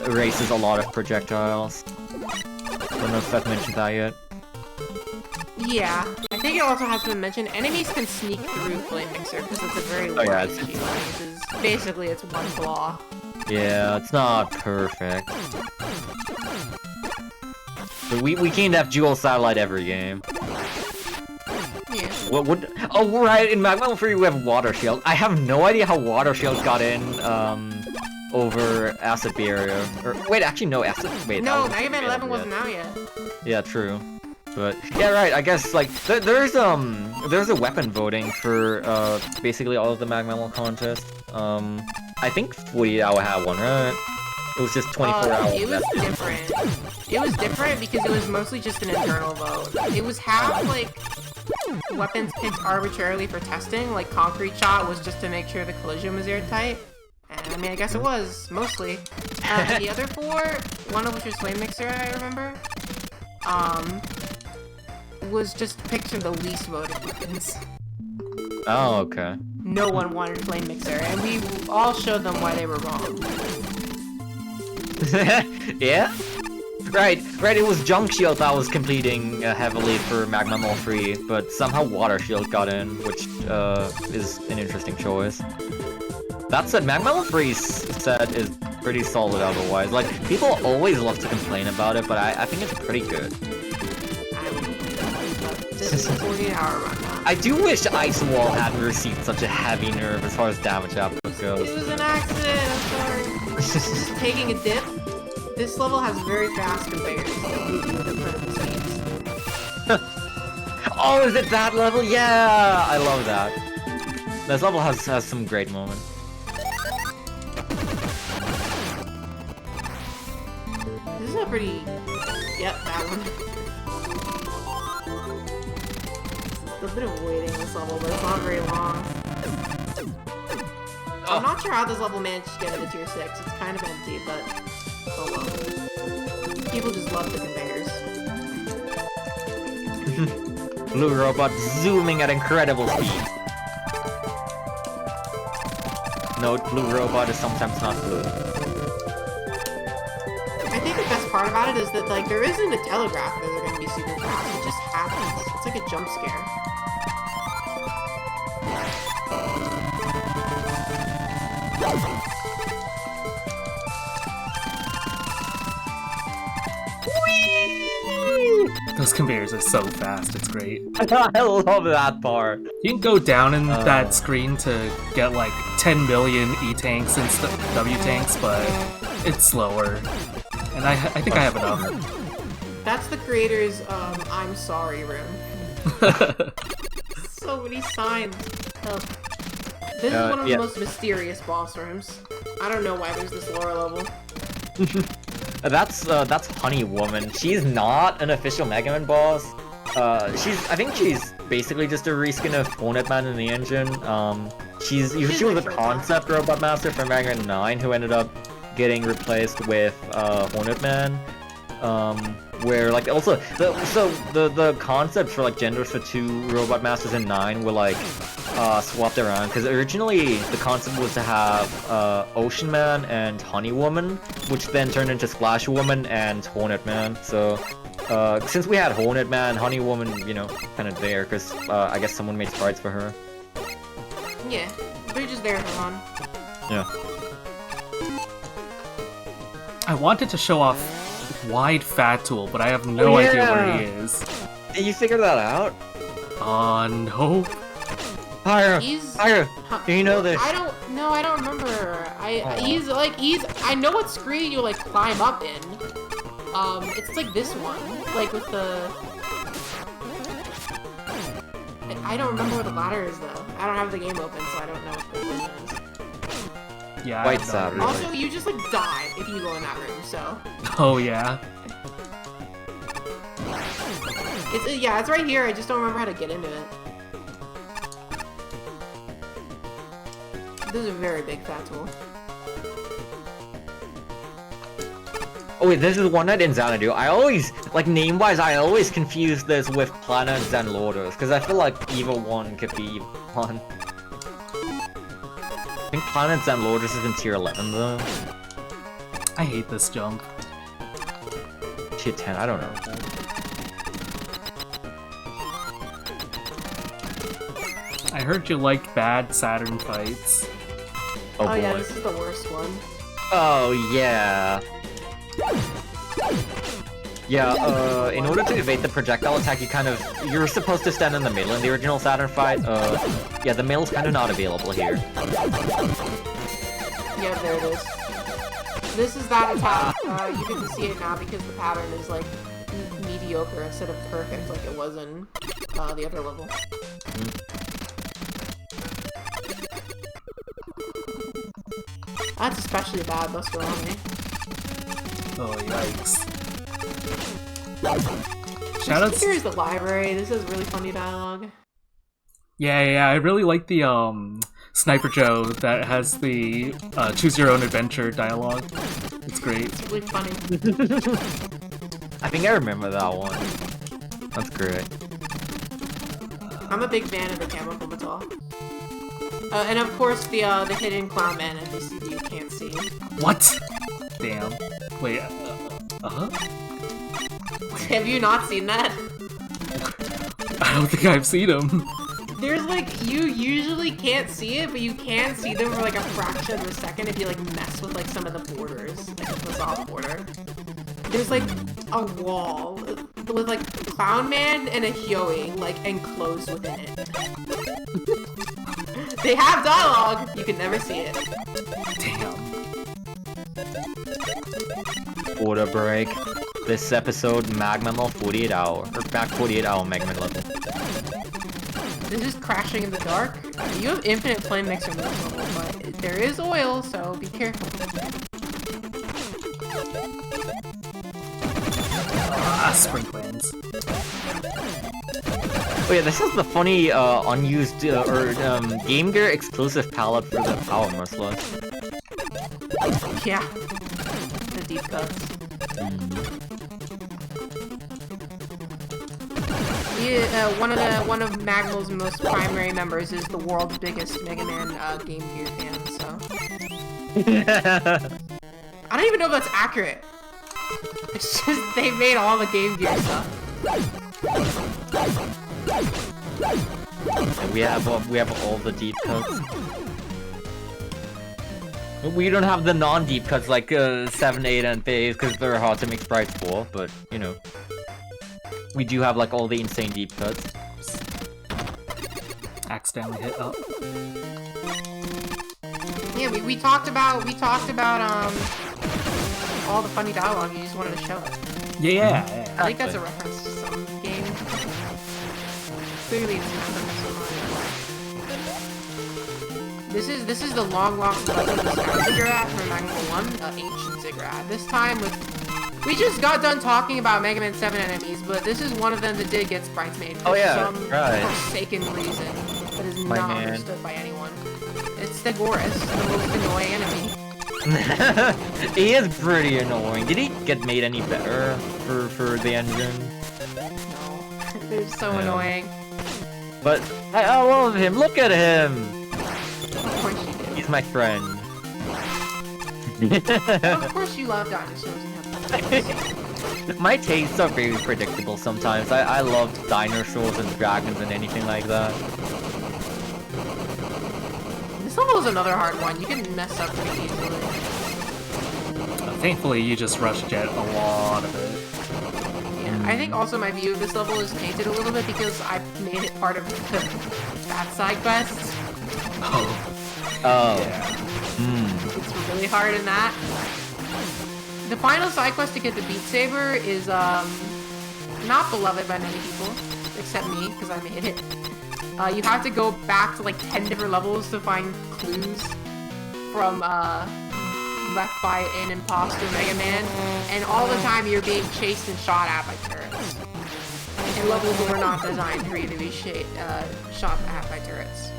erases a lot of projectiles. Don't know if I've mentioned that yet. Yeah, I think it also has been mentioned. Enemies can sneak through Flame Mixer because it's a very low HP. Basically, it's one flaw. Yeah, it's not perfect. But we can't have dual satellite every game. Yeah. What would? Oh, right. In Magma 3 we have Water Shield. I have no idea how Water Shield got in over Acid Barrier. Or wait, actually no Acid. Wait. No, Mega Man 11 wasn't out yet. Yeah, true. But yeah, right. I guess like there's a weapon voting for basically all of the Magma contests. I think 48 Hour had one, right? It was just 24 hours. It was different. It was different because it was mostly just an internal vote. It was half like weapons picked arbitrarily for testing, like Concrete Shot was just to make sure the collision was airtight. And I mean, I guess it was, mostly. The other four, one of which was Flame Mixer, I remember, was just picked from the least voted weapons. Oh, okay. No one wanted Flame Mixer, and we all showed them why they were wrong. Yeah? Right, it was Junk Shield that was completing heavily for Magma Mole 3, but somehow Water Shield got in, which is an interesting choice. That said, Magma Mole 3's set is pretty solid otherwise. Like, people always love to complain about it, but I think it's pretty good. This is a 48-hour run now. I do wish Ice Wall hadn't received such a heavy nerve as far as damage output goes. It was an accident, I'm sorry. Just taking a dip. This level has very fast conveyors that move you at incredible speeds. Oh, is it that level? Yeah! I love that. This level has some great moments. This is a pretty... Yep, that one. A bit of waiting in this level, but it's not very long. I'm not sure how this level managed to get into tier 6. It's kind of empty, but oh well. People just love the conveyors. Blue Robot zooming at incredible speed. Note, Blue Robot is sometimes not blue. I think the best part about it is that like there isn't a telegraph that they're going to be super fast. It just happens. It's like a jump scare. Those conveyors are so fast, it's great. I love that part. You can go down in that screen to get like 10 million E-tanks and W-tanks, but it's slower. And I think I have enough. That's the creator's I'm sorry room. So many signs. Oh. This is one of the most mysterious boss rooms. I don't know why there's this lower level. That's Honey Woman. She's not an official Mega Man boss. I think she's basically just a reskin of Hornet Man in the engine. She was a concept robot master from Mega Man 9 who ended up getting replaced with Hornet Man. Where like also the concepts for like genders for 2 robot masters in 9 were like swapped around, because originally the concept was to have Ocean Man and Honey Woman, which then turned into Splash Woman and Hornet Man. So since we had Hornet Man, Honey Woman, you know, kind of there because I guess someone made sprites for her. Yeah, they're just there for fun. Yeah. I wanted to show off Wide Fat Tool, but I have no idea where he is. Did you figure that out? No. Pyro, do you know this? I don't remember. I know what screen you like climb up in. It's like this one, like with the. I don't remember where the ladder is though. I don't have the game open, so I don't know what the one is. Yeah. Quite sad, really. Also, you just like die if you go in that room. So. Oh yeah. It's right here. I just don't remember how to get into it. This is a very big fat tool. Oh wait, this is one I didn't Xanadu. I always, like name-wise, I always confuse this with Planets and Lotus, because I feel like either one could be one. I think Planets and Lotus is in tier 11 though. I hate this jump. Tier 10, I don't know. I heard you like bad Saturn fights. Oh boy. Yeah, this is the worst one. Oh yeah. Yeah, in order to evade the projectile attack, you're supposed to stand in the middle in the original Saturn fight. Yeah, the middle's kind of not available here. Yeah, there it is. This is that attack. You get to see it now because the pattern is like mediocre instead of perfect like it was in the other level. That's especially bad, Buster on me. Oh yikes. Shoutouts. Here's the library. This is really funny dialogue. Yeah, I really like the Sniper Joe that has the choose your own adventure dialogue. It's great. It's really funny. I think I remember that one. That's great. I'm a big fan of the Chemical Metal. And of course the hidden Clown Man NPC you can't see. What? Damn. Wait. Have you not seen that? I don't think I've seen him. There's like, you usually can't see it, but you can see them for like a fraction of a second if you like mess with like some of the borders, like the soft border. There's like a wall with like Clown Man and a Hyoing like enclosed within it. They have dialogue, you can never see it. Damn. Order break. This episode, Magma 48 hour, or back 48 hour Magma level. This is crashing in the dark. You have infinite flame mixer in this level, but there is oil, so be careful. Sprinklands. Oh yeah, this is the funny, unused, Game Gear exclusive palette for the Power Muscle. Yeah. The deep cuts. Yeah, one of Magmal's most primary members is the world's biggest Mega Man Game Gear fan, so... I don't even know if that's accurate. It's just they made all the Game Gear stuff. And we have all the deep cuts. We don't have the non-deep cuts like 7, 8, and phase because they're hard to make sprites for, but you know. We do have like all the insane deep cuts. Accidentally hit up. Yeah, we talked about all the funny dialogue you just wanted to show us. Yeah. I think that's a reference to some game. Clearly it's not so much. This is the long lost legend of the Sky Ziggurat from Mega Man 1, Ancient Ziggurat. This time we just got done talking about Mega Man 7 enemies, but this is one of them that did get sprites made for some forsaken reason that is not understood by anyone. It's Stegoras, the most annoying enemy. He is pretty annoying. Did he get made any better for the engine? No. They're so annoying. But I love him. Look at him. Of course you do. He's my friend. Of course you love dinosaurs and have fun. My tastes are very predictable sometimes. I love dinosaurs and dragons and anything like that. This level is another hard one. You can mess up pretty easily. Thankfully, you just rushed Jet a lot of it. Yeah, I think also my view of this level is tainted a little bit because I made it part of the that side quests. Oh. Yeah. It's really hard in that. The final side quest to get the Beat Saber is not beloved by many people, except me, because I made it. You have to go back to like 10 different levels to find clues from left by an imposter Mega Man, and all the time you're being chased and shot at by turrets. And levels that were not designed for you to be shot at by turrets.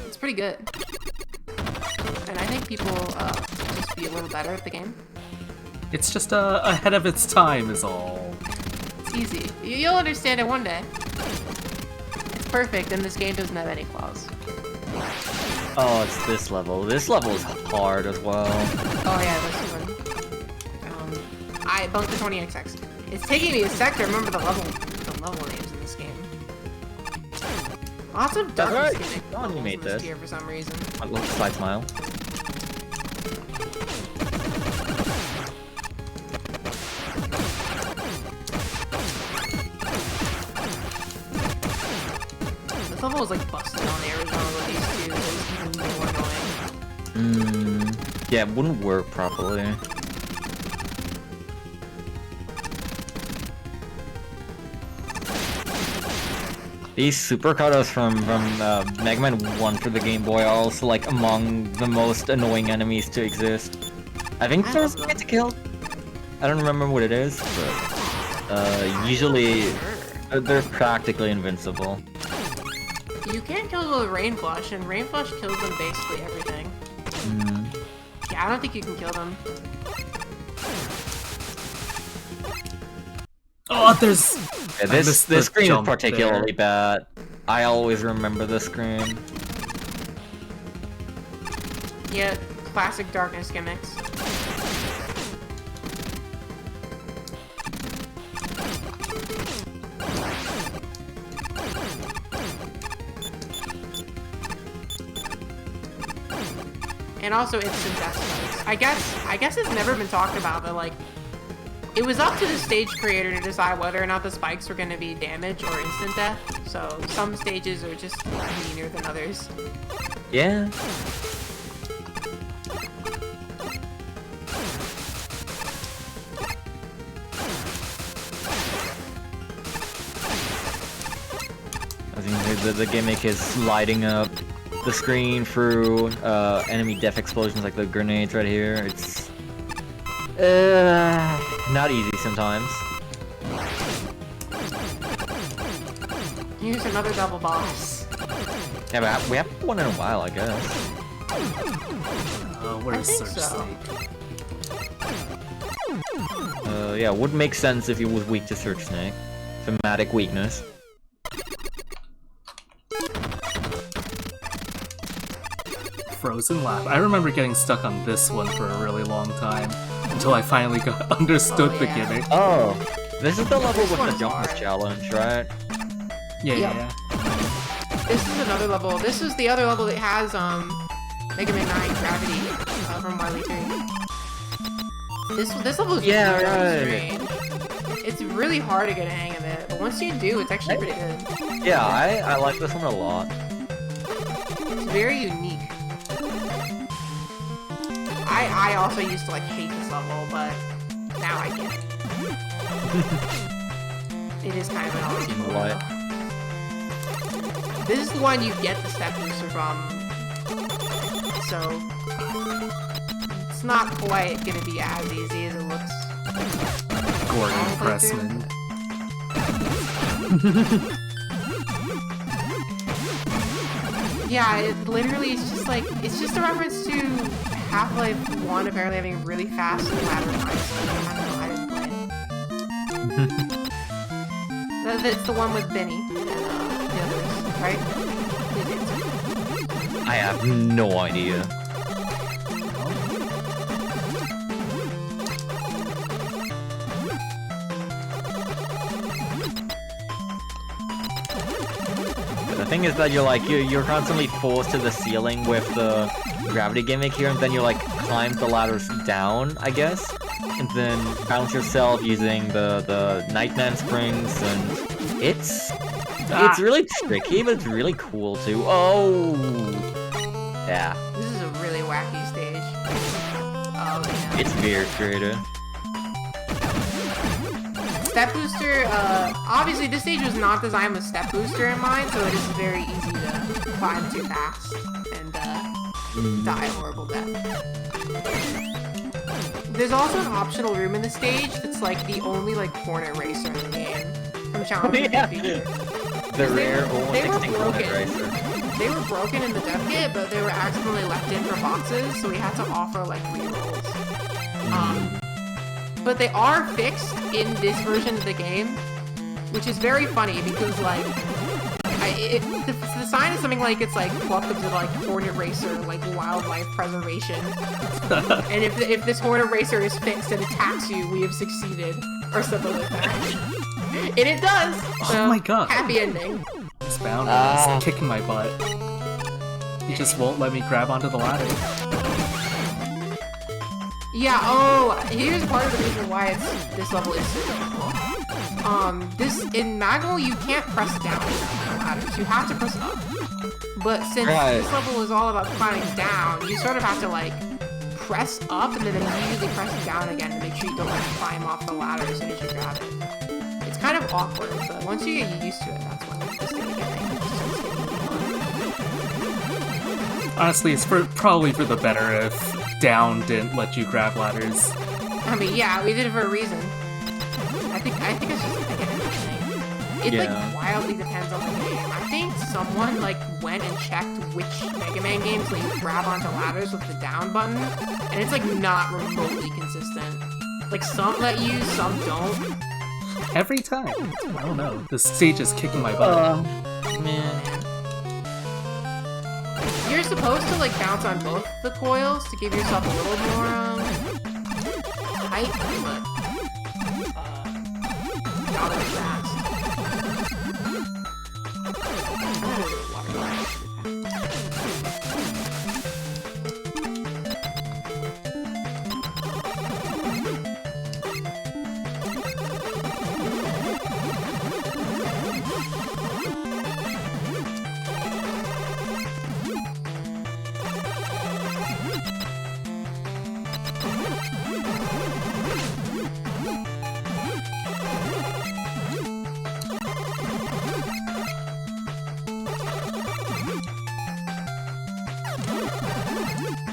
It's pretty good. And I think people just be a little better at the game. It's just ahead of its time is all. It's easy. You'll understand it one day. It's perfect, and this game doesn't have any flaws. Oh, it's this level. This level is hard as well. Oh yeah, this one. I bunked the 20XX. It's taking me a sec to remember the level names in this game. Lots of darkness gimmick made this tier for some reason. I love the side smile. This level is like busted on the original with these two, so it's even more annoying. Yeah, it wouldn't work properly. These super cutters from Mega Man 1 for the Game Boy are also like among the most annoying enemies to exist. I think there's a way to kill. I don't remember what it is, but usually they're practically invincible. You can't kill them with Rain Flush, and Rain Flush kills them basically everything. Yeah, I don't think you can kill them. Oh, there's... Yeah, this screen is particularly bad. I always remember this screen. Yeah, classic darkness gimmicks. And also instant death spikes. I guess it's never been talked about, but like, it was up to the stage creator to decide whether or not the spikes were going to be damage or instant death. So some stages are just meaner than others. Yeah. I think the gimmick is lighting up the screen through enemy death explosions like the grenades right here. It's not easy sometimes. Here's another double boss. Yeah, but we haven't won in a while, I guess. Where's I think Surge so. Snake? Yeah, would make sense if he was weak to Surge Snake. Thematic weakness. Frozen Lab. I remember getting stuck on this one for a really long time until I finally understood the gimmick. Oh, This is the level This with the one's jump hard. challenge, right? Yeah, Yep. yeah. This is another level. This is the other level that has Mega Man 9 Gravity from Wily 3. This level is Yeah, really right. strange. It's really hard to get a hang of it, but once you do, it's actually pretty good. Yeah, I like this one a lot. It's very unique. I also used to like hate this level, but now I get it. It is kind of an optional What? level. This is the one you get the step booster from, so it's not quite gonna be as easy as it looks. Gordon I'll play Pressman. Yeah, it literally is just like, it's just a reference to Half-Life 1 apparently having really fast ladder fights. I don't know, I didn't play it. That's the one with Benny and the others, right? I have no idea. The thing is that you're constantly forced to the ceiling with the gravity gimmick here, and then you like climb the ladders down, I guess, and then bounce yourself using the Nightman springs, and it's really tricky, but it's really cool too. Oh, yeah, This is a really wacky stage. Oh, yeah. it's weird creative. Step booster, obviously this stage was not designed with step booster in mind, so it is very easy to climb too fast and die a horrible death. There's also an optional room in the stage that's like the only like Hornet Racer in the game from Challenge Yeah. feature. The rare almost they were extinct Hornet broken. Racer. They were broken in the dev kit, but they were accidentally left in for boxes, so we had to offer like rerolls. But they are fixed in this version of the game, which is very funny because like, the sign is something like it's like welcome to like Hornet Racer, like wildlife preservation. And if this Hornet Racer is fixed and attacks you, we have succeeded, or something like that. And it does. So, Oh my god. happy ending. This bound is kicking my butt. He just won't let me grab onto the ladder. Yeah, oh, here's part of the reason why this level is so difficult. In Magel, you can't press down on the ladders. You have to press up. But since this level is all about climbing down, you sort of have to, like, press up and then immediately press down again to make sure you don't, like, climb off the ladder as soon as you grab it. It's kind of awkward, but once you get used to it, that's when it's gonna get Honestly, it's probably for the better if down didn't let you grab ladders. I mean, yeah, we did it for a reason. I think it's just like an thing. It like wildly depends on the game. I think someone like went and checked which Mega Man games let you grab onto ladders with the down button, and it's like not remotely consistent. Like some let you, some don't. Every time. I don't know. This stage is kicking my butt. Man. You're supposed to like bounce on both the coils to give yourself a little more height, but not as fast. I'm gonna go to the water line.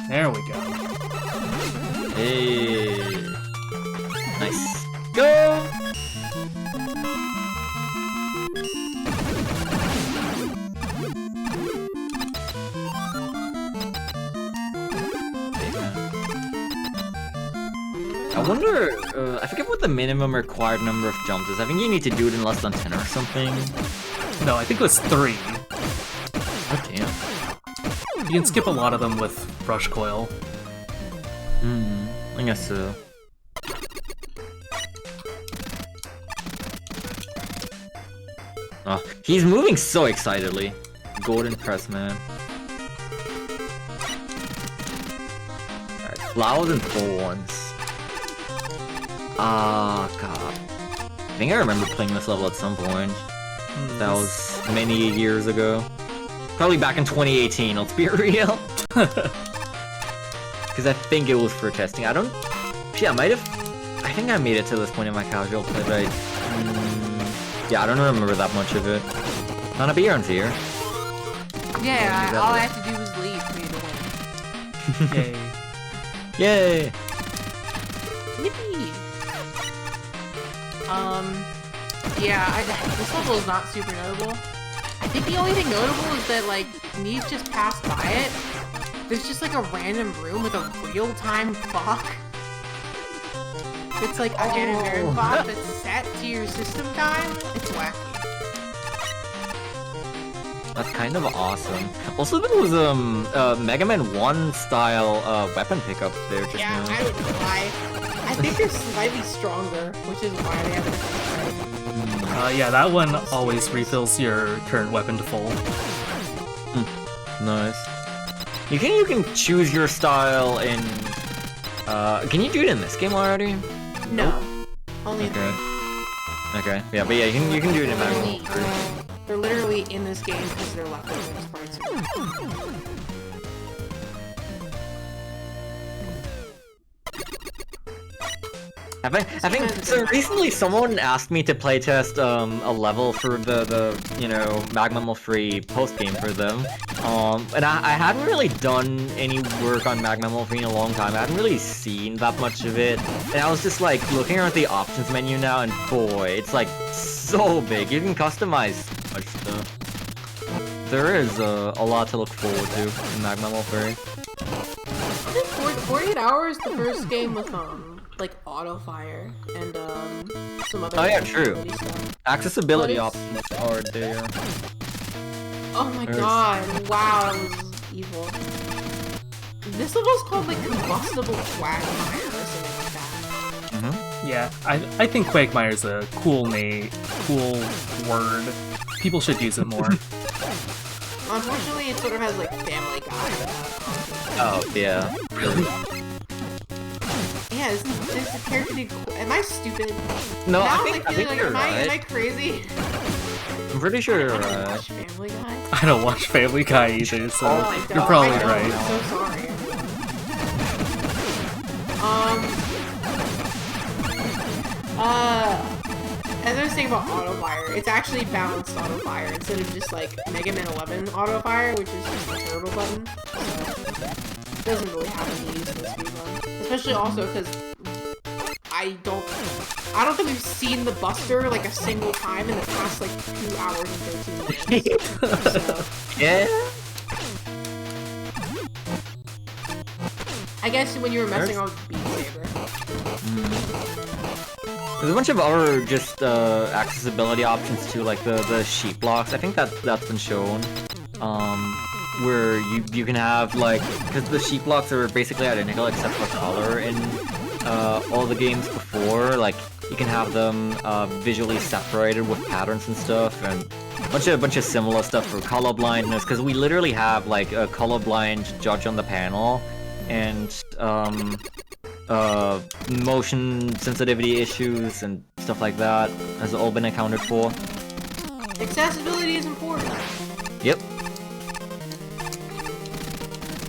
There we go. Hey. Nice. Go! I wonder, I forget what the minimum required number of jumps is. I think you need to do it in less than 10 or something. No, I think it was 3. Oh, damn. You can skip a lot of them with brush coil. I guess so. Oh, he's moving so excitedly. Golden press, man. Alright, flowers and full ones. Ah, God. I think I remember playing this level at some point. That was many years ago. Probably back in 2018, let's be real. Because I think it was for testing. I don't... Yeah, I might have... I think I made it to this point in my casual play, but yeah, I don't remember that much of it. Not a Bjorn's here. Yeah, all I had to do was leave for you to win. Yay. Yay! Yippee! Yeah, this level is not super notable. I think the only thing notable is that, like, Gnief just passed by it. There's just, like, a random room with a real-time clock. It's like a random clock that's set to your system time. It's wacky. That's kind of awesome. Also, there was Mega Man 1 style weapon pickup there just Yeah, now. I don't know why. I think they're slightly stronger, which is why they have it. Yeah, that one always refills your current weapon to full. Nice. You can choose your style in... can you do it in this game already? No. Only Okay. Okay, yeah, but yeah, you can do it in Mega Man 3. they're literally in this game because they're leftovers parts. I think so. Recently, someone asked me to playtest a level for the you know Magma free post game for them, and I hadn't really done any work on Magma free in a long time. I hadn't really seen that much of it, and I was just like looking around the options menu now, and boy, it's like so big. You can customize so much stuff. There is a lot to look forward to in Magma free. I think 48 Hours, the first game with like auto fire and some other. Oh yeah, true. Stuff. Accessibility What is- options are there. Oh my god! Wow, that was evil. This level's called like combustible quagmire or something like that. Yeah, I think Quagmire's a cool cool word. People should use it more. Unfortunately, it sort of has like Family Guy. Oh yeah. Yeah, this a character named. Am I stupid? No, Now I I'm, think like, feeling you're am I right. crazy? I'm pretty sure you're I don't right. watch Family Guy. I don't watch Family Guy either, so Oh my god, you're probably I know, right. I'm so sorry. As I was saying about auto fire, it's actually balanced auto fire instead of just like Mega Man 11 auto fire, which is just a turbo button. So it doesn't really have any use in the speedrun. Especially also because I don't think we've seen the Buster like a single time in the past like 2 hours and 13 minutes. So Yeah. I guess when you were messing around with Beat Saber. There's a bunch of other just accessibility options too, like the sheet blocks. I think that's been shown. Where you can have like, because the sheet blocks are basically identical except for color in all the games before. Like you can have them visually separated with patterns and stuff, and a bunch of similar stuff for color blindness. Because we literally have like a colorblind judge on the panel, and motion sensitivity issues and stuff like that has all been accounted for. Accessibility is important. Yep.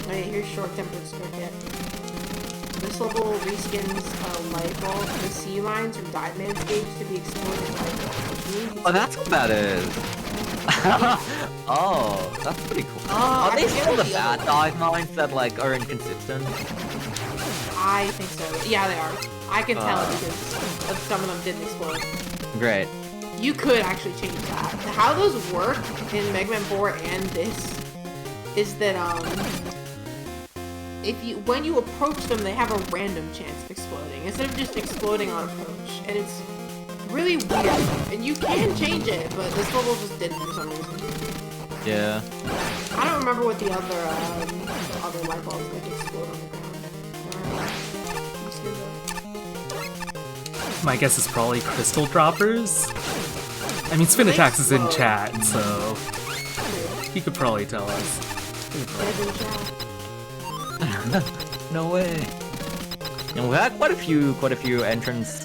Alright, here's short-tempered circuit. This level reskins light bulb, the sea lines from Diamond stage to be exploded light bulb, which means Oh, that's what that is. Oh, that's pretty cool. Are I they forget still what the the other bad dive mines that like are inconsistent? I think so. Yeah, they are. I can tell because some of them didn't explode. Great. You could actually change that. How those work in Mega Man 4 and this is that when you approach them, they have a random chance of exploding instead of just exploding on approach, and it's really weird. And you can change it, but this level just didn't for some reason. Yeah. I don't remember what the other light bulbs like explode on the ground. My guess is probably crystal droppers. I mean, Spinatax is in chat, so he could probably tell us. No way. And we had quite a few entrance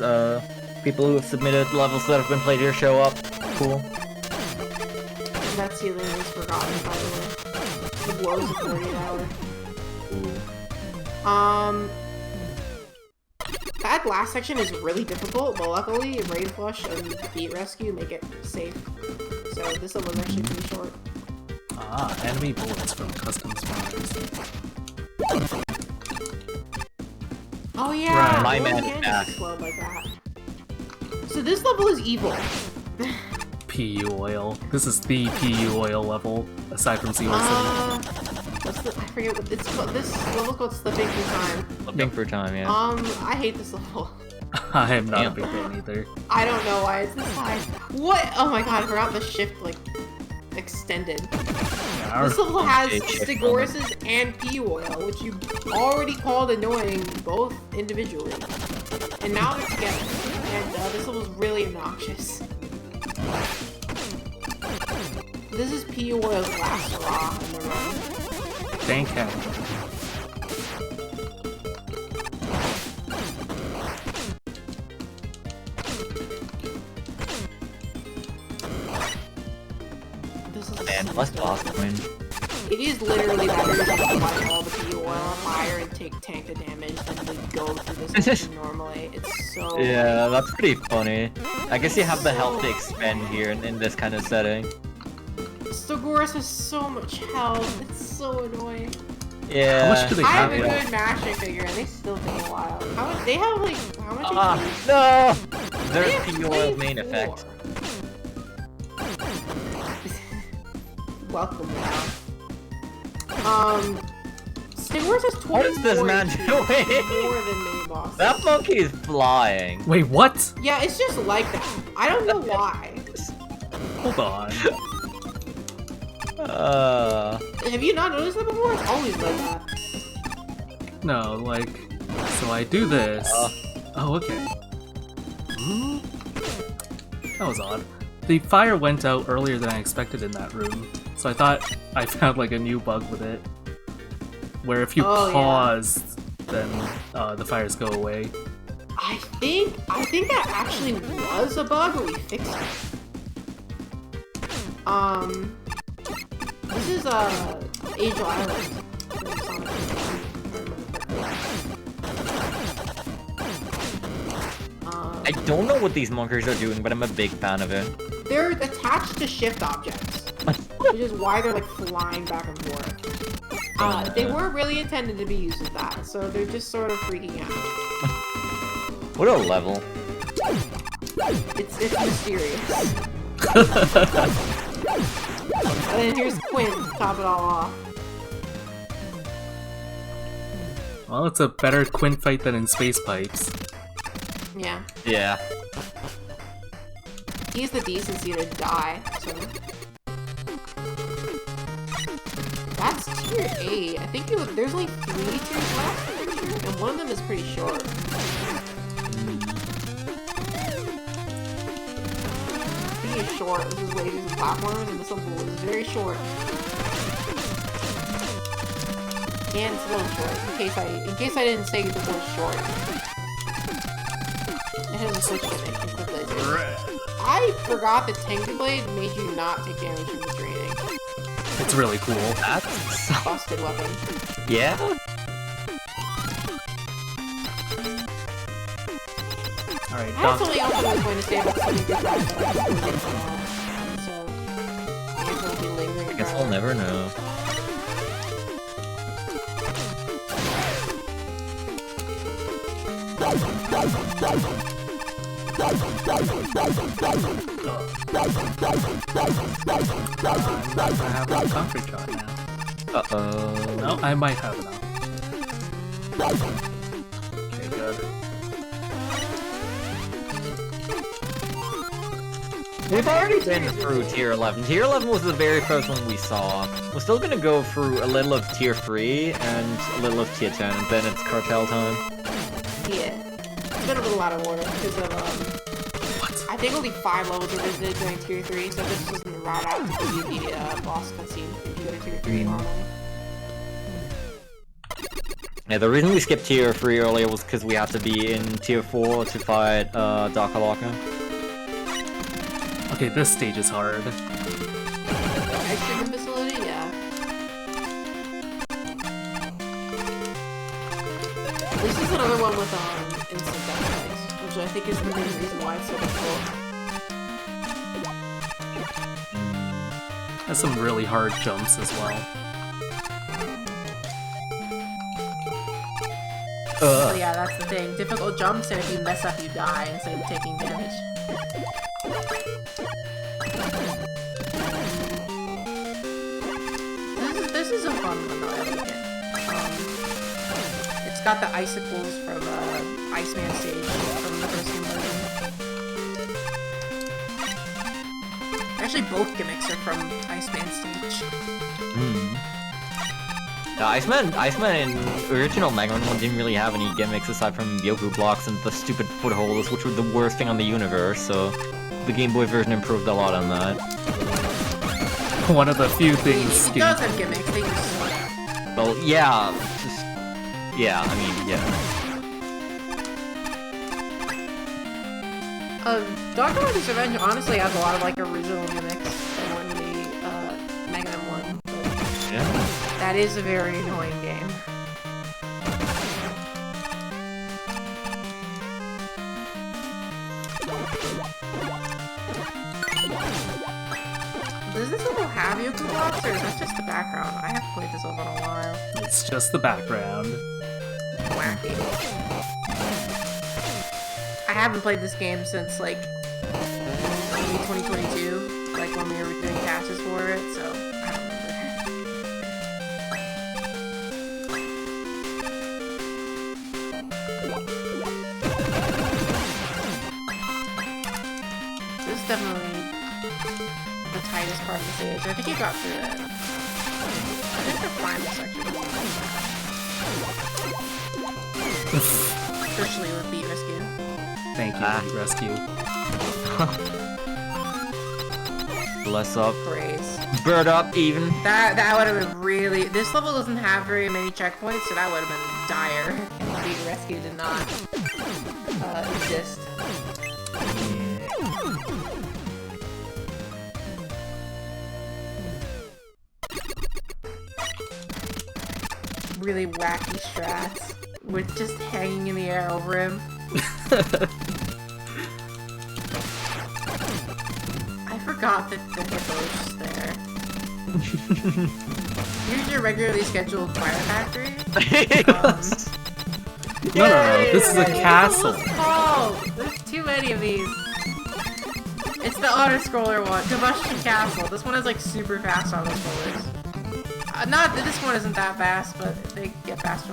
people who have submitted levels that have been played here show up. Cool. And that ceiling was forgotten, by the way. It blows a 48 hour. That last section is really difficult, but luckily Raid Flush and Beat Rescue make it safe. So this level is actually pretty short. Ah, enemy bullets from custom spawners. Oh yeah, Right. My Lord man is can't back. explode like that. So this level is evil. PU oil. This is the PU oil level, aside from Sea City. What's the? I forget what it's called. This level's called Slipping Through Time. Looking for time, yeah. I hate this level. I am not a big fan either. I don't know why it's this high. What? Oh my god, I forgot the shift like extended. Yeah, This level has shift Stegorises and P oil, which you already called annoying both individually, and now they're together. And this level's really obnoxious. This is P oil's last hurrah in the run. Thank him. This is Man, less boss win. It is literally better to light all the P oil on fire and take tank the damage than to go through this mission normally. It's so Yeah, that's pretty funny. I guess you have the health to expend here in this kind of setting. Stegoris has so much health. It's so annoying. Yeah. How much do they I have have? a good mashing figure and they still take a while. How much? They have like how much? Ah, HP? no! They There's have PUO's main 24. effect. Welcome now. Stegoris has 24 What is this man HP, doing? more than main boss. That monkey is flying. Wait, what? Yeah, it's just like that. I don't know why. Hold on. Have you not noticed that before? It's always like that. No, like, so I do this. Oh, okay. Hmm? That was odd. The fire went out earlier than I expected in that room, so I thought I found like a new bug with it, where if you pause, then the fires go away. I think that actually was a bug, but we fixed it. This is Angel Island. I don't know what these monkers are doing, but I'm a big fan of it. They're attached to shift objects, which is why they're like flying back and forth. They weren't really intended to be used as that, so they're just sort of freaking out. What a level. It's mysterious. And then here's Quinn to top it all off. Well, it's a better Quint fight than in Space Pipes. Yeah. Yeah. He has the decency to die, so... That's tier 8. I think there's only 3 tiers left, and one of them is pretty short. Speaking of short, this is lasers and platformers, and this level is very short. And it's a little short, in case I didn't say the word short. It has a switch in it, and quick lasers. I forgot that Tengu Blade made you not take damage from the draining. It's really cool. That's... Busted weapon. Yeah? Alright, I have something else I was going to say about something good guys, but I just couldn't get it all. So, I guess I'll be lingering I guess around. we'll never know. I have a concrete shot now. Uh-oh. No, I might have it now. Okay, good. We've already been through tier 11. Tier 11 was the very first one we saw. We're still gonna go through a little of tier 3 and a little of tier 10, and then it's cartel time. Yeah. It's been a little out of order because of, What? I think only 5 levels are visited during Tier 3, so this wasn't the route out to give you the boss cutscene if you go to Tier 3 normally. Yeah, the reason we skipped Tier 3 earlier was because we had to be in Tier 4 to fight Darker Locker. Okay, this stage is hard. Ice cream facility, yeah. This is another one with instant death spikes, which I think is the main reason why it's so difficult. Has some really hard jumps as well. So yeah, that's the thing. Difficult jumps, and if you mess up, you die instead of taking damage. This is a fun one though, I like it. It's got the icicles from Iceman stage from the first version. Actually, both gimmicks are from Iceman stage. Iceman in original Mega Man 1 didn't really have any gimmicks aside from Yoku blocks and the stupid footholds, which were the worst thing on the universe, so the Game Boy version improved a lot on that. One of the few things... It does have gimmicks, they just suck. Well, yeah, just... Yeah, I mean, yeah. Dr. Wonder's Revenge honestly has a lot of, like, original gimmicks from the Mega Man 1. Yeah. That is a very annoying game. Does this level have Yoku blocks, or is that just the background? I haven't played this level in a while. It's just the background. Wacky. I haven't played this game since, like, maybe 2022, like when we were doing patches for it, so I don't remember. This is definitely the tightest part of the stage. I think you got through it. I think the final section was especially with Beat Rescue. Thank you, Beat Rescue. Bless up. Praise. Bird up, even. That would have been really... This level doesn't have very many checkpoints, so that would have been dire if Beat Rescue did not exist. Really wacky strats with just hanging in the air over him. I forgot that the hippo's just there. Here's your regularly scheduled fire factory. No, this is a castle. There's too many of these. It's the auto-scroller one, Combustion Castle. This one is like super fast auto-scrollers. Not that this one isn't that fast, but they get faster.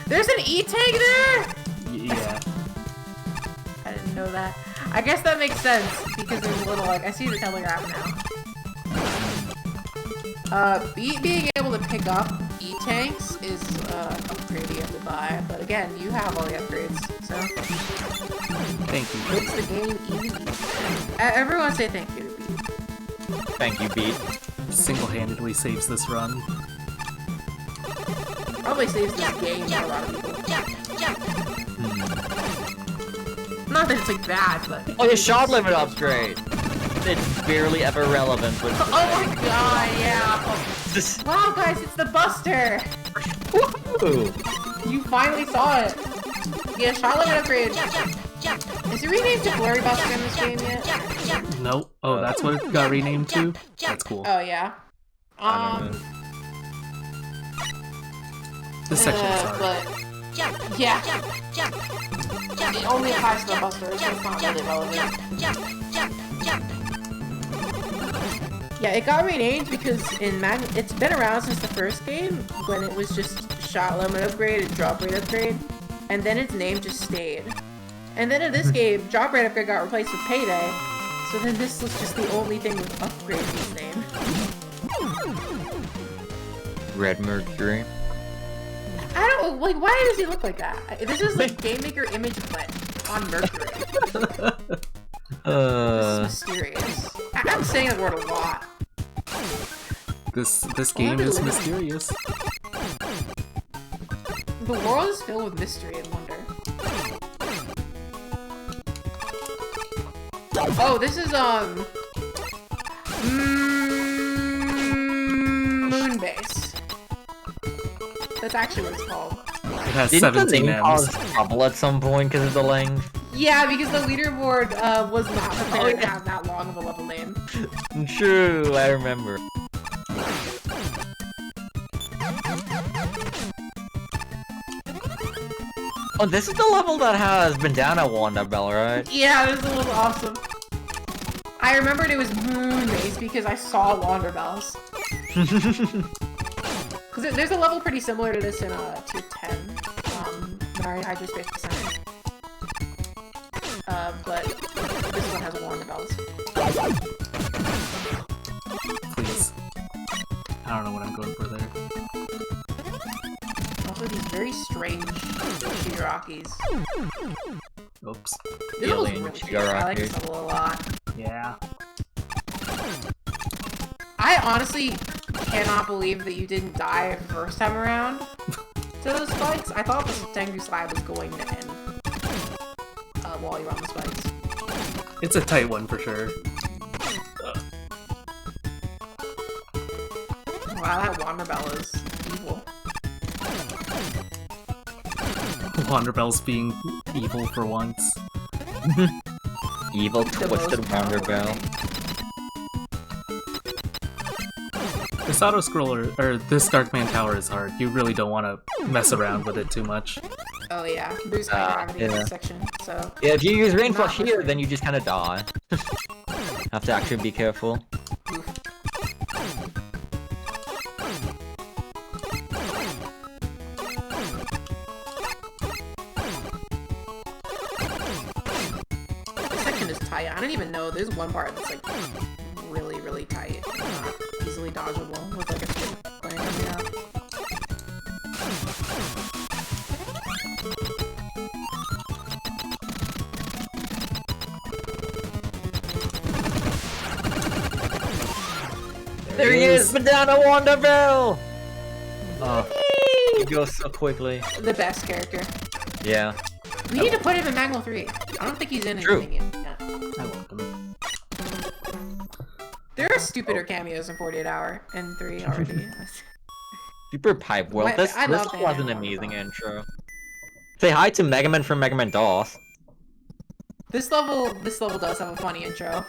There's an E-Tank there! Yeah. I didn't know that. I guess that makes sense, because there's a little, like, I see the telegraph now. Being able to pick up E-Tanks is, upgrade you have to buy, but again, you have all the upgrades, so. Thank you. Makes the game easy. Everyone say thank you to Beat. Thank you, Beat. Single-handedly saves this run. Probably saves this game for a lot of people. Not that it's like bad, but... Oh, the shot limit upgrade! It's barely ever relevant, but... Oh my god, yeah! Wow, guys, it's the Buster! Woohoo! You finally saw it! Yeah, shot limit upgrade. Is it renamed to Blurry Buster in this game yet? Nope. Oh, that's what it got renamed to? That's cool. Oh, yeah. This section is hard. But... Yeah. It only applies to the Buster, so it's not really relevant. Yeah, it got renamed because it's been around since the first game, when it was just shot limit upgrade and drop rate upgrade, and then its name just stayed. And then in this game, drop rate upgrade got replaced with payday, so then this was just the only thing with upgrade in its name. Red Mercury. I don't, like, why does he look like that? This is like Game Maker image blend on Mercury. saying that word a lot. This game is mysterious. The world is filled with mystery and wonder. Oh, this is Moonbase. That's actually what it's called. It has Didn't the 17 name M's. cause trouble at some point because of the length? Yeah, because the leaderboard was not prepared to have that long of a level name. True, I remember. Oh, this is the level that has Bandana Wanda Bell, right? Yeah, this was awesome. I remembered it was Moonbase because I saw Wander Bells. Because there's a level pretty similar to this in Tier 10, Mario Hydraspace Center. But this one has Wander Bells. Please. I don't know what I'm going for there. Also, these very strange Shigarakis. Oops. This level's Alien really cute. I like this Shigaraki. level a lot. Yeah. I honestly cannot believe that you didn't die first time around to those spikes. I thought the Tengu slide was going to end while you were on the spikes. It's a tight one for sure. Wow, that Wander Bell is evil. Wanderbell's being evil for once. Evil The Twisted most Wonder powerful Bell. thing. This auto-scroller, or this Darkman Tower is hard. You really don't want to mess around with it too much. Oh yeah, there's high gravity in yeah. this section, so... Yeah, if you use Rain Not Flush here, much. then you just kind of die. Have to actually be careful. Oof. This section is tight. I don't even know. There's one part that's like really, really tight. Not easily dodgeable with like a skip plan coming out. There he is! Bandana Wanda Bell! Oh, he goes so quickly. The best character. Yeah. We need to put him in Magma 3. I don't think he's in True. anything yet. I want them. There are stupider cameos in 48 Hour and 3 already. Super Pipe World. Wait, This I love was an Bandana amazing Wanda intro. Say hi to Mega Man from Mega Man DOS. This level does have a funny intro.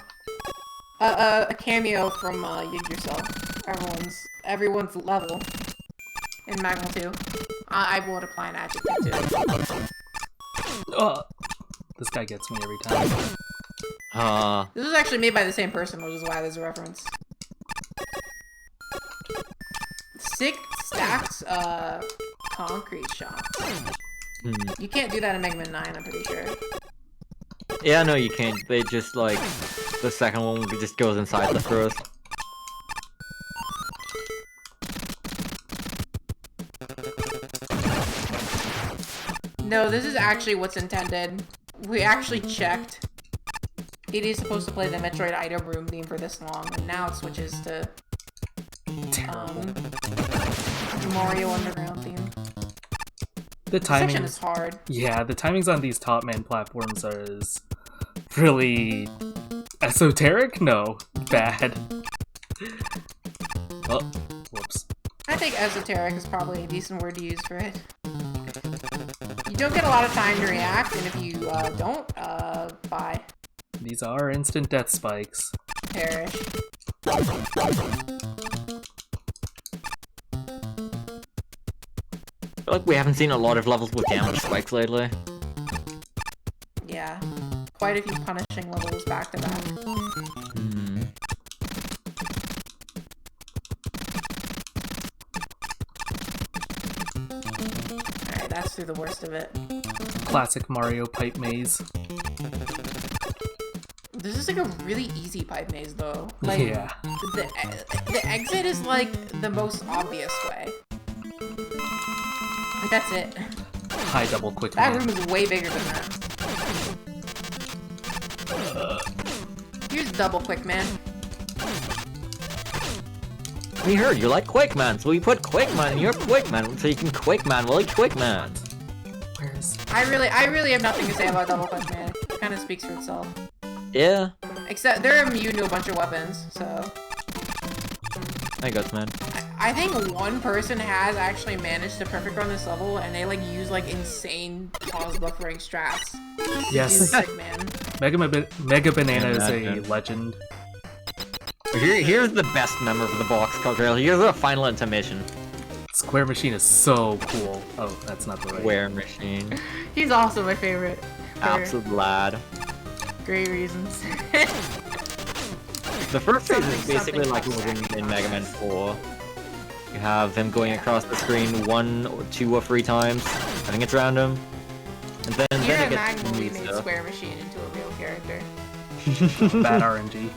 A cameo from Yggdrasil. Everyone's level in Magma 2. I would apply an adjective to it. This guy gets me every time. This was actually made by the same person, which is why there's a reference. 6 stacked concrete shots. You can't do that in Mega Man 9, I'm pretty sure. Yeah, no, you can't. They just like the second one just goes inside the first. No, this is actually what's intended. We actually checked. It is supposed to play the Metroid item room theme for this long, and now it switches to Mario Underground theme. The This section timing, is hard. yeah, the timings on these Top Man platforms is really esoteric. No, bad. Oh, whoops. I think esoteric is probably a decent word to use for it. You don't get a lot of time to react, and if you don't, bye. These are instant death spikes. Perish. I feel like we haven't seen a lot of levels with damage spikes lately. Yeah. Quite a few punishing levels back to back. Alright, that's through the worst of it. Classic Mario pipe maze. This is like a really easy pipe maze though. Like, Yeah. the exit is like the most obvious way. Like, that's it. High double quick That man. room is way bigger than that. Here's double quick man. We heard you like Quakeman, so we put Quakeman in your Quakeman so you can Quakeman while you Quakeman. Where's... I really have nothing to say about Double Clutch Man. It kind of speaks for itself. Yeah. Except they're immune to a bunch of weapons, so... I guess, man. I think one person has actually managed to perfect run this level, and they like use like insane pause buffering strats. Yes. Sick, man. Mega Banana is a legend. Here's the best member of the box culture. Here's the final intermission. Square Machine is so cool. Oh, that's not the right. Square Machine. He's also my favorite. For Absolute lad. great reasons. The first phase is basically something like moving in Mega Man 4. You have him going across the screen 1 or 2 or 3 times. I think it's random. And then Here it at gets Magnum, we new made stuff. Square Machine into a real character. Bad RNG.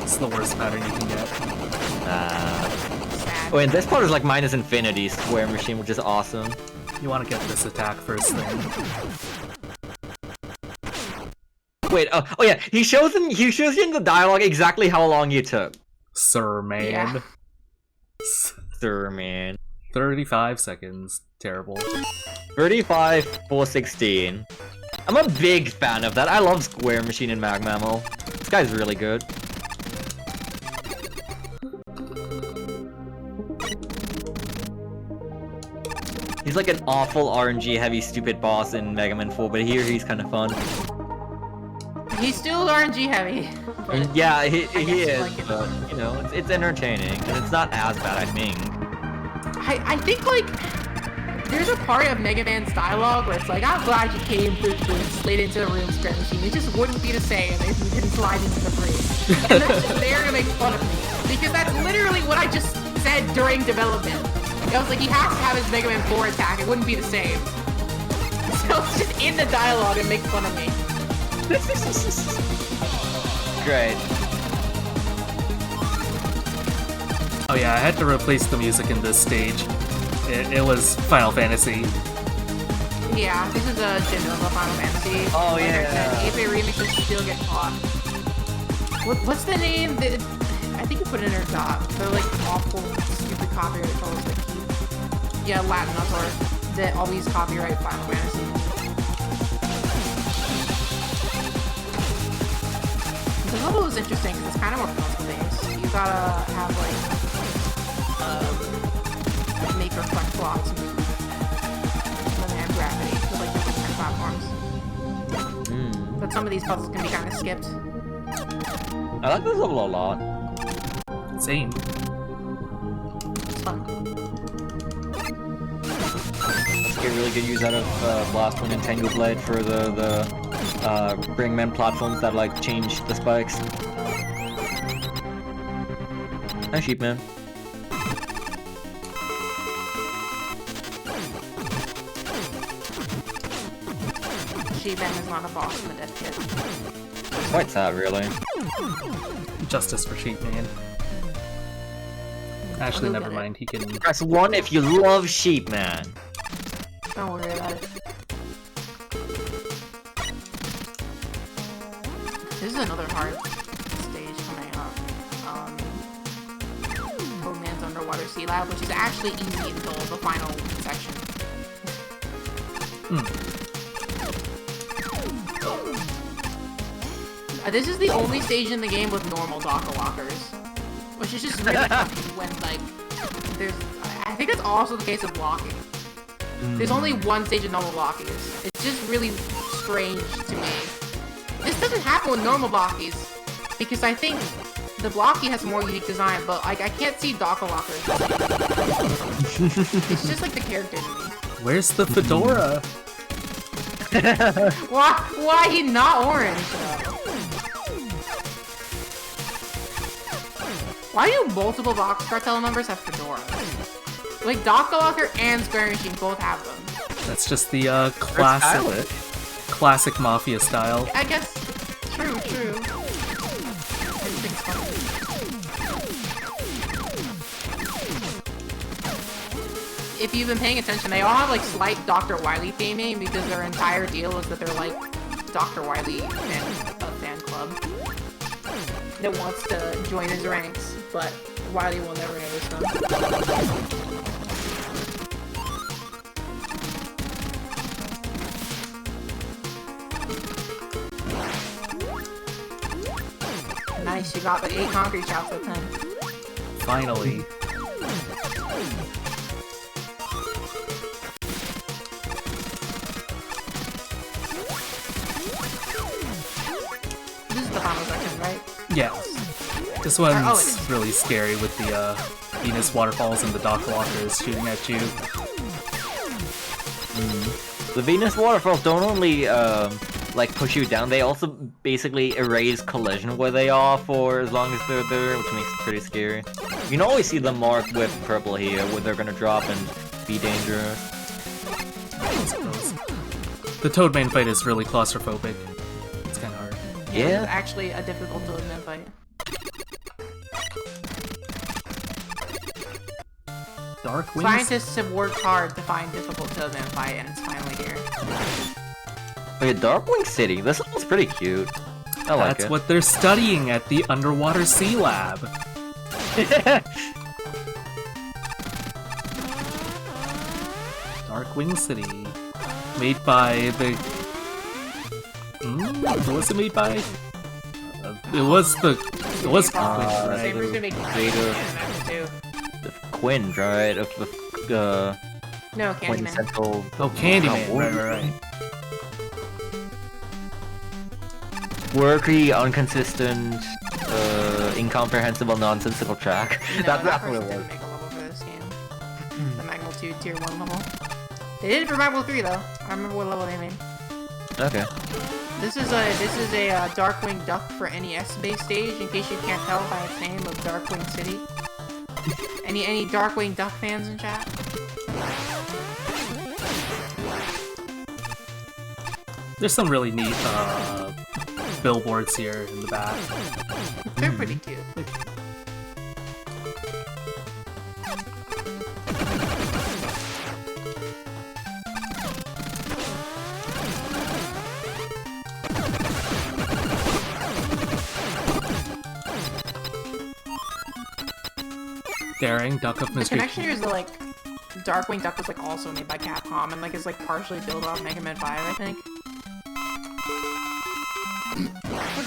It's the worst pattern you can get. Sad. Oh, and this part is like minus infinity Square Machine, which is awesome. You want to get this attack first thing. Wait, oh yeah, he shows you in the dialogue exactly how long you took. Sir, man. Yeah. Sir, man. 35 seconds. Terrible. 35 for 16. I'm a big fan of that. I love Square Machine and Magmammo. This guy's really good. He's like an awful RNG heavy stupid boss in Mega Man 4, but here he's kind of fun. He's still RNG heavy. And yeah, he you is, like it. but you know, it's entertaining and it's not as bad, I think. I think like there's a part of Mega Man's dialogue where it's like, I'm glad you came through and slid into the room, Square Machine. It just wouldn't be the same if you didn't slide into the room. And that's just there to make fun of me. Because that's literally what I just said during development. I was like, he has to have his Mega Man 4 attack. It wouldn't be the same. So it's just in the dialogue and make fun of me. Great. Oh yeah, I had to replace the music in this stage. It was Final Fantasy. Yeah, this is a Genova Final Fantasy. Oh, Like I yeah. said, 8-bit remixes still get caught. What's the name? I think you put it in our doc. The like awful, stupid copyright trolls that keep. Yeah, Latin Author that always copyright Final Fantasy. The level is interesting because it's kind of more puzzle based. You gotta have like make or collect blocks and then they have gravity for like different platforms. But some of these puzzles can be kind of skipped. I like this level a lot. Same. It's fun. Let's get really good use out of Blast One and Tango Blade for the Ringman platforms that like change the spikes. Hi, Sheepman. She-Ben is not a boss in the death kit. Quite sad, really. Justice for Sheep Man. Actually, I'll never get it. mind. He can. Press 1 if you love Sheepman. Don't worry about it. This is another hard stage coming up. Old Man's Underwater Sea Lab, which is actually easy until the final section. This is the only stage in the game with normal Docker Walkers. Which is just really funny when, like, there's... I think that's also the case with blocking. There's only one stage of normal blockies. It's just really strange to me. This doesn't happen with normal blockies, because I think the blocky has a more unique design, but, like, I can't see Docker Walkers. It's just, like, the character to me. Where's the fedora? Why he not orange? Why do multiple Box Cartel members have fedoras? Like, Docker Locker and Square Machine both have them. That's just the classic mafia style. I guess. True. I just think it's funny. If you've been paying attention, they all have like slight Dr. Wily theming because their entire deal is that they're like Dr. Wily fan club that wants to join his ranks, but Wily will never notice them. Nice, you got the 8 concrete shots with 10. Finally. This is the final section, right? Yes. This Oh, it one's is. really scary with the Venus waterfalls and the dock walkers shooting at you. The Venus waterfalls don't only like push you down, they also basically erase collision where they are for as long as they're there, which makes it pretty scary. You can always see them marked with purple here, where they're gonna drop and be dangerous. I suppose. The Toadman fight is really claustrophobic. It's kind of hard. Yeah. It's actually a difficult Toadman fight. Dark Wings? Scientists have worked hard to find difficult Toadman fight, and it's finally here. Oh yeah, Darkwing City. This one's pretty cute. I like That's it. what they're studying at the Underwater Sea Lab. Darkwing City. Made by the... Who was it made by? It was Darkwing, right? Saber's gonna make Vader. Candyman too. The Quinn, right? Of the No, Candyman. quintessential. Oh, Candyman, right. Quirky, inconsistent, incomprehensible, nonsensical track. No, that's that what it person was. didn't make a level for this game. The Magnitude Tier 1 level. They did it for Magnitude 3 though. I remember what level they made. Okay. This is a Darkwing Duck for NES based stage. In case you can't tell by its name of Darkwing City. Any Darkwing Duck fans in chat? There's some really neat billboards here in the back. They're pretty cute. Daring Duck of The Mystery. connection here is that, like, Darkwing Duck was, like, also made by Capcom and, like, is, like, partially built off Mega Man 5, I think.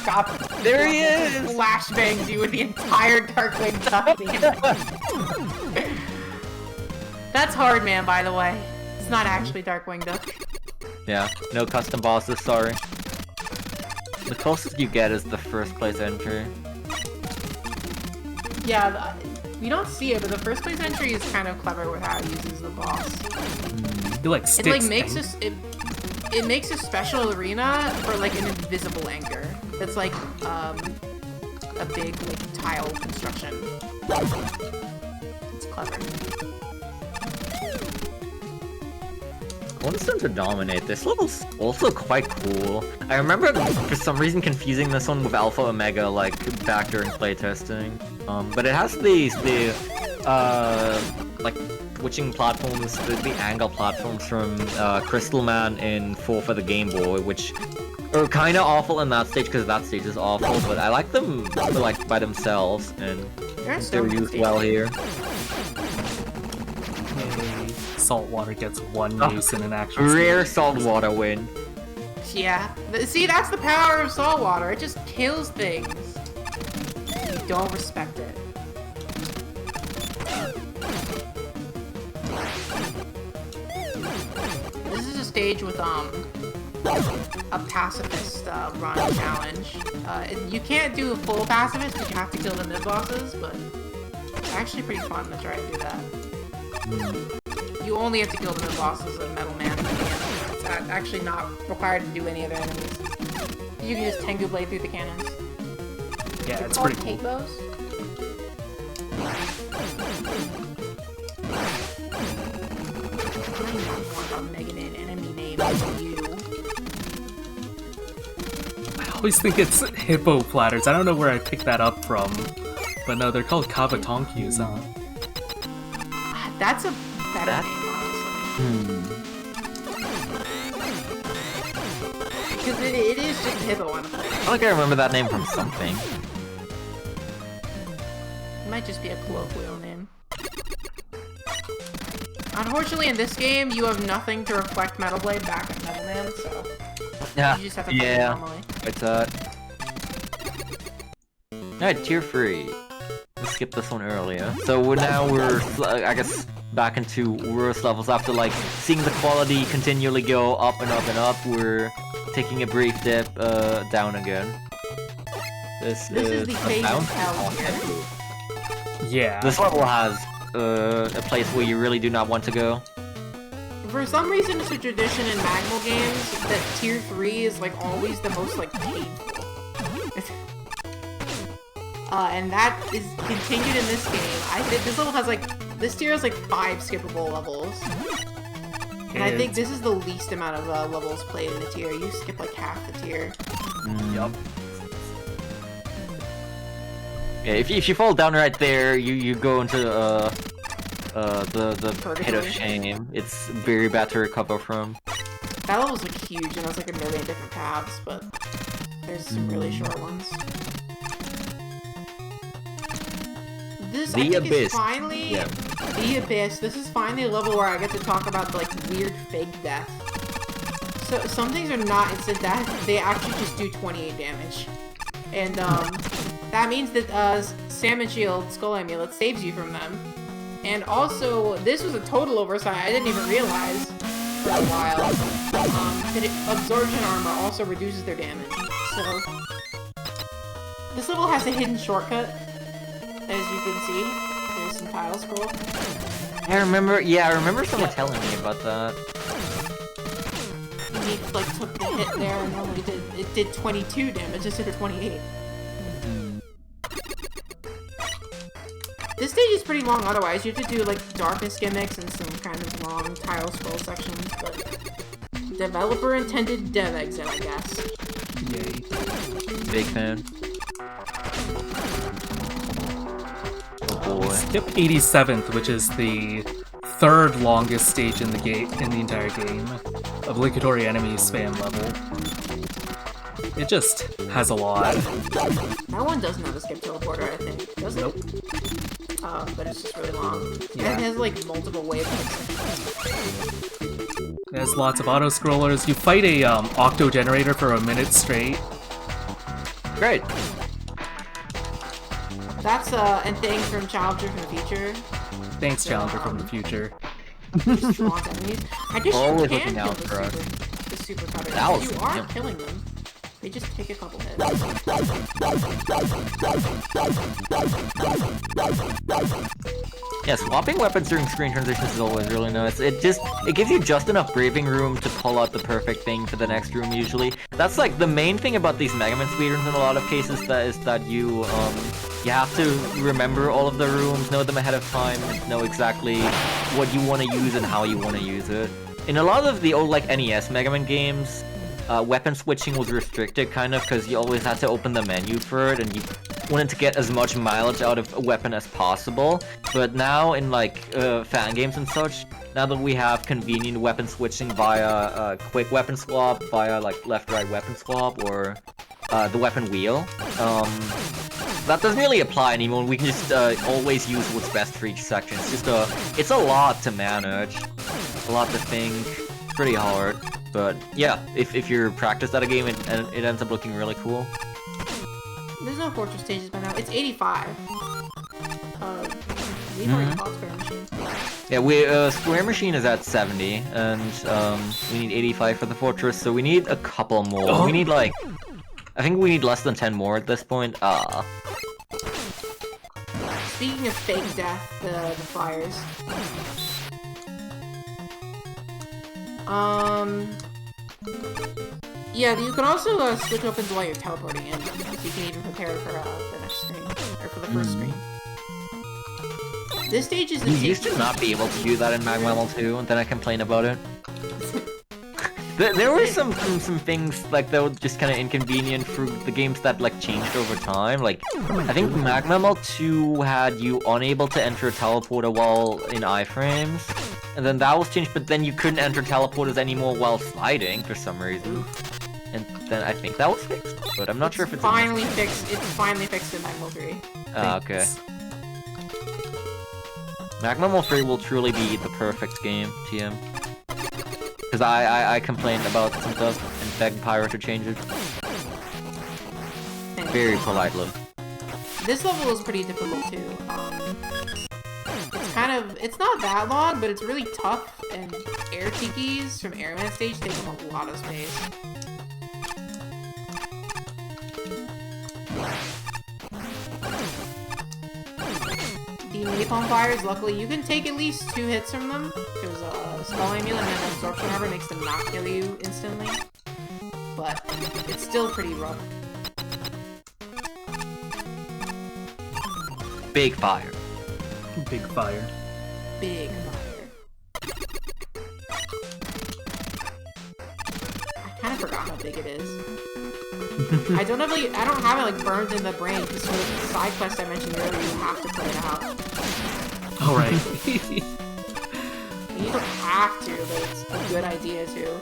God, There he is! flashbangs you with the entire Darkwing Duck theme. That's hard, man, by the way. It's not actually Darkwing Duck. Yeah, no custom bosses, sorry. The closest you get is the first place entry. Yeah, we don't see it, but the first place entry is kind of clever with how it uses the boss. He like It sticks like makes things. it makes a special arena for like an invisible anchor. That's like a big like tile construction. It's clever. I want them to dominate. This level's also quite cool. I remember for some reason confusing this one with Alpha Omega like back during playtesting. But it has the like twitching platforms, the angle platforms from Crystal Man in 4 for the Game Boy, which are kind of awful in that stage because that stage is awful. But I like them like by themselves, and they're used well here. Saltwater gets one Oh, use in an actual Rare stage. saltwater win. Yeah. See, that's the power of saltwater. It just kills things. You don't respect it. This is a stage with a pacifist run challenge. You can't do a full pacifist because you have to kill the mid bosses, but it's actually pretty fun to try and do that. You only have to kill the mid bosses of Metal Man. It's actually not required to do any other enemies. You can just Tengu Blade through the cannons. Yeah, it's Called pretty cool. Hate Bows? I know more about Mega Man enemy names than you. I always think it's hippo platters. I don't know where I picked that up from. But no, they're called Kavatonkyus, huh? That's a better name, honestly. Because it is just hippo on the plate. I feel like I remember that name from something. might just be a colloquial name. Unfortunately, in this game, you have nothing to reflect Metal Blade back at Metal Man, so Yeah, you just have to play it normally. it's Alright, tier 3. Let's skip this one earlier. So now we're, I guess, back into worse levels after like seeing the quality continually go up and up and up. We're taking a brief dip down again. This is the phase of hell here. Yeah. This level has a place where you really do not want to go. For some reason, it's a tradition in Magmal games that tier 3 is like always the most like painful. And that is continued in this game. I think this level has like, this tier has like 5 skippable levels. And I think this is the least amount of levels played in a tier. You skip like half the tier. Yup. Yeah, if you fall down right there, you go into the pit of shame. It's very bad to recover from. That level's like huge and there's like a million different paths, but there's some really short ones. This, I think, is finally the Abyss. This is finally a level where I get to talk about like weird fake death. So some things are not instant death; they actually just do 28 damage, and that means that Salmon Shield Skull Amulet saves you from them. And also, this was a total oversight. I didn't even realize for a while that Absorption Armor also reduces their damage. So this level has a hidden shortcut. As you can see, there's some tile scroll. I remember someone telling me about that. He like took the hit there and only did 22 damage instead of 28. This stage is pretty long otherwise. You have to do like darkness gimmicks and some kind of long tile scroll sections, but developer intended dev exit, I guess. Yay. Big fan. Skip 87th, which is the third longest stage in the game, in the entire game. Obligatory enemies spam level. It just has a lot. That one doesn't have a skip teleporter, I think. Does it? Nope. But it's just really long. Yeah. And it has like multiple wavelengths. It has lots of auto scrollers. You fight a octo generator for a minute straight. Great. That's and thanks from Challenger from the future. Thanks, Challenger from the future. Just launch enemies. I guess Always you can looking kill out for us. the super cutters. That was- You are yeah. killing them. They just take a couple hits. Yeah, swapping weapons during screen transitions is always really nice. It gives you just enough breathing room to pull out the perfect thing for the next room usually. That's like the main thing about these Mega Man speedruns in a lot of cases, that you have to remember all of the rooms, know them ahead of time, and know exactly what you want to use and how you want to use it. In a lot of the old like NES Mega Man games, weapon switching was restricted kind of because you always had to open the menu for it and you wanted to get as much mileage out of a weapon as possible. But now in like Fangames and such, now that we have convenient weapon switching via quick weapon swap, via like left-right weapon swap, or the weapon wheel, that doesn't really apply anymore. We can just always use what's best for each section. It's a lot to manage, a lot to think, pretty hard. But yeah, if you're practiced at a game, it ends up looking really cool. There's no fortress stages by now. It's 85. We've already fought Square Machine. Yeah, Square Machine is at 70, and we need 85 for the fortress, so we need a couple more. Oh. We need like, I think we need less than 10 more at this point. Speaking of fake death, the fires. Yeah, you can also switch weapons while you're teleporting in, so you can even prepare for the next screen, or for the first screen. This stage is the You used to not be able to do that in Magma Level 2, and then I complain about it. There were some things like that were just kind of inconvenient for the games that like changed over time. Like I think Magma Level 2 had you unable to enter a teleporter while in iframes, and then that was changed. But then you couldn't enter teleporters anymore while sliding for some reason. And then I think that was fixed, but I'm not sure if it's finally fixed. It's finally fixed in Magma 3. okay. Magma 3 will truly be the perfect game, TM. Because I complained about some stuff and begged Pyro to change it. Very politely. This level is pretty difficult too. It's not that long, but it's really tough, and air tikis from Airman stage take up a lot of space. The napalm fires, luckily, you can take at least 2 hits from them, because Skull Amulet and then Absorption Harbor makes them not kill you instantly. But it's still pretty rough. Big fire. Big fire. Big fire. I kind of forgot how big it is. I don't have it like burned in the brain because for the side quest I mentioned earlier, you have to play it out. All right. You don't have to, but it's a good idea to.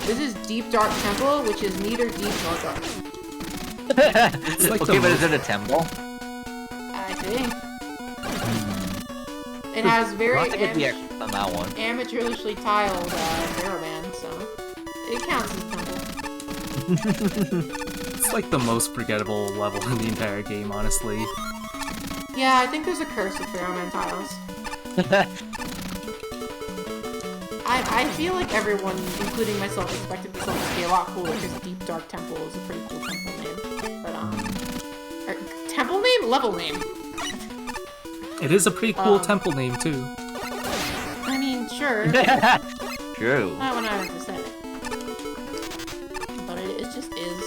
This is Deep Dark Temple, which is neither deep nor dark. Like okay, but is it a temple? I think. It has very I'll have to get the X on that one. amateurishly tiled Barrowman, so it counts as temple. It's like the most forgettable level in the entire game, honestly. Yeah, I think there's a curse with Barrowman tiles. I feel like everyone, including myself, expected this level to be a lot cooler because Deep Dark Temple is a pretty cool temple name. But temple name? Level name. It is a pretty cool temple name too. I mean, sure. True. I would not have to say it. But it just is.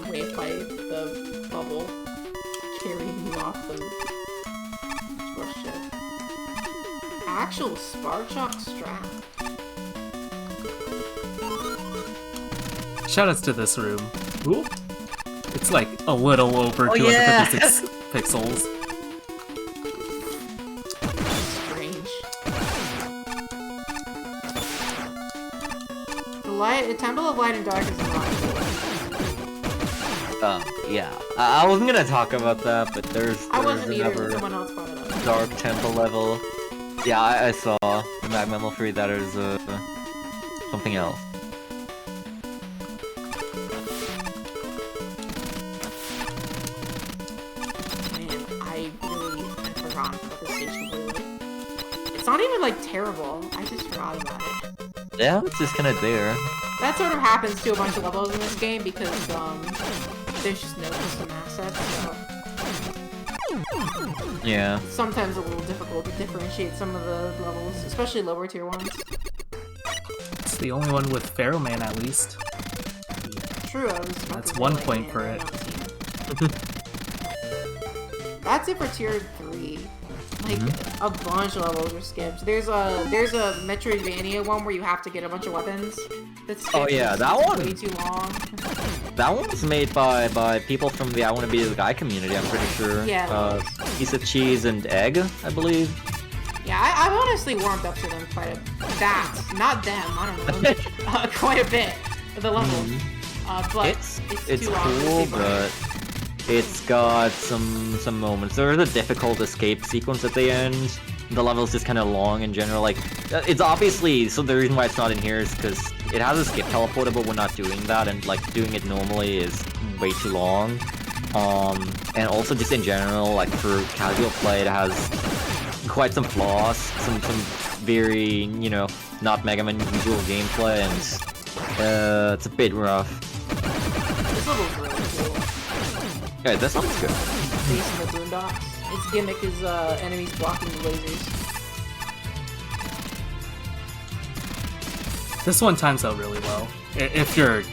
Wave by the bubble carrying you off the ship. Actual Spark Shock strap. Shoutouts to this room. Ooh. It's like a little over 256 pixels. Strange. The Temple of Light and Dark is not cool. Yeah. I wasn't gonna talk about that, but there's I wasn't either, another but someone else brought it up. Dark Temple level. Yeah, I saw in Magma 3 that is something else. Man, I really had forgotten about this stage completely. It's not even like terrible. I just forgot about it. Yeah, it's just kind of there. That sort of happens to a bunch of levels in this game because there's just no custom assets, so Yeah. it's sometimes a little difficult to differentiate some of the levels, especially lower tier ones. It's the only one with Pharaohman, at least. True, I was about That's to say, 1 like, point man, for I it. don't see it. That's it for tier 3. Like, a bunch of levels are skipped. There's a Metroidvania one where you have to get a bunch of weapons. That's skipped. Oh yeah, It's that one. way too long. That one was made by people from the I Want to Be the Guy community. I'm pretty sure. Yeah. Piece of cheese and egg, I believe. Yeah, I've honestly warmed up to them quite a not them, I don't know, quite a bit of the level. But it's too long to cool, see but it's got some moments. There's a difficult escape sequence at the end. The level's just kind of long in general. Like, it's obviously, so the reason why it's not in here is because it has a skip teleporter, but we're not doing that, and like doing it normally is way too long. And also just in general, like for casual play, it has quite some flaws, some very, you know, not Mega Man usual gameplay, and it's a bit rough. This level's really cool. Yeah, that sounds good. Based in the boondocks. Its gimmick is enemies blocking the lasers. This one times out really well. If you're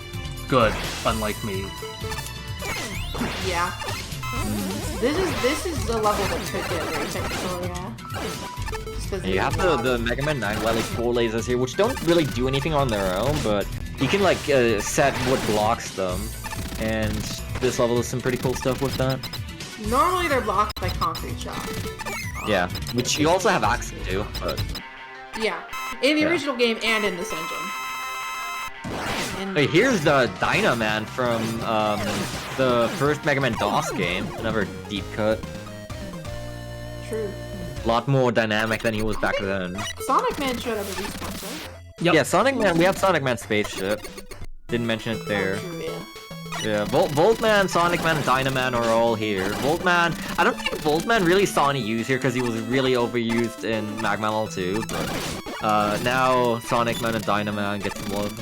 good, unlike me. Yeah. This is a level that could get very technical, yeah. Just 'cause You have the Mega Man 9 Wily 4 lasers here, which don't really do anything on their own, but you can like set what blocks them, and this level is some pretty cool stuff with that. Normally they're blocked by concrete shock. Yeah, which you also have access to, but Yeah, in the Yeah. original game and in this engine. And Hey, here's the Dynaman from the first Mega Man DOS game. Another deep cut. true. A lot more dynamic than he was back then. Sonic Man showed up at least once, right? Yep. Yeah, Sonic Man, we have Sonic Man Spaceship. Didn't mention it there. Oh, true, yeah. Yeah, Voltman, Sonic Man, and Dynaman are all here. Voltman, I don't think Voltman really saw any use here because he was really overused in Magma Level 2, but now Sonic Man and Dynaman get some love.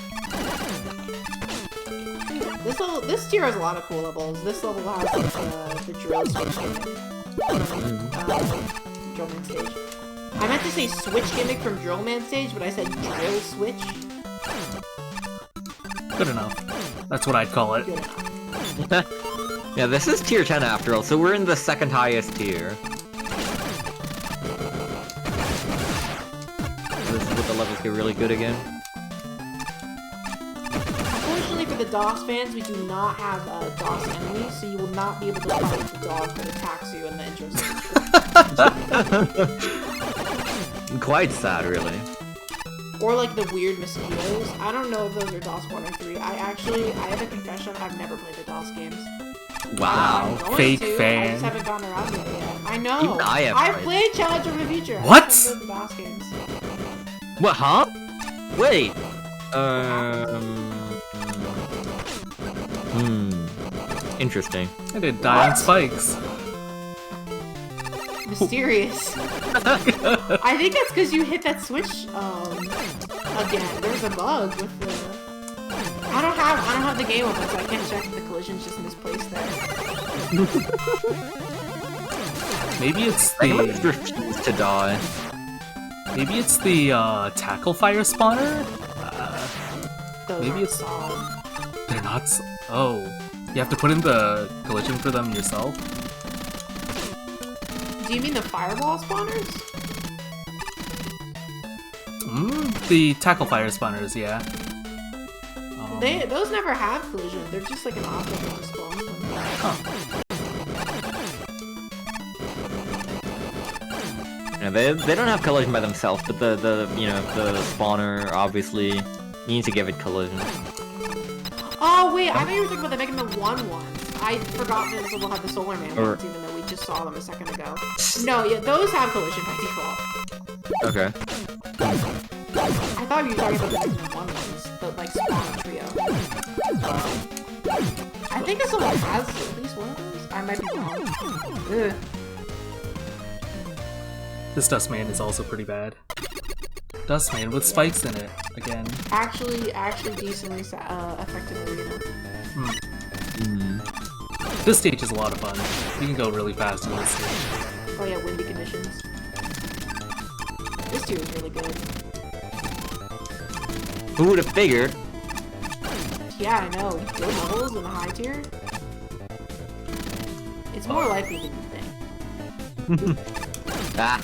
This tier has a lot of cool levels. This level has like, the drill switch gimmick. Drillman stage. I meant to say switch gimmick from Drillman stage, but I said drill switch. Good enough. That's what I'd call it. Good enough. Yeah, this is tier 10 after all, so we're in the second highest tier. This is what the levels get really good again. Unfortunately for the DOS fans, we do not have DOS enemies, so you will not be able to fight with the dog that attacks you in the intro section. Quite sad, really. Or like the weird mosquitoes. I don't know if those are DOS 1 or 3. I have a confession, I've never played the DOS games. Wow. I'm going Fake to. fan. I just haven't gotten around to it yet. I know. Even I have I've tried. played Challenge of the Future. What? I've played the DOS games. What, huh? Wait. Interesting. I did die on spikes. Mysterious. I think that's because you hit that switch again. There's a bug with the. I don't have the game open, so I can't check if the collision's just misplaced there. Maybe it's I just the refuse to die. maybe it's the tackle fire spawner. Those Maybe aren't it's- solid. They're not. Oh, you have to put in the collision for them yourself. Do you mean the fireball spawners? The tackle fire spawners, yeah. Those never have collision. They're just like an object that just spawns them. Yeah, they don't have collision by themselves, but the spawner obviously needs to give it collision. Oh wait, I thought you were talking about the Mega Man 1 ones. I forgot that this will have the Solar Man Or- ones, even though we just saw them a second ago. No, yeah, those have collision by default. Okay. I thought you were talking about the Mega Man 1 ones, the like spawn trio. I think this one has at least one of those. I might be wrong. Ugh. This Dustman is also pretty bad. Dustman with spikes in it again. Actually decently effective arena. This stage is a lot of fun. You can go really fast in this stage. Oh yeah, windy conditions. This tier is really good. Who would have figured? Yeah, I know. Good levels in the high tier. It's more likely than you think. Ah.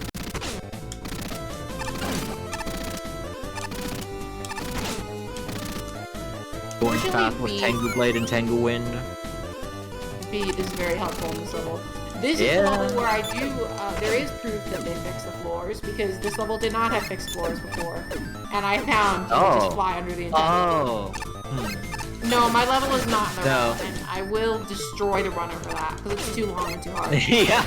Going fast with Fortunately, Tangle Blade and Tangle Wind. Speed is very helpful in this level. This is Yeah. the level where I do, there is proof that they fixed the floors, because this level did not have fixed floors before. And I found you Oh. just fly under the entire level. Oh. No, my level is not in the No. run, and I will destroy the runner for that, because it's too long and too hard. Yeah.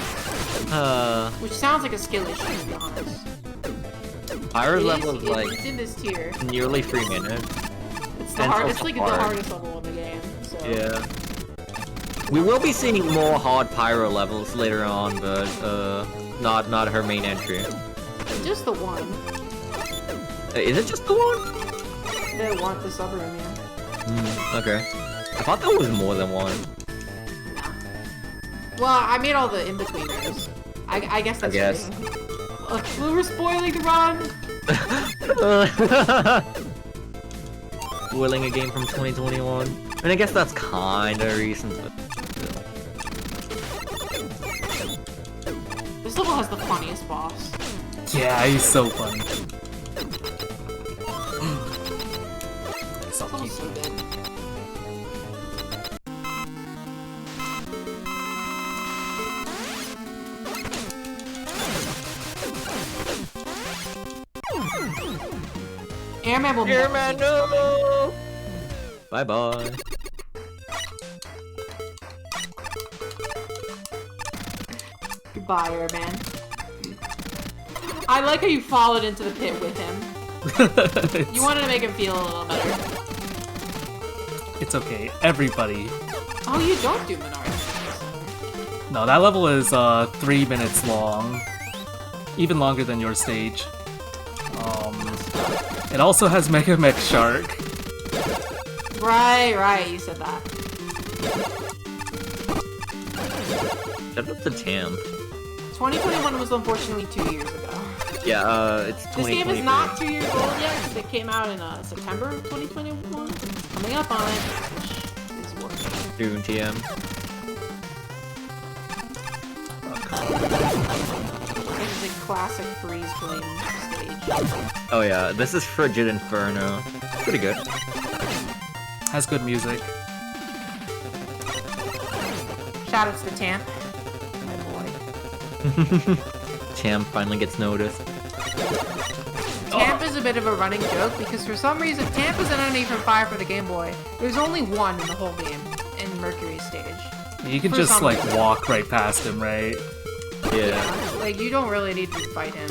Which sounds like a skill issue, to be honest. Pyro's It level is, is like it's in this tier. nearly 3 minutes. It's the and hard, it's it's like also the hard. hardest level in the game, so. Yeah. We will be seeing more hard Pyro levels later on, but not her main entry. Just the one. Is it just the one? The sub room, yeah. Okay. I thought there was more than one. Well, I made all the in-betweeners. I guess that's guess. Look, we were spoiling the run! Willing a game from 2021. I mean, I guess that's kinda recent, but still. This level has the funniest boss. Yeah, he's so funny. So This level's cute. so good. Airman will never Airman, see this coming. no! Bye bye. Goodbye, Airman. I like how you followed into the pit with him. You wanted to make him feel a little better. It's okay, everybody. Oh, you don't do Menard. No, that level is 3 minutes long. Even longer than your stage. It also has Mega Mech Shark. Right, you said that. Shut up the Tam. 2021 was unfortunately 2 years ago. Yeah, it's 2023. This game is not 2 years old yet, because it came out in September of 2021. Coming up on it, which is working. Soon, TM. This is a classic freeze flame stage. Oh yeah, this is Frigid Inferno. Pretty good. Has good music. Shoutouts to Tamp, my boy. Tam finally gets noticed. Tamp is a bit of a running joke because for some reason Tamp is an enemy from Fire for the Game Boy. There's only one in the whole game in Mercury's stage. You can For just some like reason. walk right past him, right? Yeah. Like, you don't really need to fight him.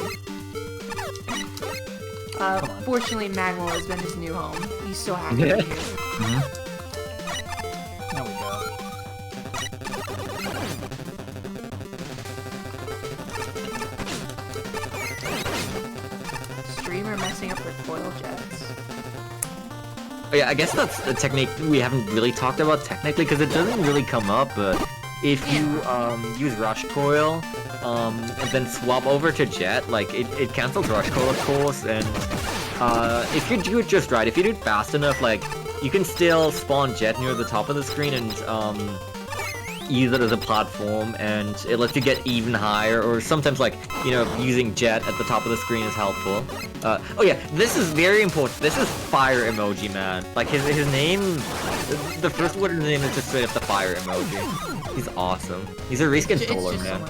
Fortunately, Magma has been his new home. He's so happy to be here. There we go. Streamer messing up their coil jets. Oh, yeah, I guess that's the technique we haven't really talked about technically because it doesn't really come up, but if you use Rush Coil and then swap over to Jet, like it cancels Rush Coil of course, and if you do it just right, if you do it fast enough, like you can still spawn Jet near the top of the screen and use it as a platform, and it lets you get even higher, or sometimes like, you know, using Jet at the top of the screen is helpful. Oh yeah, this is very important. This is Fire emoji, man. Like his name, the first word of the name is just straight up the Fire emoji. He's awesome. He's a reskin solo, man.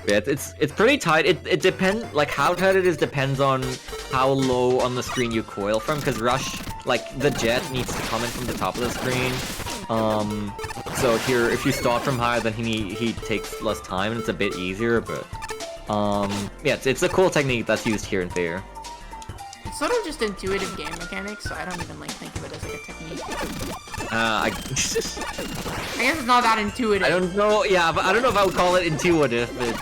Yeah, it's pretty tight. It depends, like how tight it is depends on how low on the screen you coil from, because Rush, like the Jet needs to come in from the top of the screen. So here, if you start from higher, then he takes less time and it's a bit easier, but yeah, it's a cool technique that's used here and there. It's sort of just intuitive game mechanics, so I don't even like think of it as like a technique. I guess it's not that intuitive. I don't know, yeah, but I don't know if I would call it intuitive, but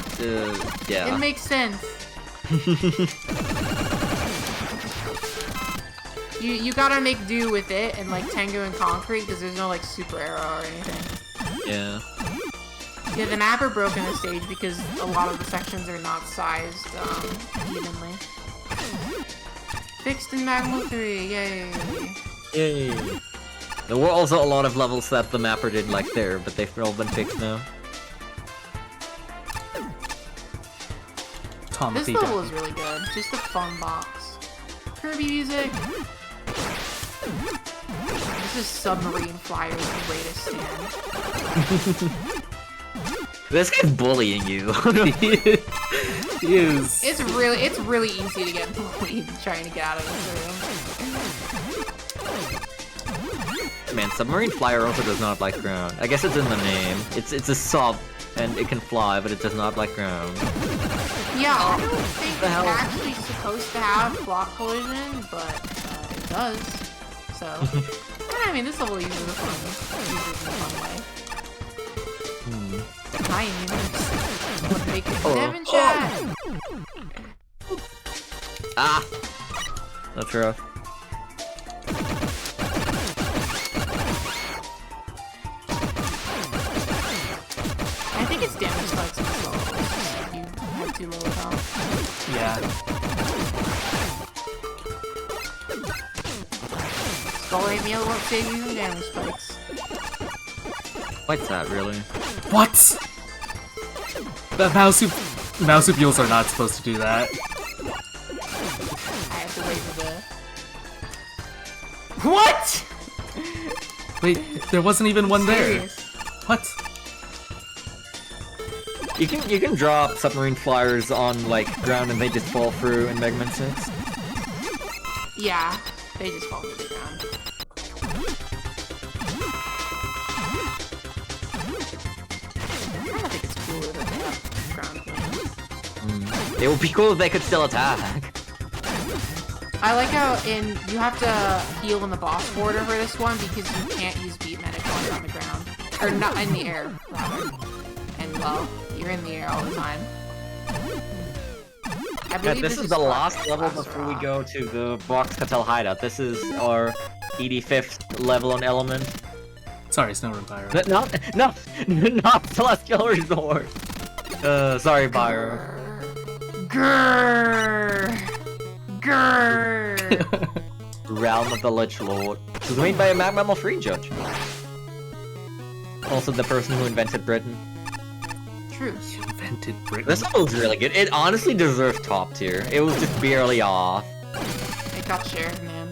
yeah. It makes sense. You gotta make do with it and like Tango and Concrete because there's no like super arrow or anything. Yeah. Yeah, the mapper broke in the stage because a lot of the sections are not sized evenly. Fixed in Magma 3, yay! Yay. There were also a lot of levels that the mapper didn't like there, but they've all been fixed now. This level is really good. Just a fun box. Kirby music. This is Submarine Flyer's greatest stand. This guy's bullying you. He is. It's really easy to get bullied trying to get out of this room. Man, Submarine Flyer also does not like ground. I guess it's in the name. It's a sub, and it can fly, but it does not like ground. Yeah, I don't think it's hell? actually supposed to have block collision, but it does. So, I mean, this level uses it in a fun way. Hi, Nina. Make a Devon chat. Ah! That's rough. I think it's damage spikes in this level. You have too low health. Yeah. Skull meal won't save you from damage spikes. What's that, really? What? The Marsupials are not supposed to do that. I have to wait for the... What?! Wait, there wasn't even one there. Serious. What? You can drop Submarine Flyers on like ground and they just fall through in Mega Man 6. Yeah, they just fall to the ground. I don't think it's cooler than they have ground moves. It would be cool if they could still attack. I like how you have to heal in the boss border for this one because you can't use beat medic while you're on the ground. Or not in the air, rather. And well, you're in the air all the time. I believe This is the last level before we go to the Box Cartel hideout. This is our 85th level on Element. Sorry, SnoruntPyro. Not Celestial Resort. Sorry, Pyro. Grrr. Grrr. Realm of the Lich Lord. This was made by a Magma Free judge. Also the person who invented Britain. True. Invented Britain. This level was really good. It honestly deserved top tier. It was just barely off. It got shared, man.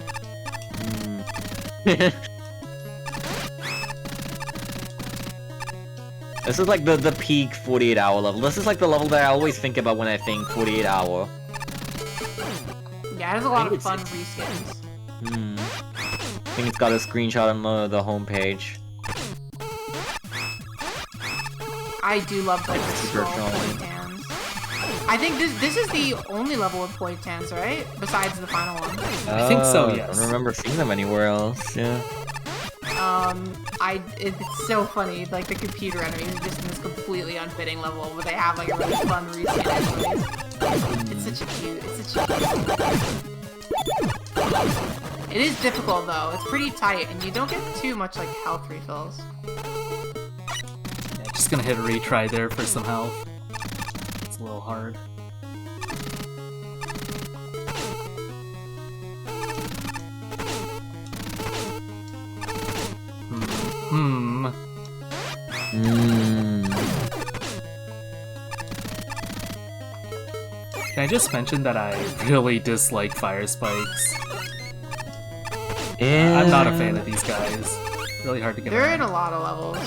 This is like the peak 48-hour level. This is like the level that I always think about when I think 48-hour. Yeah, it has a lot of fun reskins. I think it's got a screenshot on the homepage. I do love like the small point tans. I think this is the only level with point tans, right? Besides the final one. I think so, I yes. don't remember seeing them anywhere else. Yeah. It's so funny. Like the computer enemies are just in this completely unfitting level, but they have like a really fun reskin anyways. It's such a cute. It is difficult though. It's pretty tight, and you don't get too much like health refills. Yeah, just gonna hit a retry there for some health. It's a little hard. Can I just mention that I really dislike fire spikes? I'm not a fan of these guys. Really hard to get They're around. in a lot of levels.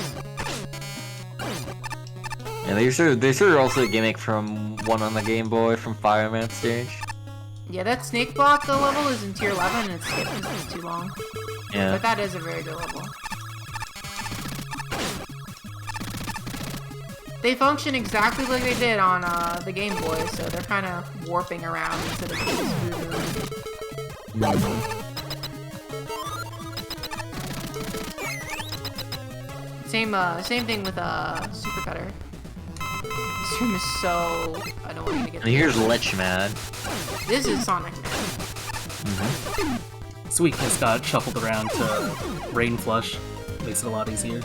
Yeah, they sure also a gimmick from one on the Game Boy from Fireman stage. Yeah, that snake block the level is in tier 11 and it's skipped because it's too long. Yeah. But that is a very good level. They function exactly like they did on the Game Boy, so they're kind of warping around instead of just moving. Same thing with Super Cutter. This room is so annoying to get. And here's Lich Man. This is Sonic Man. Its weakness got shuffled around to Rain Flush. Makes it a lot easier.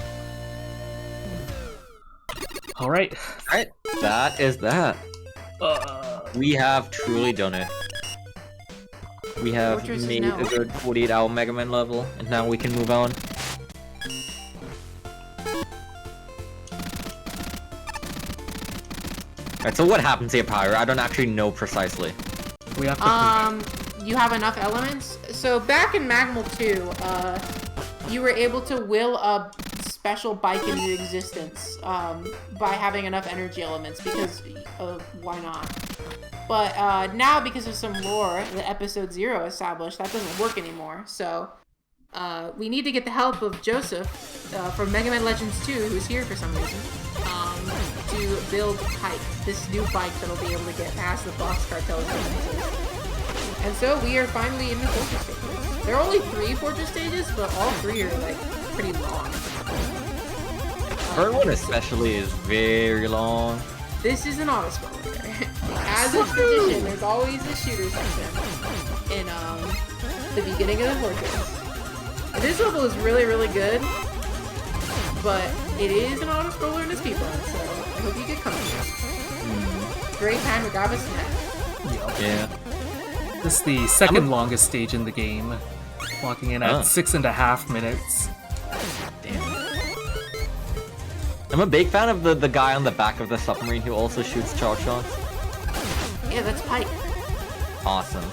Alright. Alright, that is that. We have truly done it. We have Fortress is made now a good 48-hour Mega Man level, and now we can move on. Alright, so what happens here, Pyro? I don't actually know precisely. We have to You have enough elements. So back in Magmal 2, you were able to will a special bike into existence by having enough energy elements because why not? But now because of some lore that Episode 0 established, that doesn't work anymore. So we need to get the help of Joseph from Mega Man Legends 2, who's here for some reason, to build Pike, this new bike that'll be able to get past the Box Cartel defenses. And so we are finally in the fortress stages. There are only 3 fortress stages, but all 3 are like pretty long. Third one especially is very long. This is an auto-scroller. As a tradition, there's always a shooter section in the beginning of the fortress. And this level is really, really good, but it is an auto-scroller and it's speedrun, so I hope you get comfortable. Great time to grab a snack. Yeah. This is the second longest stage in the game, clocking in at 6.5 minutes. I'm a big fan of the guy on the back of the submarine who also shoots charge shots. Yeah, that's Pike. Awesome.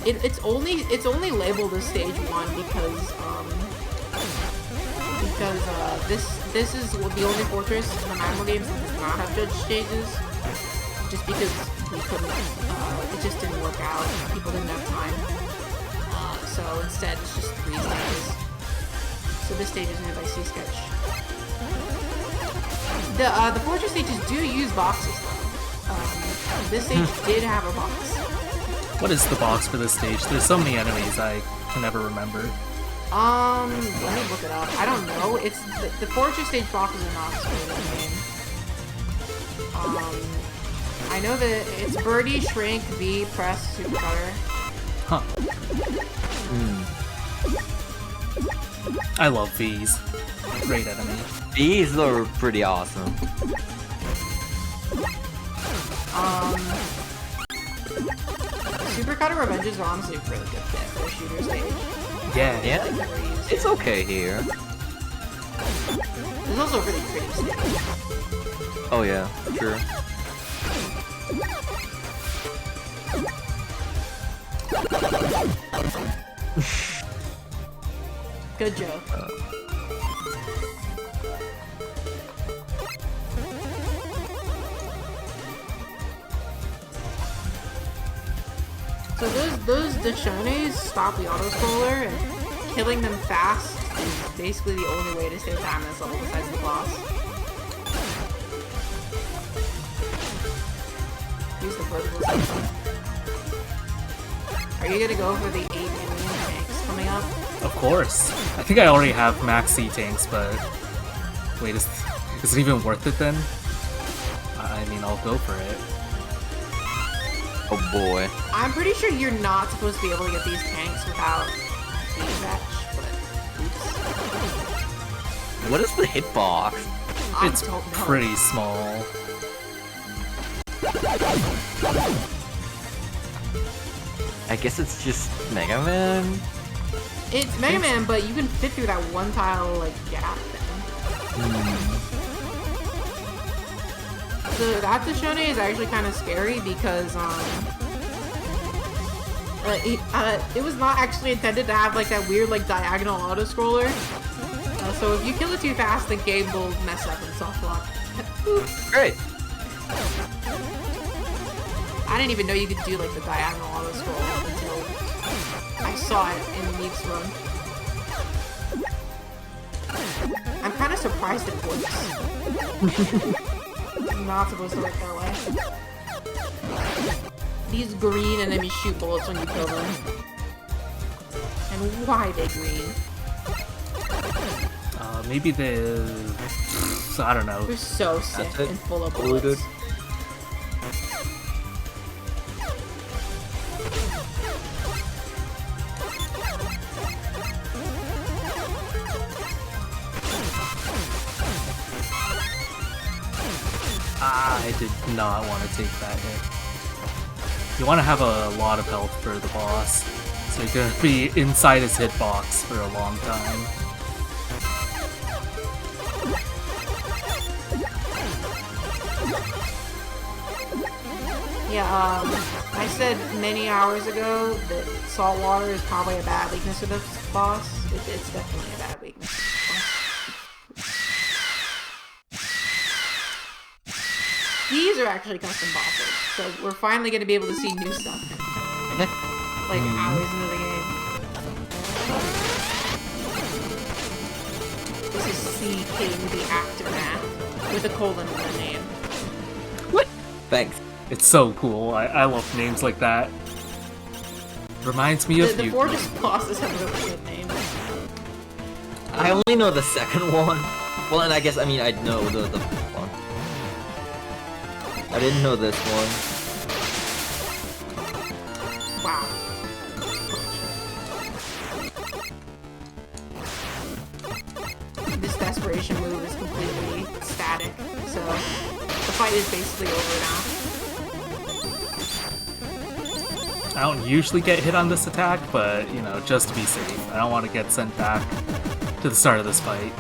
It's only labeled as stage 1 because this is the only fortress in the Magma games that does not have judge stages. Just because we couldn't just didn't work out. People didn't have time. So instead, it's just 3 stages. So this stage is made by C-Sketch. The fortress stages do use boxes, though. This stage did have a box. What is the box for this stage? There's so many enemies I can never remember. Let me look it up. I don't know. It's the fortress stage boxes are not supposed in the game. I know that it's Birdie, Shrink, V, Press, Super Cutter. Huh. I love V's. Great enemy. These are pretty awesome. Super Cutter Revenges are honestly a really good fit for a shooter stage. Yeah. Yeah, it's okay here. It's also a really pretty stage. Oh yeah, sure. Good joke. So those Dashones stop the auto-scroller, and killing them fast is basically the only way to save time in this level besides the boss. Use the vertical section. Are you gonna go for the 8 alien tanks coming up? Of course. I think I already have max C tanks, but wait, is it even worth it then? I mean, I'll go for it. Oh boy. I'm pretty sure you're not supposed to be able to get these tanks without being fetch, but oops. What is the hitbox? It's pretty small. I guess it's just Mega Man? It's Mega Man, but you can fit through that one tile, like, gap thing. So that Dashone is actually kind of scary because, it was not actually intended to have, like, that weird, like, diagonal auto-scroller. So if you kill it too fast, the game will mess up and soft lock. Oops. Great. I didn't even know you could do, like, the diagonal auto-scroll until I saw it in Gnief's run. I'm kind of surprised it works. It's not supposed to work that way. These green enemies shoot bullets when you kill them. And why are they green? Maybe I don't know. They're so sick it. and full of Polluted. bullets. I did not want to take that hit. You want to have a lot of health for the boss, so you're gonna be inside his hitbox for a long time. Yeah, I said many hours ago that salt water is probably a bad weakness of this boss. It's definitely a bad weakness. These are actually custom bosses, so we're finally going to be able to see new stuff. Like hours into the game. This is C King the Aftermath with a colon in the name. What? Thanks. It's so cool. I love names like that. Reminds me of The you. Fortress bosses have really good names. I only know the second one. Well, and I guess, I mean, I know the one. I didn't know this one. Wow. This desperation move is completely static, so the fight is basically over now. I don't usually get hit on this attack, but, you know, just to be safe. I don't want to get sent back to the start of this fight.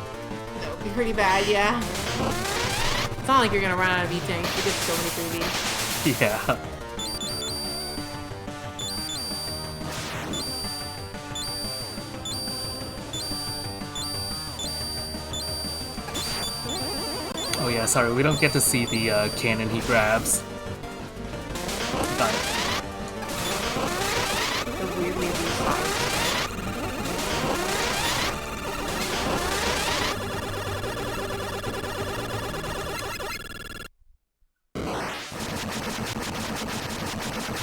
That would be pretty bad, yeah. It's not like you're gonna run out of E-tanks. You get so many freebies. Yeah. Oh yeah, sorry, we don't get to see the cannon he grabs. But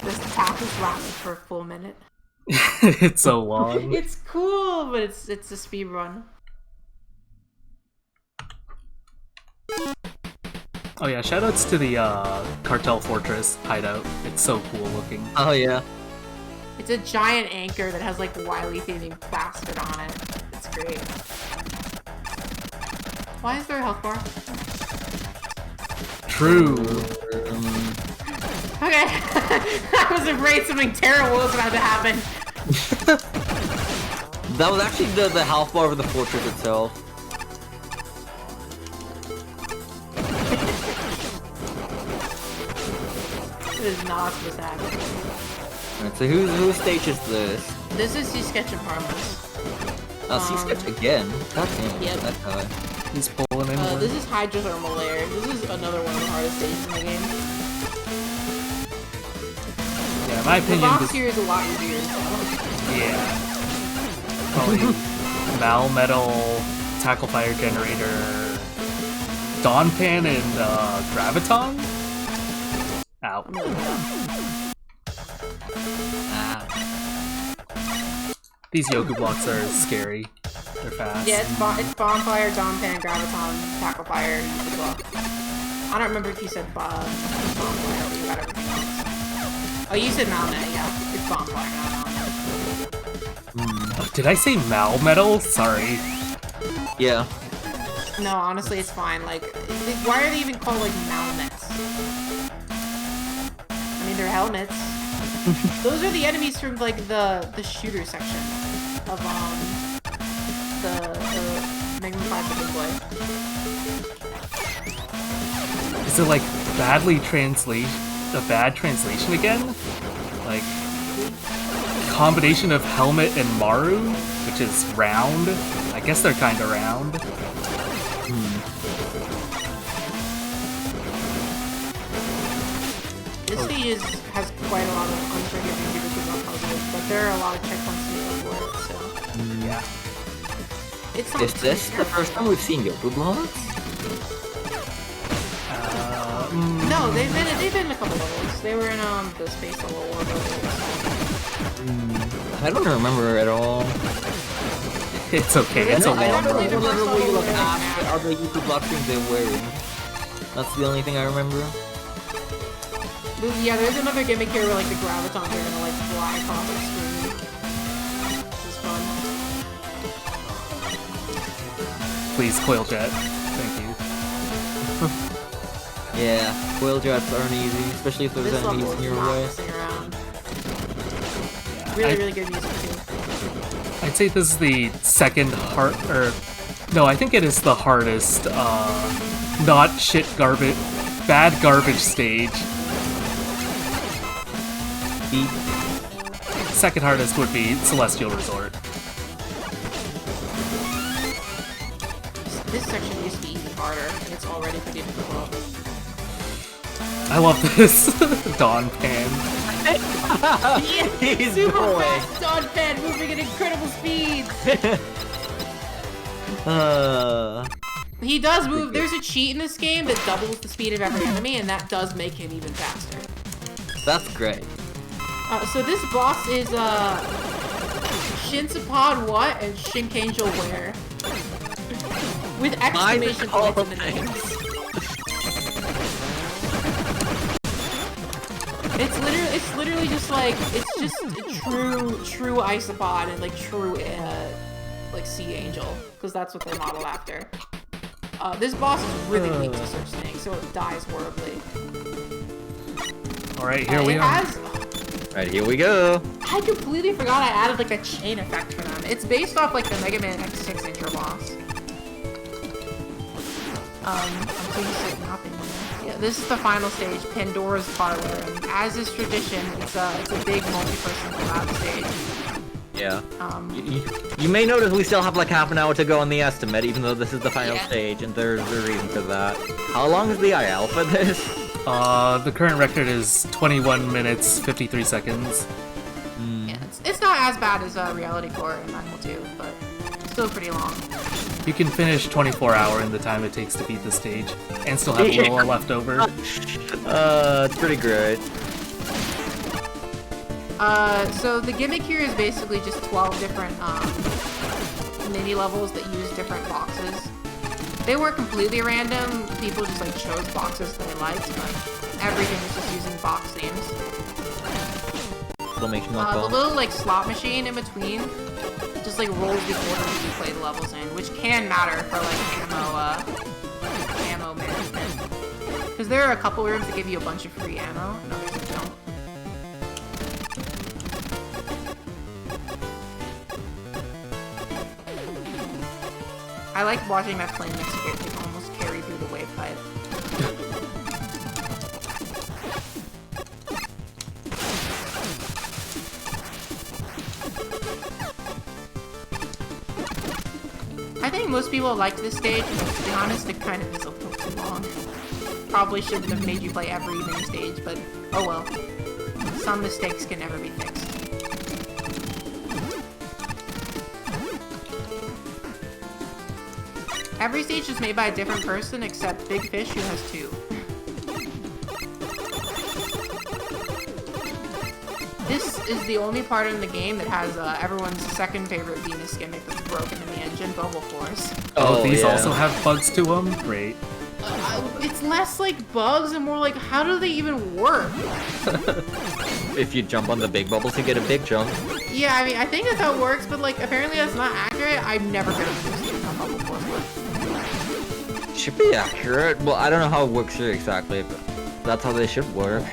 this attack has lasted for a full minute. It's so long. It's cool, but it's a speed run. Oh yeah, shoutouts to the Cartel Fortress hideout. It's so cool looking. Oh yeah. It's a giant anchor that has like Wily thieving bastard on it. It's great. Why is there a health bar? True. Okay. I was afraid something terrible was about to happen. That was actually the health bar of the fortress itself. This is not supposed to happen. Alright, so whose stage is this? This is Sea Sketch and Parmas. Sea-Sketch again? God damn, Yep. that guy. He's pulling in. This is Hydrothermal Lair. This is another one of the hardest stages in the game. Yeah, in my The opinion, boss this, here is a lot easier. So. yeah. Probably Malmetal, Tackle Fire Generator, Dawnpan, and Graviton? Ow. I'm really bad. These Yoku blocks are scary. They're fast. Yeah, it's Bonfire, Dawnpan, Graviton, Tackle Fire, Yoku Block. I don't remember if you said Bonfire or you got everything else. Oh, you said Malnet, yeah. It's Bonfire, not Malnet. Oh, did I say Malmetal? Sorry. Yeah. No, honestly, it's fine. Like, why are they even called, like, Malnets? I mean, they're helmets. Those are the enemies from, like, the shooter section of, the Mega Man 5 Big Boy. Is it like a bad translation again? Like combination of helmet and Maru, which is round. I guess they're kind of round. This stage has quite a lot of unforgiving difficulties puzzles, but there are a lot of checkpoints to make up for it, so... Yeah. It's not Is this the first time we've seen Yoku blocks? No, they've been in a couple levels. They were in the space level or I don't remember at all. It's okay. It's a I long don't road. remember what you look at are the Yoku block things they're wearing. That's the only thing I remember. Yeah, there's another gimmick here where like the gravitons are gonna like fly across the screen. This is fun. Please, Coil Jet. Thank you. Yeah, coil jets aren't easy, especially if there's This level enemies in is your not way. messing around. Yeah, Really good music too. I'd say this is the second hard, or no, I think it is the hardest, not shit garbage, bad garbage stage. The second hardest would be Celestial Resort. This section used to be even harder, and it's already pretty difficult. I love this Dawn Pan. He's Super going. fast Dawnpan moving at incredible speeds! He does move. There's a cheat in this game that doubles the speed of every enemy, and that does make him even faster. That's great. So this boss is Shinsapod what and Shinkangel where? With exclamation points in the names. It's literally just like it's just a true isopod and like true like sea angel because that's what they're modeled after. This boss is really weak to such things, so it dies horribly. All right, here we are. Right, here we go. I completely forgot I added like a chain effect for them. It's based off like the Mega Man X6 intro boss. I'm pretty certain nothing. Yeah, this is the final stage, Pandora's Parlor, and as is tradition, it's a big multi-person collab stage. Yeah. You may notice we still have like half an hour to go on the estimate, even though this is the final stage, and there's a reason for that. How long is the IL for this? The current record is 21 minutes, 53 seconds. Yeah, it's not as bad as Reality Core and Manual 2, but still pretty long. You can finish 24-hour in the time it takes to beat the stage, and still have a little left over. It's pretty great. So the gimmick here is basically just 12 different mini levels that use different boxes. They weren't completely random. People just like chose boxes that they liked, but everything is just using box themes. The little like slot machine in between just like rolls the order you play the levels in, which can matter for like ammo management. Because there are a couple rooms that give you a bunch of free ammo, and others that don't. I like watching that flame mix almost carry through the wave pipe. I think most people liked this stage, but to be honest, it kind of is a little too long. Probably shouldn't have made you play every mini stage, but oh well. Some mistakes can never be fixed. Every stage is made by a different person except Big Fish, who has 2. This is the only part in the game that has everyone's second favorite Venus gimmick that's broken in the engine, Bubble Force. Oh, these also have bugs to them? Great. It's less like bugs and more like, how do they even work? If you jump on the big bubbles, you get a big jump. Yeah, I mean, I think that's how it works, but like, apparently that's not accurate. I'm never gonna understand how Bubble Force works. Should be accurate. Well, I don't know how it works here exactly, but that's how they should work.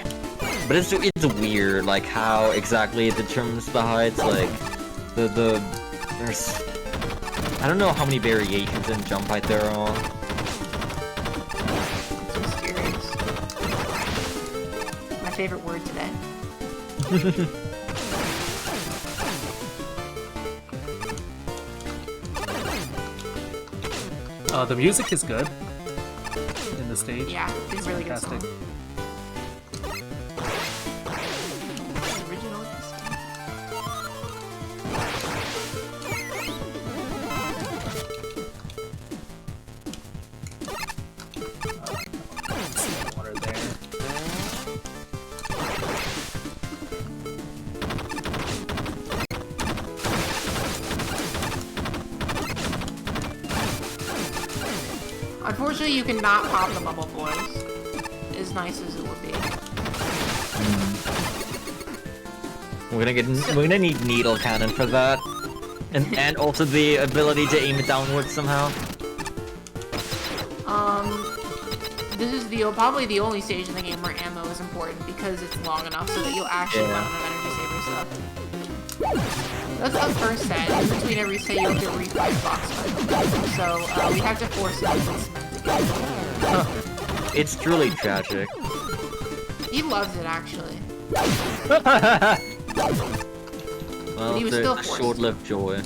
But it's weird, like how exactly it determines the heights. Like there's I don't know how many variations in jump height there are. It's mysterious. My favorite word today. The music is good in the stage. Yeah, it's really good Fantastic. song. Original with this game. Water there. Unfortunately, you cannot pop the bubble floors, as nice as it would be. We're gonna need needle cannon for that, and also the ability to aim it downwards somehow. This is probably the only stage in the game where ammo is important because it's long enough so that you'll actually run out of energy saver stuff. That's the first set. In between every set, you have to refight box fight. So we have to force it together. It's truly tragic. He loves it, actually. Well, he was it's still a forced. short-lived joy.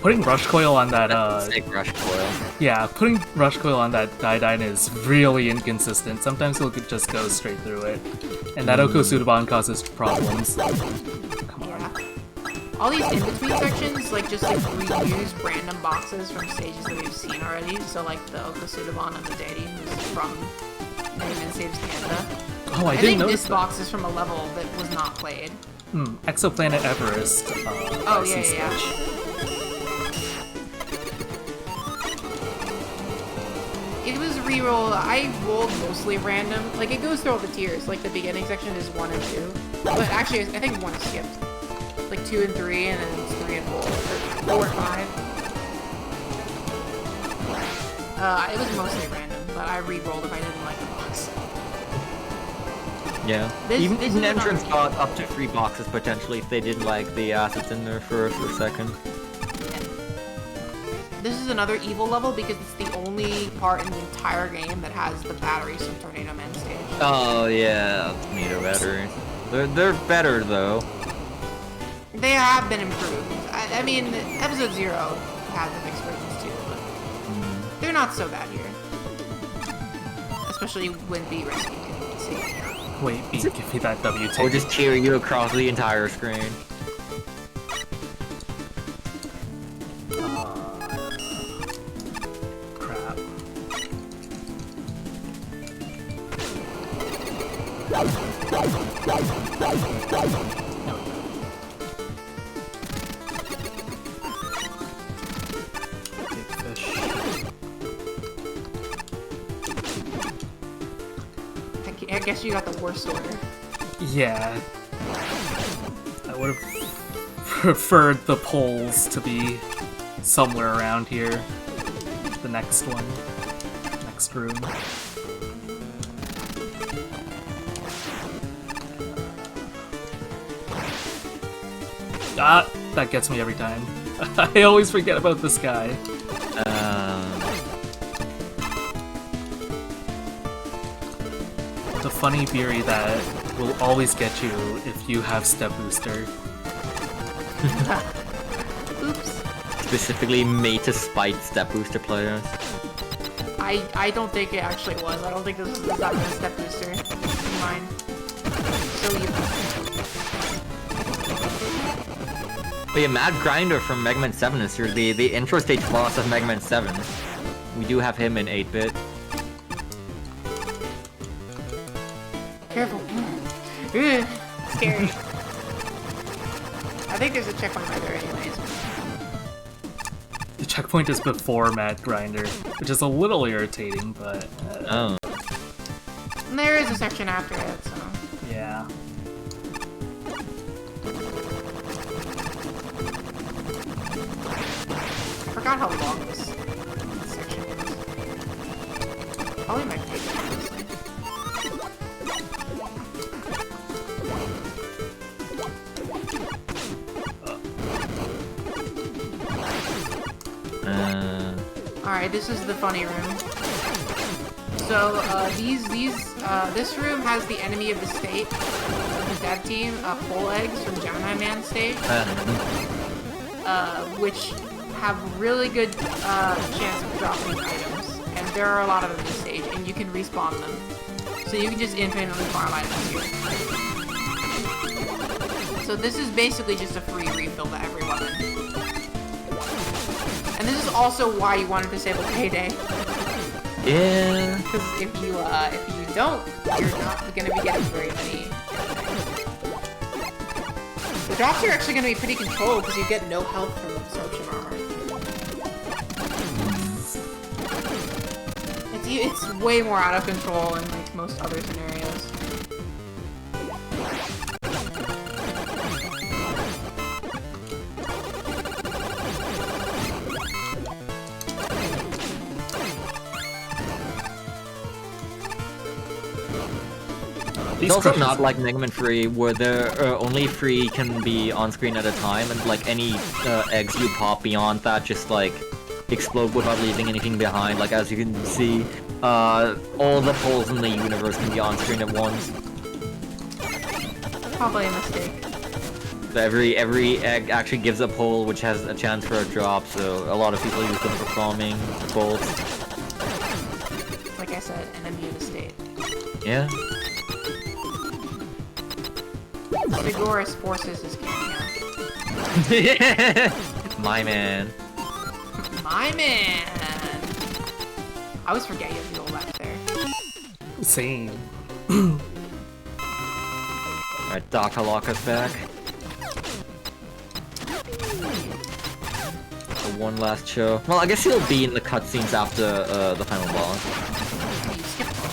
Putting rush coil on that, Snake rush coil. yeah, putting rush coil on that Daidyne is really inconsistent. Sometimes he'll just go straight through it. And that Okosudaban causes problems. Come on. Yeah. All these in-between sections, like, just, like, reuse random boxes from stages that we've seen already. So, like, the Okosudaban and the Deity, who's from Mega Saves Canada. Oh, I think didn't notice this that. box is from a level that was not played. Exoplanet Everest. Oh, by yeah. C-Switch. It was reroll. I rolled mostly random. Like, it goes through all the tiers. Like, the beginning section is 1 and 2. But actually, I think 1 is skipped. Like, 2 and 3, and then it's 3 and 4. Or 4 and 5. It was mostly random, but I re-rolled if I didn't like the box. Yeah. This Even is an an entrance RPG. got up to 3 boxes potentially if they didn't like the assets in there for a second. This is another evil level because it's the only part in the entire game that has the batteries from Tornado Man stage. Oh yeah, Tornado battery. They're better though. They have been improved. I mean, Episode 0 had the fixed versions too, but they're not so bad here. Especially when B Rescue can save me. Wait, B, give me that WT. Or just cheer you across the entire screen. Crap. I guess you got the worst order. Yeah. I would have preferred the poles to be somewhere around here. The next one. Next room. Ah, that gets me every time. I always forget about this guy. The funny Beery that will always get you if you have Step Booster. Oops. Specifically made to spite Step Booster players. I don't think it actually was. I don't think this was designed as a Step Booster. In mine. So But yeah, Mad Grinder from Mega Man 7 is here, the intro stage boss of Mega Man 7. We do have him in 8-bit. Careful. Ugh, scary. I think there's a checkpoint right there anyways. The checkpoint is before Mad Grinder, which is a little irritating, but... Oh. And there is a section after it, so... Yeah. I forgot how long this section is. Probably my favorite, honestly. Alright, this is the funny room. So, this room has the enemy of the state, the dev team, Pole Eggs from Gemini Man stage, which have really good chance of dropping items, and there are a lot of them in this stage, and you can respawn them. So you can just infinitely farm items here. So this is basically just a free refill to every weapon. And this is also why you want to disable Payday. Yeah. Because if you don't, you're not going to be getting very many. The drops are actually going to be pretty controlled because you get no health from absorption armor. It's way more out of control in like most other scenarios. It's also not like Mega Man 3, where there only 3 can be on screen at a time, and like any eggs you pop beyond that just like explode without leaving anything behind. Like as you can see, all the poles in the universe can be on screen at once. Probably a mistake. Every egg actually gives a pole which has a chance for a drop, so a lot of people use them for farming bolts. Like I said, enemy of the state. Yeah. Vigoris forces his cameo. My man. My man! I always forget you have the old left there. Same. Alright, Daka Locker's back. For one last show. Well, I guess he'll be in the cutscenes after the final boss. You skipped one.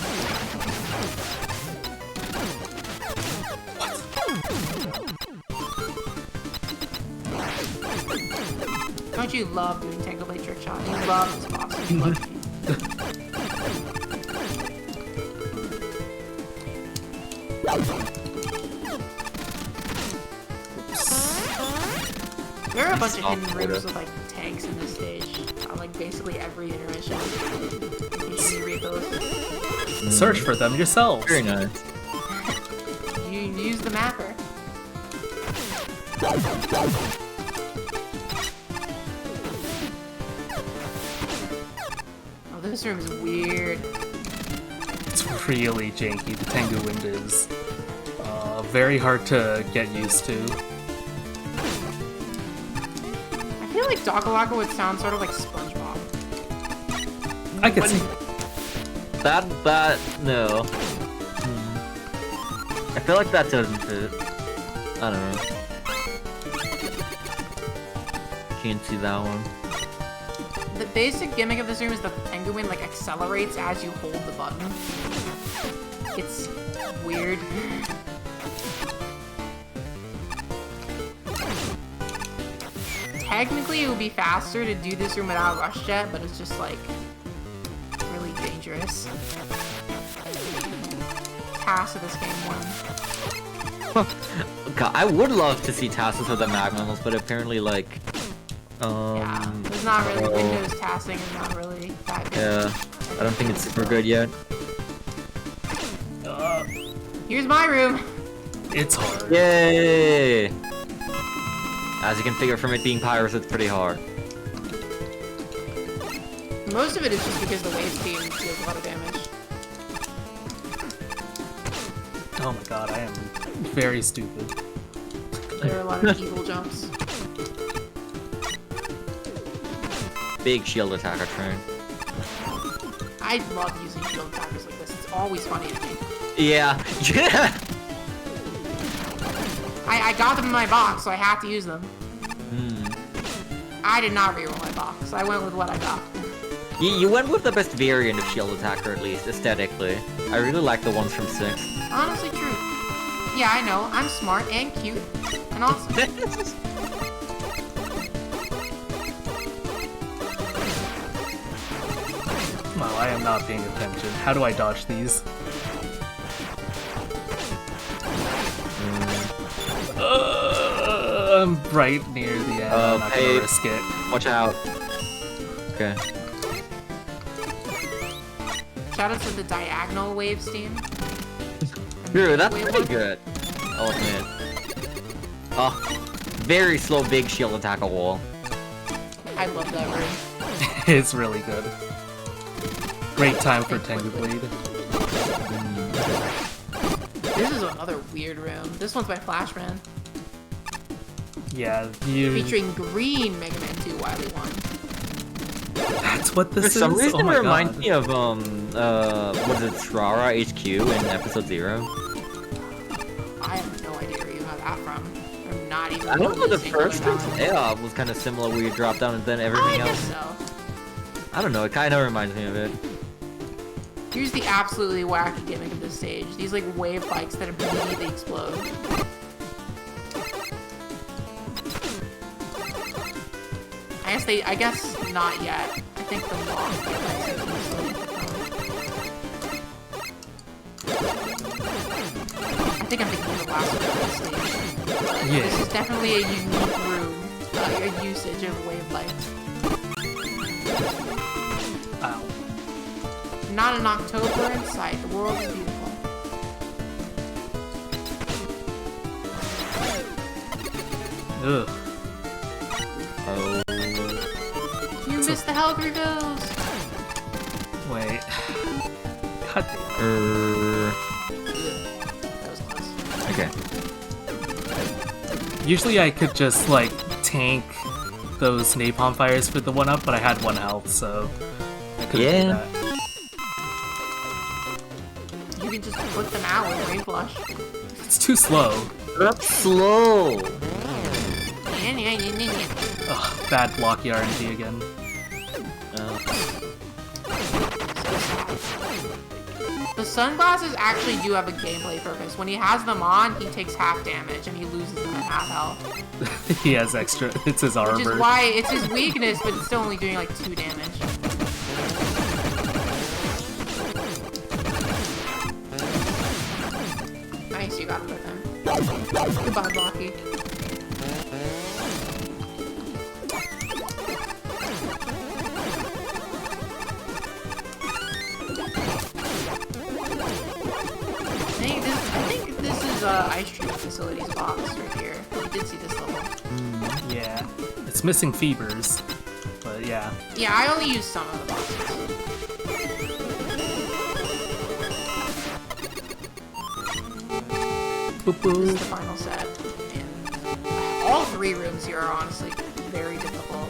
Don't you love doing Tangle Blade trick shot? You love this boss. You love me. There are a bunch of hidden rooms with like tanks in this stage. Like basically every intermission. You can read those. Search for them yourselves. Very nice. You use the mapper. Oh, this room is weird. It's really janky. The Tengu Wind is very hard to get used to. I feel like Dokalaka would sound sort of like SpongeBob. I can see. That, no. I feel like that doesn't fit. I don't know. Can't see that one. The basic gimmick of this room is the penguin like accelerates as you hold the button. It's weird. Technically, it would be faster to do this room without Rush Jet, but it's just like really dangerous. Task of this game one. God, I would love to see tasks with the Magnums, but apparently, like, Yeah, there's not really Windows tasking is not really that good. yeah, I don't think it's super good yet. Here's my room. It's hard. Yay! As you can figure from it being Pyrus, it's pretty hard. Most of it is just because the wave speed deals a lot of damage. Oh my god, I am very stupid. There are a lot of evil jumps. Big shield attacker train. I love using shield attackers like this. It's always funny to me. Yeah, yeah! I got them in my box, so I have to use them. Hmm. I did not reroll my box. I went with what I got. You went with the best variant of shield attacker, at least, aesthetically. I really like the ones from 6. Honestly, true. Yeah, I know. I'm smart and cute and awesome. Well, I am not paying attention. How do I dodge these? I'm right near the end. I'm not hey. gonna risk it. Watch out. Okay. Shout out to the diagonal wave steam. True, that's Wait, pretty what? good. I'll admit. Oh, very slow big shield attacker wall. I love that room. It's really good. Great time for Tengu Blade. This is another weird room. This one's by Flashman. Yeah, you. Featuring green Mega Man 2 Wily 1. That's what this For is. some reason, oh my it reminds God. me of what is it, Trara HQ in episode 0. I have no idea where you got that from. I'm not even. I don't know. The listening first to it one now. was kind of similar, where you drop down and then I everything guess else. so. I don't know. It kind of reminds me of it. Here's the absolutely wacky gimmick of this stage. These like wave bikes that immediately explode. I guess not yet. I think the long wave bikes are usually I think I'm thinking of the last one of this stage. Yeah. This is definitely a unique room, a usage of wave bikes. Ow. Not in October in sight. The world is beautiful. Ugh. Oh. You missed the health refills! Wait. God damn. That was close. Okay. Usually I could just, like, tank those napalm fires for the 1-up, but I had 1 health, so I couldn't do Yeah. that. You can just put them out with Rain Flush. It's too slow. That's slow. Ugh, bad blocky RNG again. The sunglasses actually do have a gameplay purpose. When he has them on, he takes half damage and he loses them at half health. He has extra. It's his armor. Which is why it's his weakness, but it's still only doing like 2 damage. Nice, you got it with him. Goodbye, Blocky. I think this is Ice Cream Facilities box right here. We did see this level. Yeah. It's missing fevers, but yeah. Yeah, I only used some of the boxes. Boop This is boop. the final set. And all 3 rooms here are honestly very difficult.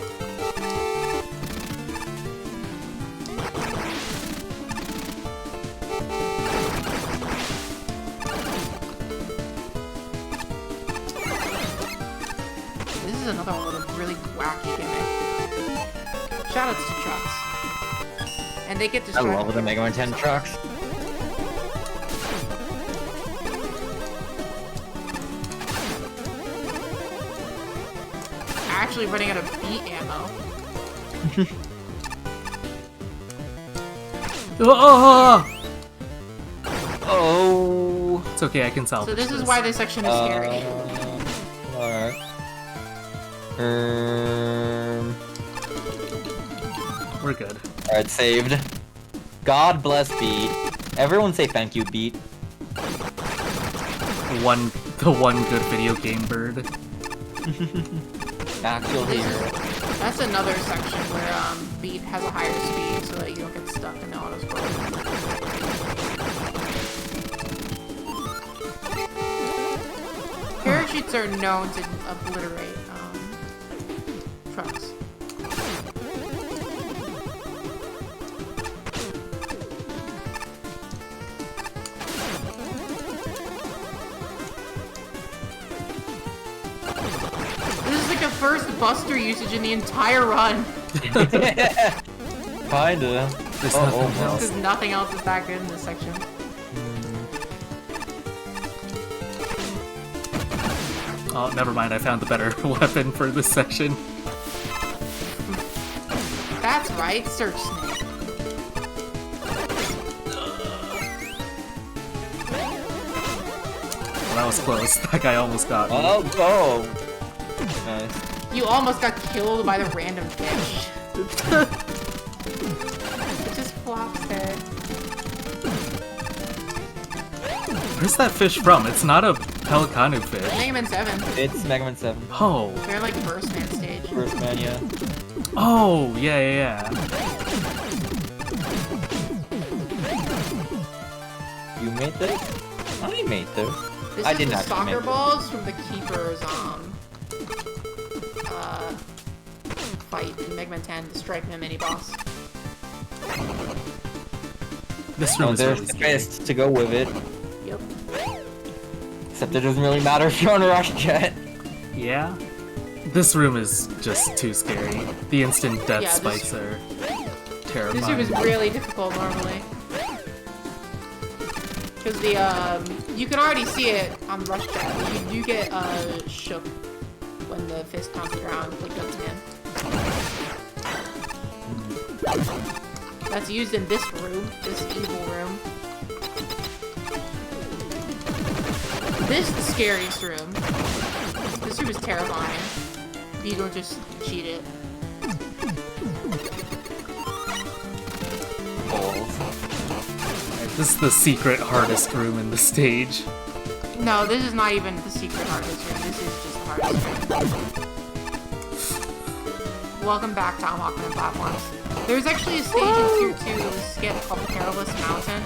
is another one with a really wacky gimmick. Shoutouts to trucks. And they get I destroyed. love the Mega Man 10 trucks. Actually running out of beat ammo. Oh! Oh. It's okay, I can salvage So this is why this section is scary. Alright. We're good. Alright, saved. God bless Beat. Everyone say thank you, Beat. The one good video game bird. Actual hero. That's another section where beat has a higher speed so that you don't get stuck in the auto scroll. Parachutes are known to obliterate trucks. This is like the first Buster usage in the entire run. Kinda. There's Oh, nothing oh, else. Because nothing else is that good in this section. Oh, never mind. I found the better weapon for this section. That's right, Search Snake. Well, that was close. That guy almost got me. Oh, oh. Nice. You almost got killed by the random fish. It just flops there. Where's that fish from? It's not a Pelicanu fish. Mega Man 7. It's Mega Man 7. Oh. They're like Burst Man stage. First man, yeah. Oh, yeah. You made this? I made this. This I is did the not soccer make it. balls from the Keeper's fight in Mega Man 10, the Strike Man mini boss. This room Oh, is there's really the scary. fist to go with it. Yep. Except it doesn't really matter if you're on a rush jet. Yeah? This room is just too scary. The instant death Yeah, this- spikes are This terrifying. room is really difficult normally. Because the, you can already see it on Rush Jet, but you do get, shook when the fist pounds the ground like Gunsman. That's used in this room, this evil room. This is the scariest room. This room is terrifying. You don't just cheat it. This is the secret hardest room in the stage. No, this is not even the secret hardest room. This is just the hardest room. Welcome back to Unlockment Platforms. There's actually a stage in Tier 2 that was skipped called Perilous Mountain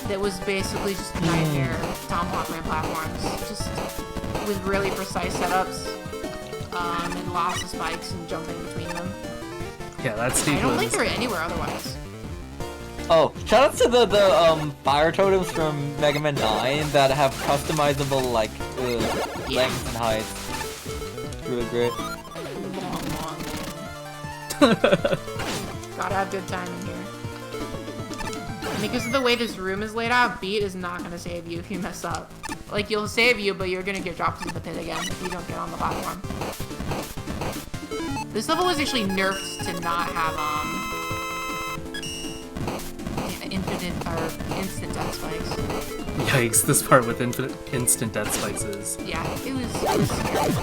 that was basically just a nightmare to Unlockment Platforms. Just with really precise setups and lots of spikes and jumping between them. Yeah, that stage I don't was... think they're anywhere otherwise. Oh, shout out to the fire totems from Mega Man 9 that have customizable like lengths and heights. Really great. Gotta have good timing here. And because of the way this room is laid out, Beat is not gonna save you if you mess up. Like, you'll save you, but you're gonna get dropped into the pit again if you don't get on the platform. This level was actually nerfed to not have, infinite or instant death spikes. Yikes, this part with instant death spikes is... Yeah, it was scary.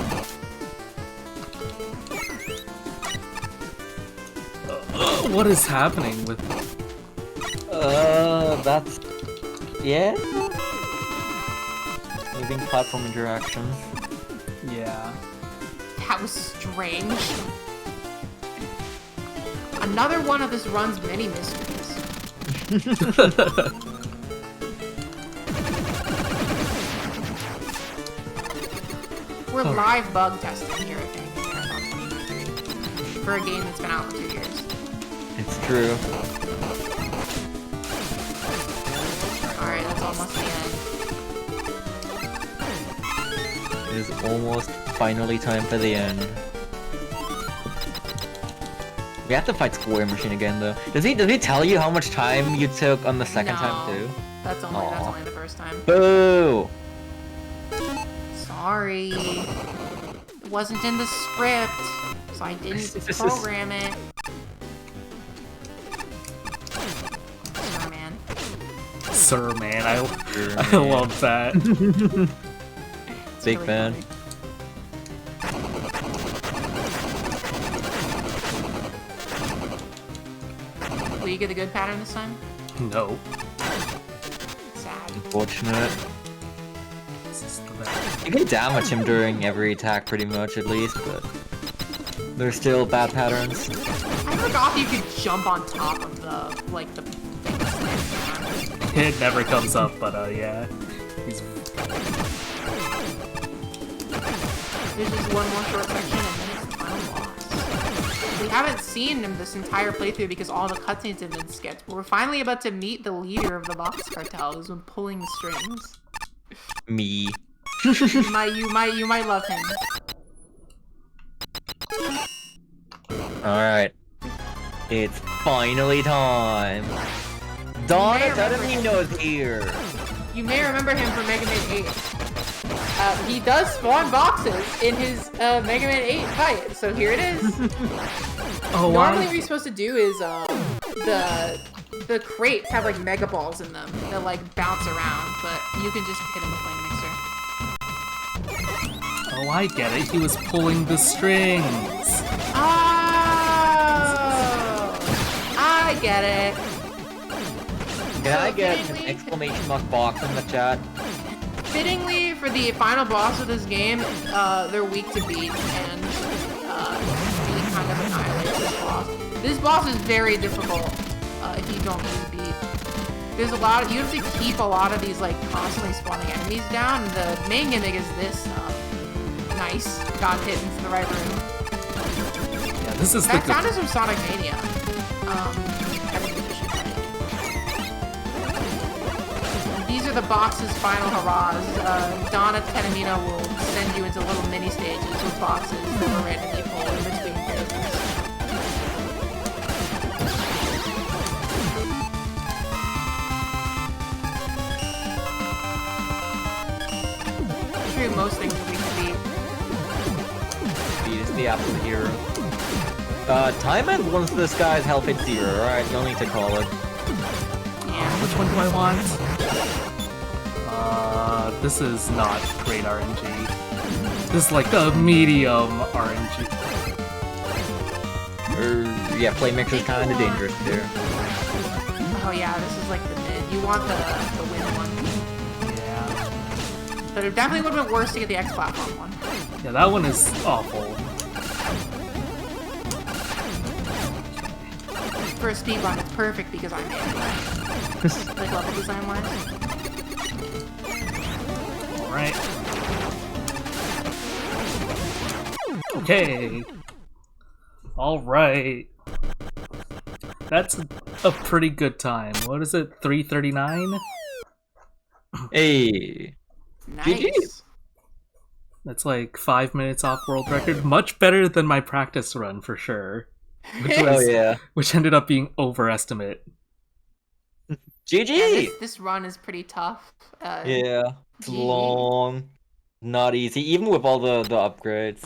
What is happening with... That's... Yeah? Moving platform interactions. Yeah. That was strange. Another one of this run's many mysteries. We're live bug testing here, I think, in Marathon 2023. For a game that's been out for 2 years. It's true. Alright, that's almost the end. is almost finally time for the end. We have to fight Square Machine again though. Does he tell you how much time you took on the second time too? That's only the first time. Boo! Sorry. It wasn't in the script, so I didn't program it. Sure, man. Sir, man, I love that. It's Big really fan. funny. Will you get the good pattern this time? No. Sad. Unfortunate. This is the best. You can damage him during every attack pretty much at least, but there's still bad patterns. I forgot you could jump on top of the, like, the thing. It never comes up, but yeah. He's... There's just one more short section and then it's the final boss. We haven't seen him this entire playthrough because all the cutscenes have been skipped, but we're finally about to meet the leader of the box cartel who's been pulling the strings. Me. You might love him. Alright. It's finally time. Donatello's here. You may remember him from Mega Man 8. He does spawn boxes in his Mega Man 8 fight, so here it is. Oh, Normally what you're supposed to do is the crates have like mega balls in them that like bounce around, but you can just hit him with Flame Mixer. Oh, I get it. He was pulling the strings. Oh, I get it. Can I get an exclamation mark box in the chat? Fittingly, for the final boss of this game, they're weak to beat, and he kind of annihilates this boss. This boss is very difficult if you don't use beat. There's a lot of, you have to keep a lot of these like constantly spawning enemies down. The main gimmick is this. Nice, got hit into the right room. Yeah, this is That the sounded from Sonic Mania. These are the box's final hurrahs. Donna Tetamina will send you into little mini stages with boxes that will randomly pull in between characters. True, most things we can beat. He is the absolute hero. Time End once this guy's health hits 0, alright? You'll need to call it. Yeah. Which one do I want? This is not great RNG. This is like a medium RNG. Yeah, Flame Mixer's kinda dangerous there. Oh yeah, this is like the mid. You want the win one. Yeah. But it definitely would have been worse to get the X platform one. Yeah, that one is awful. For a speedrun, it's perfect because I made it. Like level design wise. Alright. Okay. Alright. That's a pretty good time. What is it? 3:39? Hey! Nice. GG. That's like 5 minutes off world record. Much better than my practice run for sure. Oh yeah. Which ended up being overestimate. GG! Yeah, this run is pretty tough. Yeah, it's GG. long, not easy, even with all the upgrades.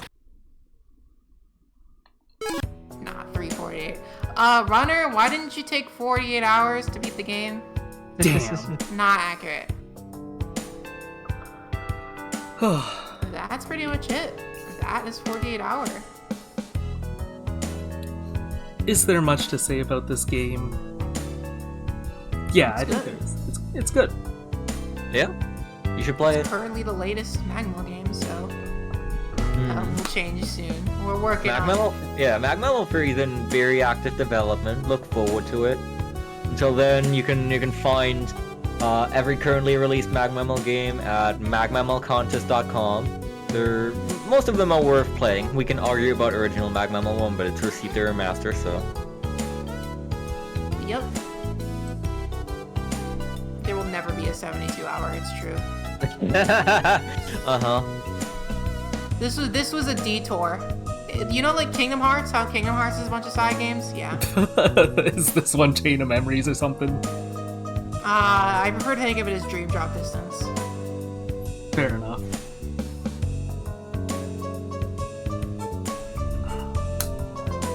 Nah, 3:48. Runner, why didn't you take 48 hours to beat the game? Damn. Not accurate. That's pretty much it. That is 48 hour. Is there much to say about this game? Yeah, I think good. there is. It's good. Yeah, you should play it. Currently the latest Magma game, so will change soon. We're working on Magmello, yeah, Magmello 3 is in very active development. Look forward to it. Until then, you can find every currently released Magmemel game at magmemelcontest.com. Most of them are worth playing. We can argue about original Magmemel 1, but it's received a remaster, so. Yep. There will never be a 72 hour, it's true. Uh-huh. This was a detour. You know, like Kingdom Hearts? How Kingdom Hearts is a bunch of side games? Yeah. Is this one Chain of Memories or something? I prefer to think of it as Dream Drop Distance. Fair enough.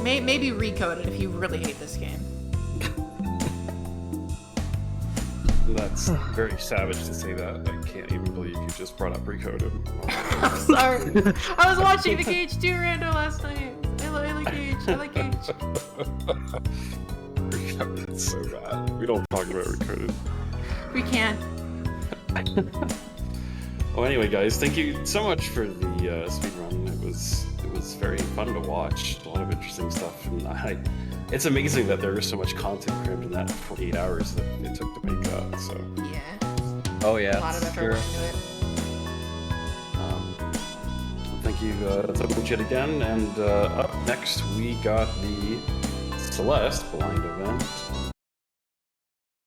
Maybe recode it if you really hate this game. That's very savage to say that. I can't even believe you just brought up Recoded. I'm sorry. I was watching the Cage 2 rando last night. I like Cage. I like Cage. Recoded, so bad. We don't talk about Recoded. We can. Well, anyway, guys, thank you so much for the speedrun. It was very fun to watch. A lot of interesting stuff, and it's amazing that there was so much content crammed in that 48 hours that it took to make that. So Yeah. Oh yeah. A lot of effort sure. went into it. thank you so much yet again. And up next we got the Celeste blind event.